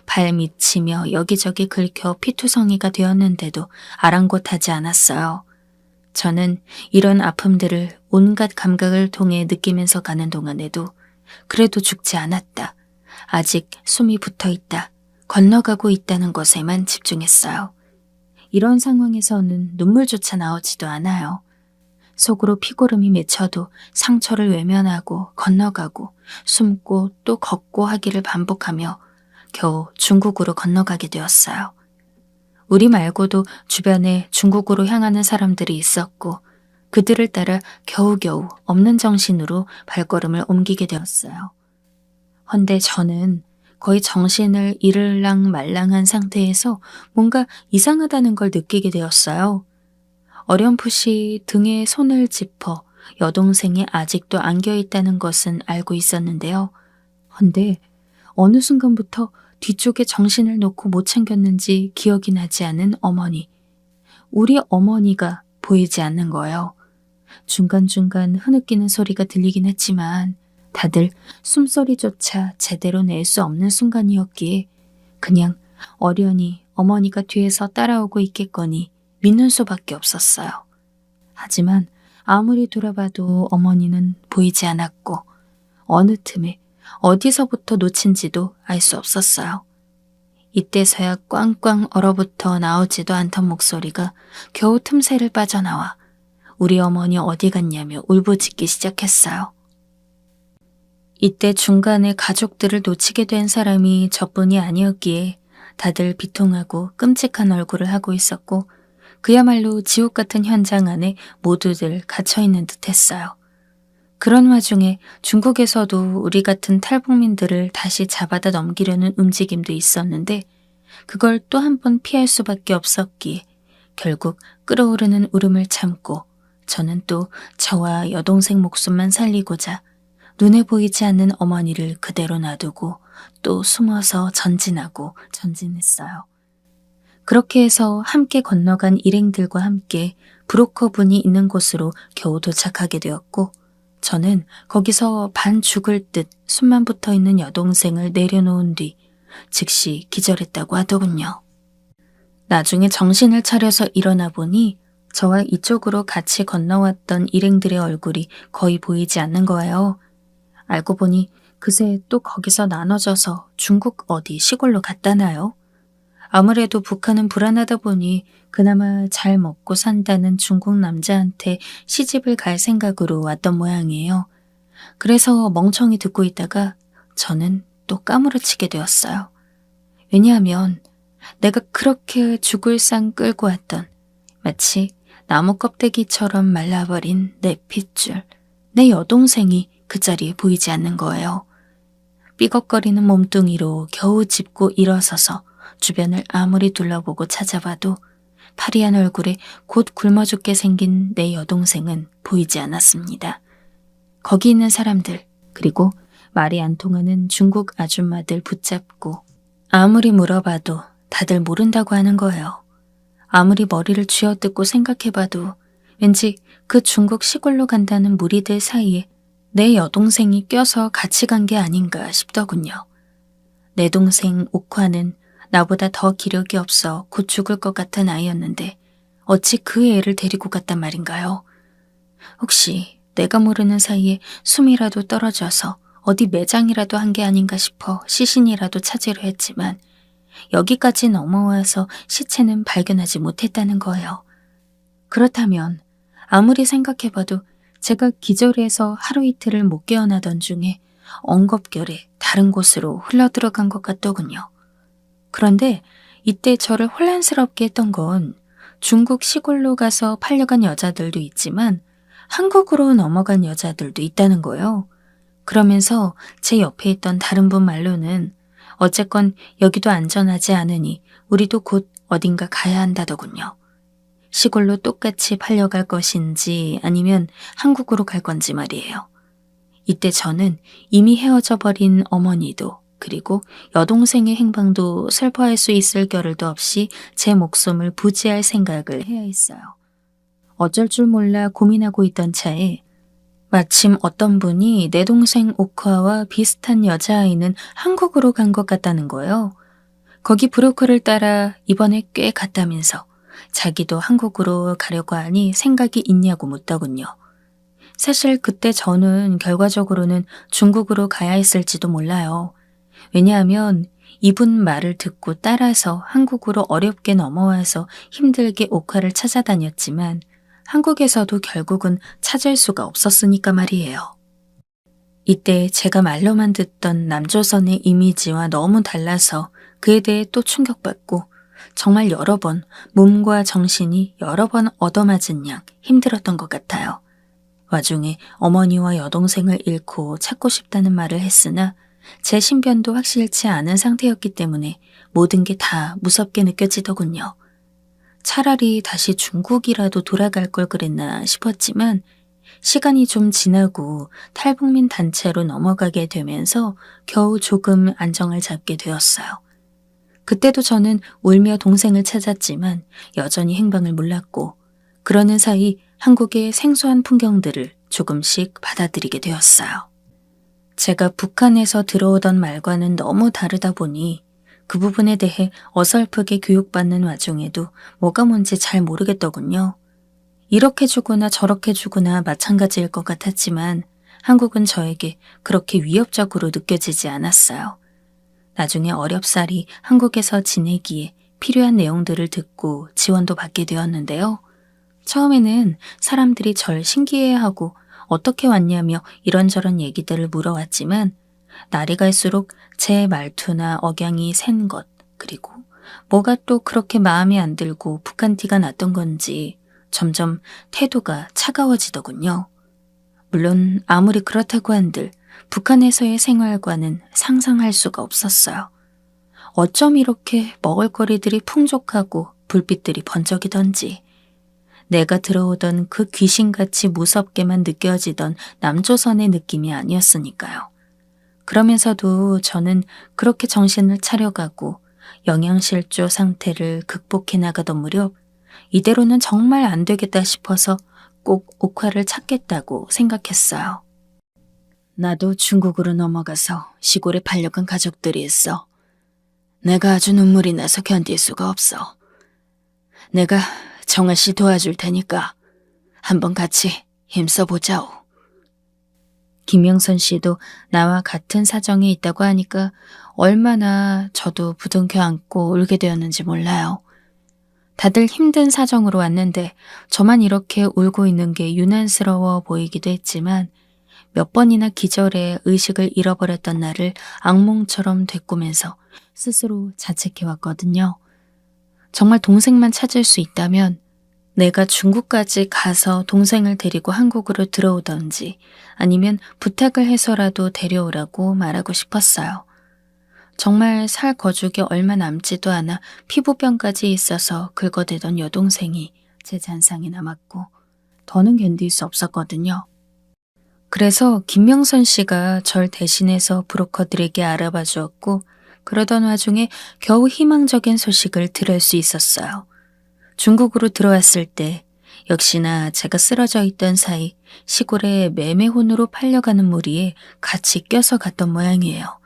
발 미치며 여기저기 긁혀 피투성이가 되었는데도 아랑곳하지 않았어요. 저는 이런 아픔들을 온갖 감각을 통해 느끼면서 가는 동안에도 그래도 죽지 않았다. 아직 숨이 붙어있다. 건너가고 있다는 것에만 집중했어요. 이런 상황에서는 눈물조차 나오지도 않아요. 속으로 피고름이 맺혀도 상처를 외면하고 건너가고 숨고 또 걷고 하기를 반복하며 겨우 중국으로 건너가게 되었어요. 우리 말고도 주변에 중국으로 향하는 사람들이 있었고 그들을 따라 겨우겨우 없는 정신으로 발걸음을 옮기게 되었어요. 헌데 저는 거의 정신을 잃을랑 말랑한 상태에서 뭔가 이상하다는 걸 느끼게 되었어요. 어렴풋이 등에 손을 짚어 여동생이 아직도 안겨있다는 것은 알고 있었는데요. 헌데 어느 순간부터 뒤쪽에 정신을 놓고 못 챙겼는지 기억이 나지 않은 어머니. 우리 어머니가 보이지 않는 거예요. 중간중간 흐느끼는 소리가 들리긴 했지만 다들 숨소리조차 제대로 낼 수 없는 순간이었기에 그냥 어련히 어머니가 뒤에서 따라오고 있겠거니 믿는 수밖에 없었어요. 하지만 아무리 돌아봐도 어머니는 보이지 않았고 어느 틈에 어디서부터 놓친지도 알 수 없었어요. 이때서야 꽝꽝 얼어붙어 나오지도 않던 목소리가 겨우 틈새를 빠져나와 우리 어머니 어디 갔냐며 울부짖기 시작했어요. 이때 중간에 가족들을 놓치게 된 사람이 저뿐이 아니었기에 다들 비통하고 끔찍한 얼굴을 하고 있었고 그야말로 지옥 같은 현장 안에 모두들 갇혀있는 듯 했어요. 그런 와중에 중국에서도 우리 같은 탈북민들을 다시 잡아다 넘기려는 움직임도 있었는데 그걸 또 한 번 피할 수밖에 없었기에 결국 끓어오르는 울음을 참고 저는 또 저와 여동생 목숨만 살리고자 눈에 보이지 않는 어머니를 그대로 놔두고 또 숨어서 전진하고 전진했어요. 그렇게 해서 함께 건너간 일행들과 함께 브로커분이 있는 곳으로 겨우 도착하게 되었고 저는 거기서 반 죽을 듯 숨만 붙어 있는 여동생을 내려놓은 뒤 즉시 기절했다고 하더군요. 나중에 정신을 차려서 일어나 보니 저와 이쪽으로 같이 건너왔던 일행들의 얼굴이 거의 보이지 않는 거예요. 알고 보니 그새 또 거기서 나눠져서 중국 어디 시골로 갔다나요? 아무래도 북한은 불안하다 보니 그나마 잘 먹고 산다는 중국 남자한테 시집을 갈 생각으로 왔던 모양이에요. 그래서 멍청이 듣고 있다가 저는 또 까무러치게 되었어요. 왜냐하면 내가 그렇게 죽을 상 끌고 왔던 마치 나무 껍데기처럼 말라버린 내 핏줄, 내 여동생이 그 자리에 보이지 않는 거예요. 삐걱거리는 몸뚱이로 겨우 짚고 일어서서 주변을 아무리 둘러보고 찾아봐도 파리한 얼굴에 곧 굶어 죽게 생긴 내 여동생은 보이지 않았습니다. 거기 있는 사람들, 그리고 말이 안 통하는 중국 아줌마들 붙잡고 아무리 물어봐도 다들 모른다고 하는 거예요. 아무리 머리를 쥐어뜯고 생각해봐도 왠지 그 중국 시골로 간다는 무리들 사이에 내 여동생이 껴서 같이 간 게 아닌가 싶더군요. 내 동생 옥화는 나보다 더 기력이 없어 곧 죽을 것 같은 아이였는데 어찌 그 애를 데리고 갔단 말인가요? 혹시 내가 모르는 사이에 숨이라도 떨어져서 어디 매장이라도 한 게 아닌가 싶어 시신이라도 찾으려 했지만 여기까지 넘어와서 시체는 발견하지 못했다는 거예요. 그렇다면 아무리 생각해봐도 제가 기절해서 하루 이틀을 못 깨어나던 중에 엉겁결에 다른 곳으로 흘러들어간 것 같더군요. 그런데 이때 저를 혼란스럽게 했던 건 중국 시골로 가서 팔려간 여자들도 있지만 한국으로 넘어간 여자들도 있다는 거예요. 그러면서 제 옆에 있던 다른 분 말로는 어쨌건 여기도 안전하지 않으니 우리도 곧 어딘가 가야 한다더군요. 시골로 똑같이 팔려갈 것인지 아니면 한국으로 갈 건지 말이에요. 이때 저는 이미 헤어져 버린 어머니도 그리고 여동생의 행방도 슬퍼할 수 있을 겨를도 없이 제 목숨을 부지할 생각을 해야 했어요. 어쩔 줄 몰라 고민하고 있던 차에 마침 어떤 분이 내 동생 옥화와 비슷한 여자아이는 한국으로 간 것 같다는 거예요. 거기 브로커를 따라 이번에 꽤 갔다면서 자기도 한국으로 가려고 하니 생각이 있냐고 묻더군요. 사실 그때 저는 결과적으로는 중국으로 가야 했을지도 몰라요. 왜냐하면 이분 말을 듣고 따라서 한국으로 어렵게 넘어와서 힘들게 옥화를 찾아다녔지만 한국에서도 결국은 찾을 수가 없었으니까 말이에요. 이때 제가 말로만 듣던 남조선의 이미지와 너무 달라서 그에 대해 또 충격받고 정말 여러 번 몸과 정신이 여러 번 얻어맞은 양 힘들었던 것 같아요. 와중에 어머니와 여동생을 잃고 찾고 싶다는 말을 했으나 제 신변도 확실치 않은 상태였기 때문에 모든 게 다 무섭게 느껴지더군요. 차라리 다시 중국이라도 돌아갈 걸 그랬나 싶었지만 시간이 좀 지나고 탈북민 단체로 넘어가게 되면서 겨우 조금 안정을 잡게 되었어요. 그때도 저는 울며 동생을 찾았지만 여전히 행방을 몰랐고 그러는 사이 한국의 생소한 풍경들을 조금씩 받아들이게 되었어요. 제가 북한에서 들어오던 말과는 너무 다르다 보니 그 부분에 대해 어설프게 교육받는 와중에도 뭐가 뭔지 잘 모르겠더군요. 이렇게 주거나 저렇게 주거나 마찬가지일 것 같았지만 한국은 저에게 그렇게 위협적으로 느껴지지 않았어요. 나중에 어렵사리 한국에서 지내기에 필요한 내용들을 듣고 지원도 받게 되었는데요. 처음에는 사람들이 절 신기해하고 어떻게 왔냐며 이런저런 얘기들을 물어왔지만 날이 갈수록 제 말투나 억양이 센 것, 그리고 뭐가 또 그렇게 마음에 안 들고 북한 티가 났던 건지 점점 태도가 차가워지더군요. 물론 아무리 그렇다고 한들 북한에서의 생활과는 상상할 수가 없었어요. 어쩜 이렇게 먹을거리들이 풍족하고 불빛들이 번쩍이던지 내가 들어오던 그 귀신같이 무섭게만 느껴지던 남조선의 느낌이 아니었으니까요. 그러면서도 저는 그렇게 정신을 차려가고 영양실조 상태를 극복해 나가던 무렵 이대로는 정말 안 되겠다 싶어서 꼭 옥화를 찾겠다고 생각했어요. 나도 중국으로 넘어가서 시골에 반려간 가족들이 있어. 내가 아주 눈물이 나서 견딜 수가 없어. 내가 정아 씨 도와줄 테니까 한번 같이 힘써보자오. 김영선 씨도 나와 같은 사정이 있다고 하니까 얼마나 저도 부둥켜 안고 울게 되었는지 몰라요. 다들 힘든 사정으로 왔는데 저만 이렇게 울고 있는 게 유난스러워 보이기도 했지만 몇 번이나 기절해 의식을 잃어버렸던 나를 악몽처럼 되꾸면서 스스로 자책해왔거든요. 정말 동생만 찾을 수 있다면 내가 중국까지 가서 동생을 데리고 한국으로 들어오던지 아니면 부탁을 해서라도 데려오라고 말하고 싶었어요. 정말 살 거죽이 얼마 남지도 않아 피부병까지 있어서 긁어대던 여동생이 제 잔상에 남았고 더는 견딜 수 없었거든요. 그래서 김명선 씨가 절 대신해서 브로커들에게 알아봐 주었고 그러던 와중에 겨우 희망적인 소식을 들을 수 있었어요. 중국으로 들어왔을 때 역시나 제가 쓰러져 있던 사이 시골에 매매혼으로 팔려가는 무리에 같이 껴서 갔던 모양이에요.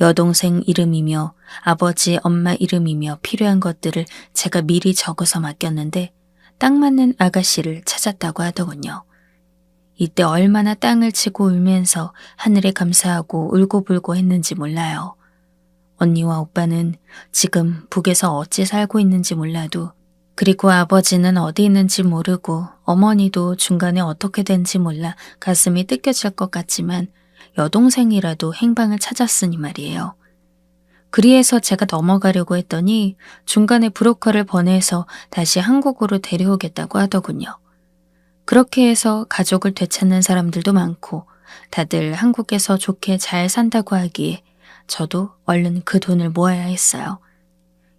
여동생 이름이며 아버지, 엄마 이름이며 필요한 것들을 제가 미리 적어서 맡겼는데 딱 맞는 아가씨를 찾았다고 하더군요. 이때 얼마나 땅을 치고 울면서 하늘에 감사하고 울고불고 했는지 몰라요. 언니와 오빠는 지금 북에서 어찌 살고 있는지 몰라도, 그리고 아버지는 어디 있는지 모르고 어머니도 중간에 어떻게 된지 몰라 가슴이 뜯겨질 것 같지만 여동생이라도 행방을 찾았으니 말이에요. 그리해서 제가 넘어가려고 했더니 중간에 브로커를 보내서 다시 한국으로 데려오겠다고 하더군요. 그렇게 해서 가족을 되찾는 사람들도 많고 다들 한국에서 좋게 잘 산다고 하기에 저도 얼른 그 돈을 모아야 했어요.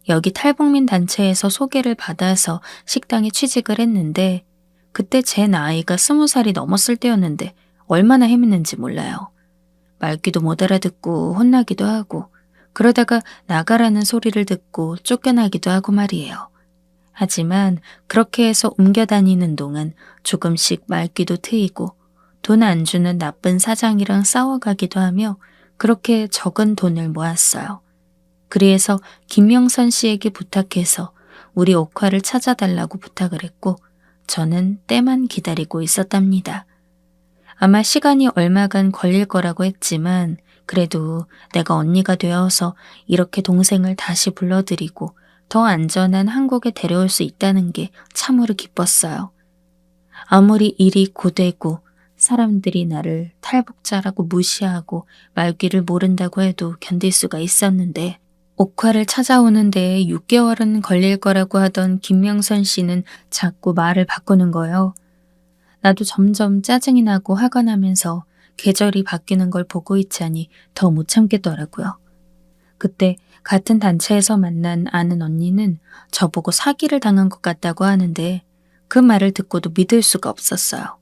여기 탈북민 단체에서 소개를 받아서 식당에 취직을 했는데 그때 제 나이가 20살이 넘었을 때였는데 얼마나 헤맸는지 몰라요. 말귀도 못 알아듣고 혼나기도 하고 그러다가 나가라는 소리를 듣고 쫓겨나기도 하고 말이에요. 하지만 그렇게 해서 옮겨 다니는 동안 조금씩 말귀도 트이고 돈 안 주는 나쁜 사장이랑 싸워가기도 하며 그렇게 적은 돈을 모았어요. 그래서 김명선 씨에게 부탁해서 우리 옥화를 찾아달라고 부탁을 했고 저는 때만 기다리고 있었답니다. 아마 시간이 얼마간 걸릴 거라고 했지만 그래도 내가 언니가 되어서 이렇게 동생을 다시 불러들이고 더 안전한 한국에 데려올 수 있다는 게 참으로 기뻤어요. 아무리 일이 고되고 사람들이 나를 탈북자라고 무시하고 말귀를 모른다고 해도 견딜 수가 있었는데 옥화를 찾아오는 데에 6개월은 걸릴 거라고 하던 김명선 씨는 자꾸 말을 바꾸는 거예요. 나도 점점 짜증이 나고 화가 나면서 계절이 바뀌는 걸 보고 있자니 더 못 참겠더라고요. 그때 같은 단체에서 만난 아는 언니는 저보고 사기를 당한 것 같다고 하는데 그 말을 듣고도 믿을 수가 없었어요.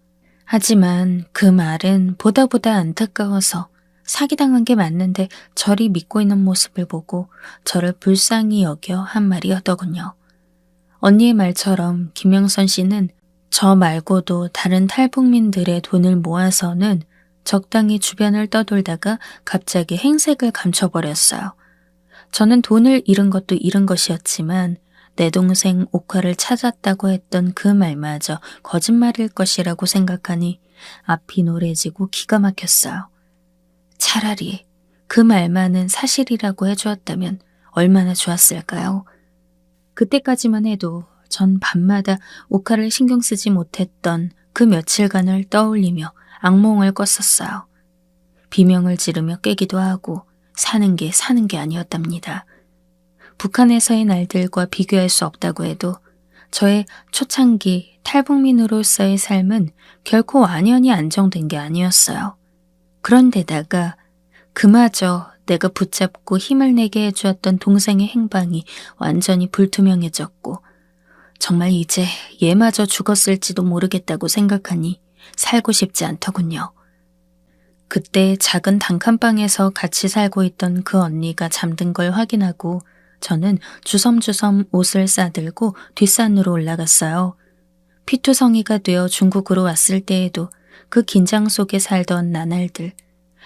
하지만 그 말은 보다 안타까워서 사기당한 게 맞는데 저리 믿고 있는 모습을 보고 저를 불쌍히 여겨 한 말이었더군요. 언니의 말처럼 김영선 씨는 저 말고도 다른 탈북민들의 돈을 모아서는 적당히 주변을 떠돌다가 갑자기 행색을 감춰버렸어요. 저는 돈을 잃은 것도 잃은 것이었지만 내 동생 옥화를 찾았다고 했던 그 말마저 거짓말일 것이라고 생각하니 앞이 노래지고 기가 막혔어요. 차라리 그 말만은 사실이라고 해주었다면 얼마나 좋았을까요? 그때까지만 해도 전 밤마다 옥화를 신경 쓰지 못했던 그 며칠간을 떠올리며 악몽을 꿨었어요. 비명을 지르며 깨기도 하고 사는 게 아니었답니다. 북한에서의 날들과 비교할 수 없다고 해도 저의 초창기 탈북민으로서의 삶은 결코 완연히 안정된 게 아니었어요. 그런데다가 그마저 내가 붙잡고 힘을 내게 해주었던 동생의 행방이 완전히 불투명해졌고 정말 이제 얘마저 죽었을지도 모르겠다고 생각하니 살고 싶지 않더군요. 그때 작은 단칸방에서 같이 살고 있던 그 언니가 잠든 걸 확인하고 저는 주섬주섬 옷을 싸들고 뒷산으로 올라갔어요. 피투성이가 되어 중국으로 왔을 때에도 그 긴장 속에 살던 나날들,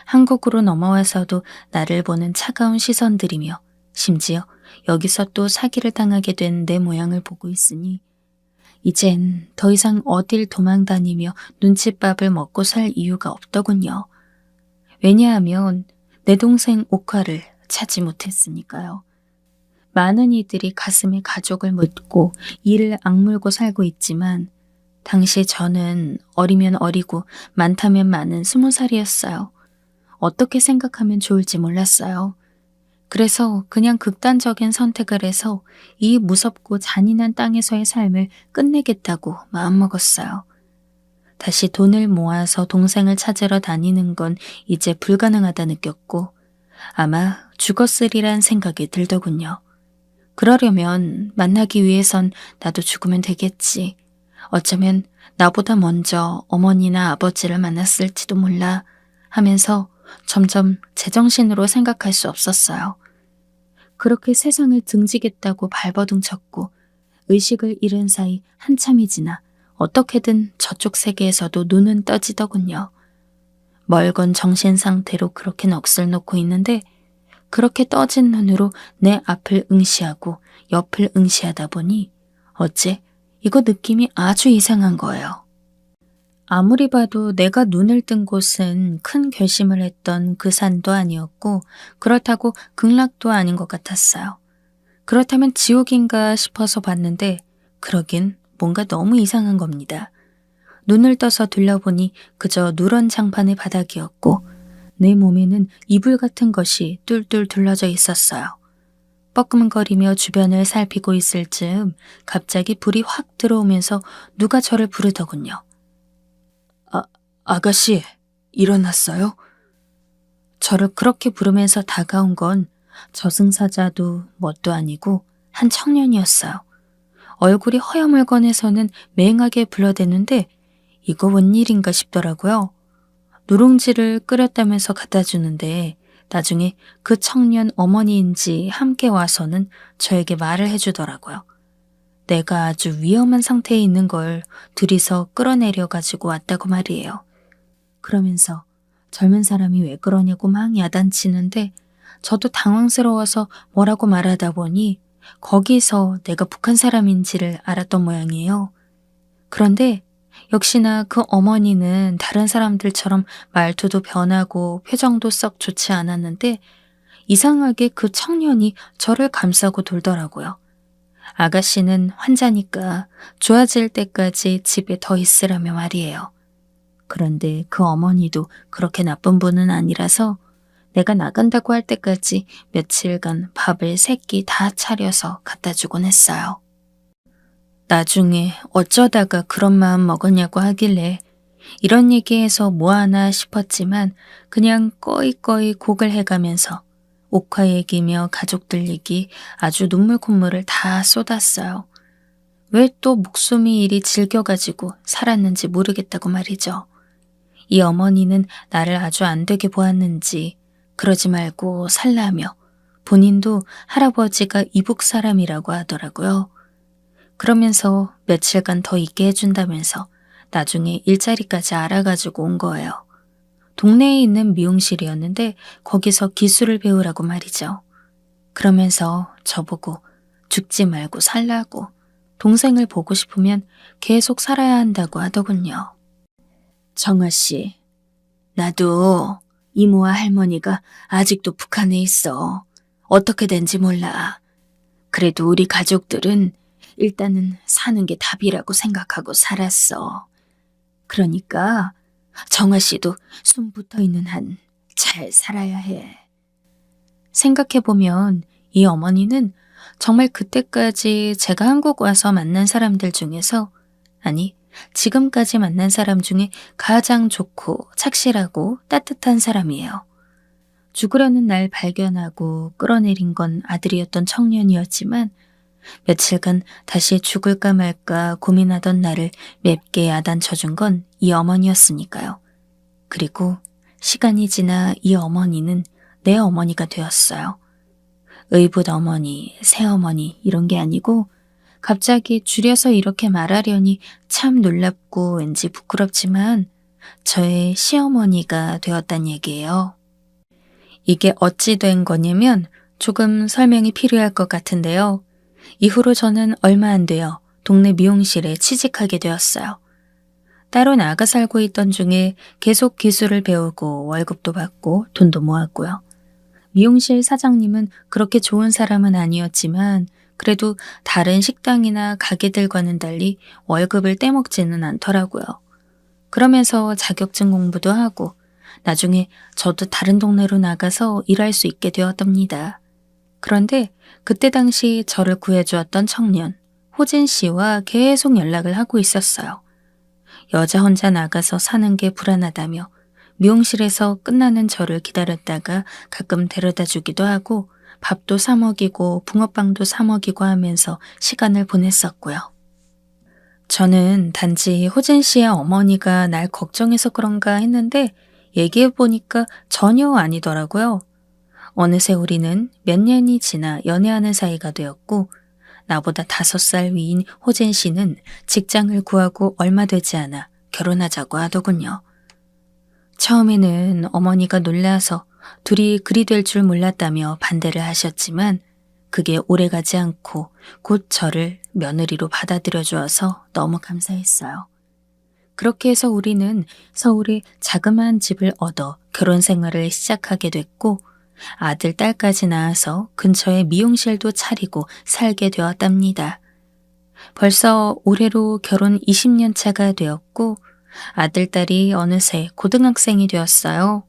한국으로 넘어와서도 나를 보는 차가운 시선들이며 심지어 여기서 또 사기를 당하게 된 내 모양을 보고 있으니 이젠 더 이상 어딜 도망다니며 눈칫밥을 먹고 살 이유가 없더군요. 왜냐하면 내 동생 옥화를 찾지 못했으니까요. 많은 이들이 가슴에 가족을 묻고 이를 악물고 살고 있지만 당시 저는 어리면 어리고 많다면 많은 20살이었어요. 어떻게 생각하면 좋을지 몰랐어요. 그래서 그냥 극단적인 선택을 해서 이 무섭고 잔인한 땅에서의 삶을 끝내겠다고 마음먹었어요. 다시 돈을 모아서 동생을 찾으러 다니는 건 이제 불가능하다 느꼈고 아마 죽었으리란 생각이 들더군요. 그러려면 만나기 위해선 나도 죽으면 되겠지. 어쩌면 나보다 먼저 어머니나 아버지를 만났을지도 몰라 하면서 점점 제정신으로 생각할 수 없었어요. 그렇게 세상을 등지겠다고 발버둥 쳤고 의식을 잃은 사이 한참이 지나 어떻게든 저쪽 세계에서도 눈은 떠지더군요. 멀건 정신 상태로 그렇게 넋을 놓고 있는데 그렇게 떠진 눈으로 내 앞을 응시하고 옆을 응시하다 보니 어째 이거 느낌이 아주 이상한 거예요. 아무리 봐도 내가 눈을 뜬 곳은 큰 결심을 했던 그 산도 아니었고 그렇다고 극락도 아닌 것 같았어요. 그렇다면 지옥인가 싶어서 봤는데 그러긴 뭔가 너무 이상한 겁니다. 눈을 떠서 들려보니 그저 누런 장판의 바닥이었고 내 몸에는 이불 같은 것이 뚫뚫 둘러져 있었어요. 뻐끔거리며 주변을 살피고 있을 즈음 갑자기 불이 확 들어오면서 누가 저를 부르더군요. 아가씨, 일어났어요? 저를 그렇게 부르면서 다가온 건 저승사자도 뭣도 아니고 한 청년이었어요. 얼굴이 허여멀건해서는 맹하게 불러대는데 이거 웬 일인가 싶더라고요. 누룽지를 끓였다면서 갖다 주는데 나중에 그 청년 어머니인지 함께 와서는 저에게 말을 해주더라고요. 내가 아주 위험한 상태에 있는 걸 둘이서 끌어내려 가지고 왔다고 말이에요. 그러면서 젊은 사람이 왜 그러냐고 막 야단치는데 저도 당황스러워서 뭐라고 말하다 보니 거기서 내가 북한 사람인지를 알았던 모양이에요. 그런데 역시나 그 어머니는 다른 사람들처럼 말투도 변하고 표정도 썩 좋지 않았는데 이상하게 그 청년이 저를 감싸고 돌더라고요. 아가씨는 환자니까 좋아질 때까지 집에 더 있으라며 말이에요. 그런데 그 어머니도 그렇게 나쁜 분은 아니라서 내가 나간다고 할 때까지 며칠간 밥을 3끼 다 차려서 갖다 주곤 했어요. 나중에 어쩌다가 그런 마음 먹었냐고 하길래 이런 얘기해서 뭐하나 싶었지만 그냥 꺼이꺼이 곡을 해가면서 옥화 얘기며 가족들 얘기 아주 눈물 콧물을 다 쏟았어요. 왜 또 목숨이 이리 질겨가지고 살았는지 모르겠다고 말이죠. 이 어머니는 나를 아주 안 되게 보았는지 그러지 말고 살라며 본인도 할아버지가 이북 사람이라고 하더라고요. 그러면서 며칠간 더 있게 해준다면서 나중에 일자리까지 알아가지고 온 거예요. 동네에 있는 미용실이었는데 거기서 기술을 배우라고 말이죠. 그러면서 저보고 죽지 말고 살라고 동생을 보고 싶으면 계속 살아야 한다고 하더군요. 정아 씨, 나도 이모와 할머니가 아직도 북한에 있어. 어떻게 된지 몰라. 그래도 우리 가족들은 일단은 사는 게 답이라고 생각하고 살았어. 그러니까 정아 씨도 숨 붙어 있는 한 잘 살아야 해. 생각해보면 이 어머니는 정말 그때까지 제가 한국 와서 만난 사람들 중에서 아니 지금까지 만난 사람 중에 가장 좋고 착실하고 따뜻한 사람이에요. 죽으려는 날 발견하고 끌어내린 건 아들이었던 청년이었지만 며칠간 다시 죽을까 말까 고민하던 나를 맵게 야단쳐준 건 이 어머니였으니까요. 그리고 시간이 지나 이 어머니는 내 어머니가 되었어요. 의붓 어머니, 새어머니 이런 게 아니고 갑자기 줄여서 이렇게 말하려니 참 놀랍고 왠지 부끄럽지만 저의 시어머니가 되었단 얘기예요. 이게 어찌 된 거냐면 조금 설명이 필요할 것 같은데요. 이후로 저는 얼마 안 되어 동네 미용실에 취직하게 되었어요. 따로 나가 살고 있던 중에 계속 기술을 배우고 월급도 받고 돈도 모았고요. 미용실 사장님은 그렇게 좋은 사람은 아니었지만 그래도 다른 식당이나 가게들과는 달리 월급을 떼먹지는 않더라고요. 그러면서 자격증 공부도 하고 나중에 저도 다른 동네로 나가서 일할 수 있게 되었답니다. 그런데 그때 당시 저를 구해주었던 청년 호진 씨와 계속 연락을 하고 있었어요. 여자 혼자 나가서 사는 게 불안하다며 미용실에서 끝나는 저를 기다렸다가 가끔 데려다 주기도 하고 밥도 사 먹이고 붕어빵도 사 먹이고 하면서 시간을 보냈었고요. 저는 단지 호진 씨의 어머니가 날 걱정해서 그런가 했는데 얘기해보니까 전혀 아니더라고요. 어느새 우리는 몇 년이 지나 연애하는 사이가 되었고 나보다 5살 위인 호젠 씨는 직장을 구하고 얼마 되지 않아 결혼하자고 하더군요. 처음에는 어머니가 놀라서 둘이 그리 될 줄 몰랐다며 반대를 하셨지만 그게 오래가지 않고 곧 저를 며느리로 받아들여 주어서 너무 감사했어요. 그렇게 해서 우리는 서울에 자그마한 집을 얻어 결혼 생활을 시작하게 됐고 아들, 딸까지 낳아서 근처에 미용실도 차리고 살게 되었답니다. 벌써 올해로 결혼 20년 차가 되었고 아들, 딸이 어느새 고등학생이 되었어요.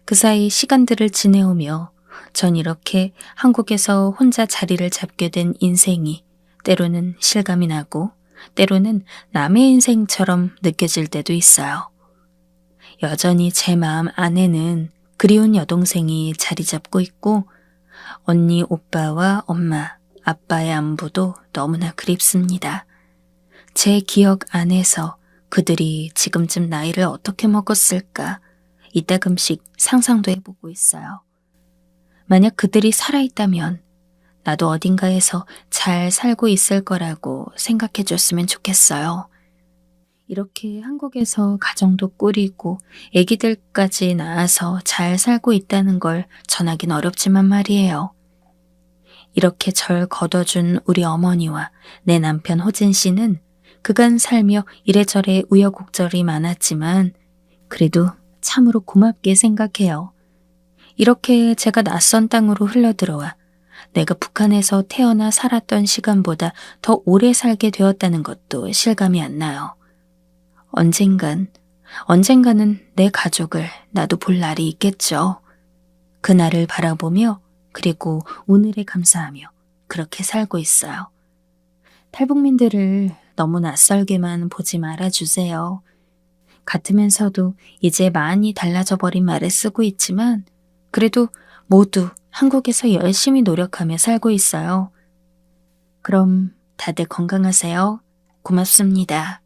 그 사이 시간들을 지내오며 전 이렇게 한국에서 혼자 자리를 잡게 된 인생이 때로는 실감이 나고 때로는 남의 인생처럼 느껴질 때도 있어요. 여전히 제 마음 안에는 그리운 여동생이 자리 잡고 있고 언니, 오빠와 엄마, 아빠의 안부도 너무나 그립습니다. 제 기억 안에서 그들이 지금쯤 나이를 어떻게 먹었을까 이따금씩 상상도 해보고 있어요. 만약 그들이 살아있다면 나도 어딘가에서 잘 살고 있을 거라고 생각해 줬으면 좋겠어요. 이렇게 한국에서 가정도 꾸리고 아기들까지 낳아서 잘 살고 있다는 걸 전하긴 어렵지만 말이에요. 이렇게 절 거둬준 우리 어머니와 내 남편 호진 씨는 그간 살며 이래저래 우여곡절이 많았지만 그래도 참으로 고맙게 생각해요. 이렇게 제가 낯선 땅으로 흘러들어와 내가 북한에서 태어나 살았던 시간보다 더 오래 살게 되었다는 것도 실감이 안 나요. 언젠가는 내 가족을 나도 볼 날이 있겠죠. 그날을 바라보며 그리고 오늘에 감사하며 그렇게 살고 있어요. 탈북민들을 너무 낯설게만 보지 말아주세요. 같으면서도 이제 많이 달라져 버린 말을 쓰고 있지만 그래도 모두 한국에서 열심히 노력하며 살고 있어요. 그럼 다들 건강하세요. 고맙습니다.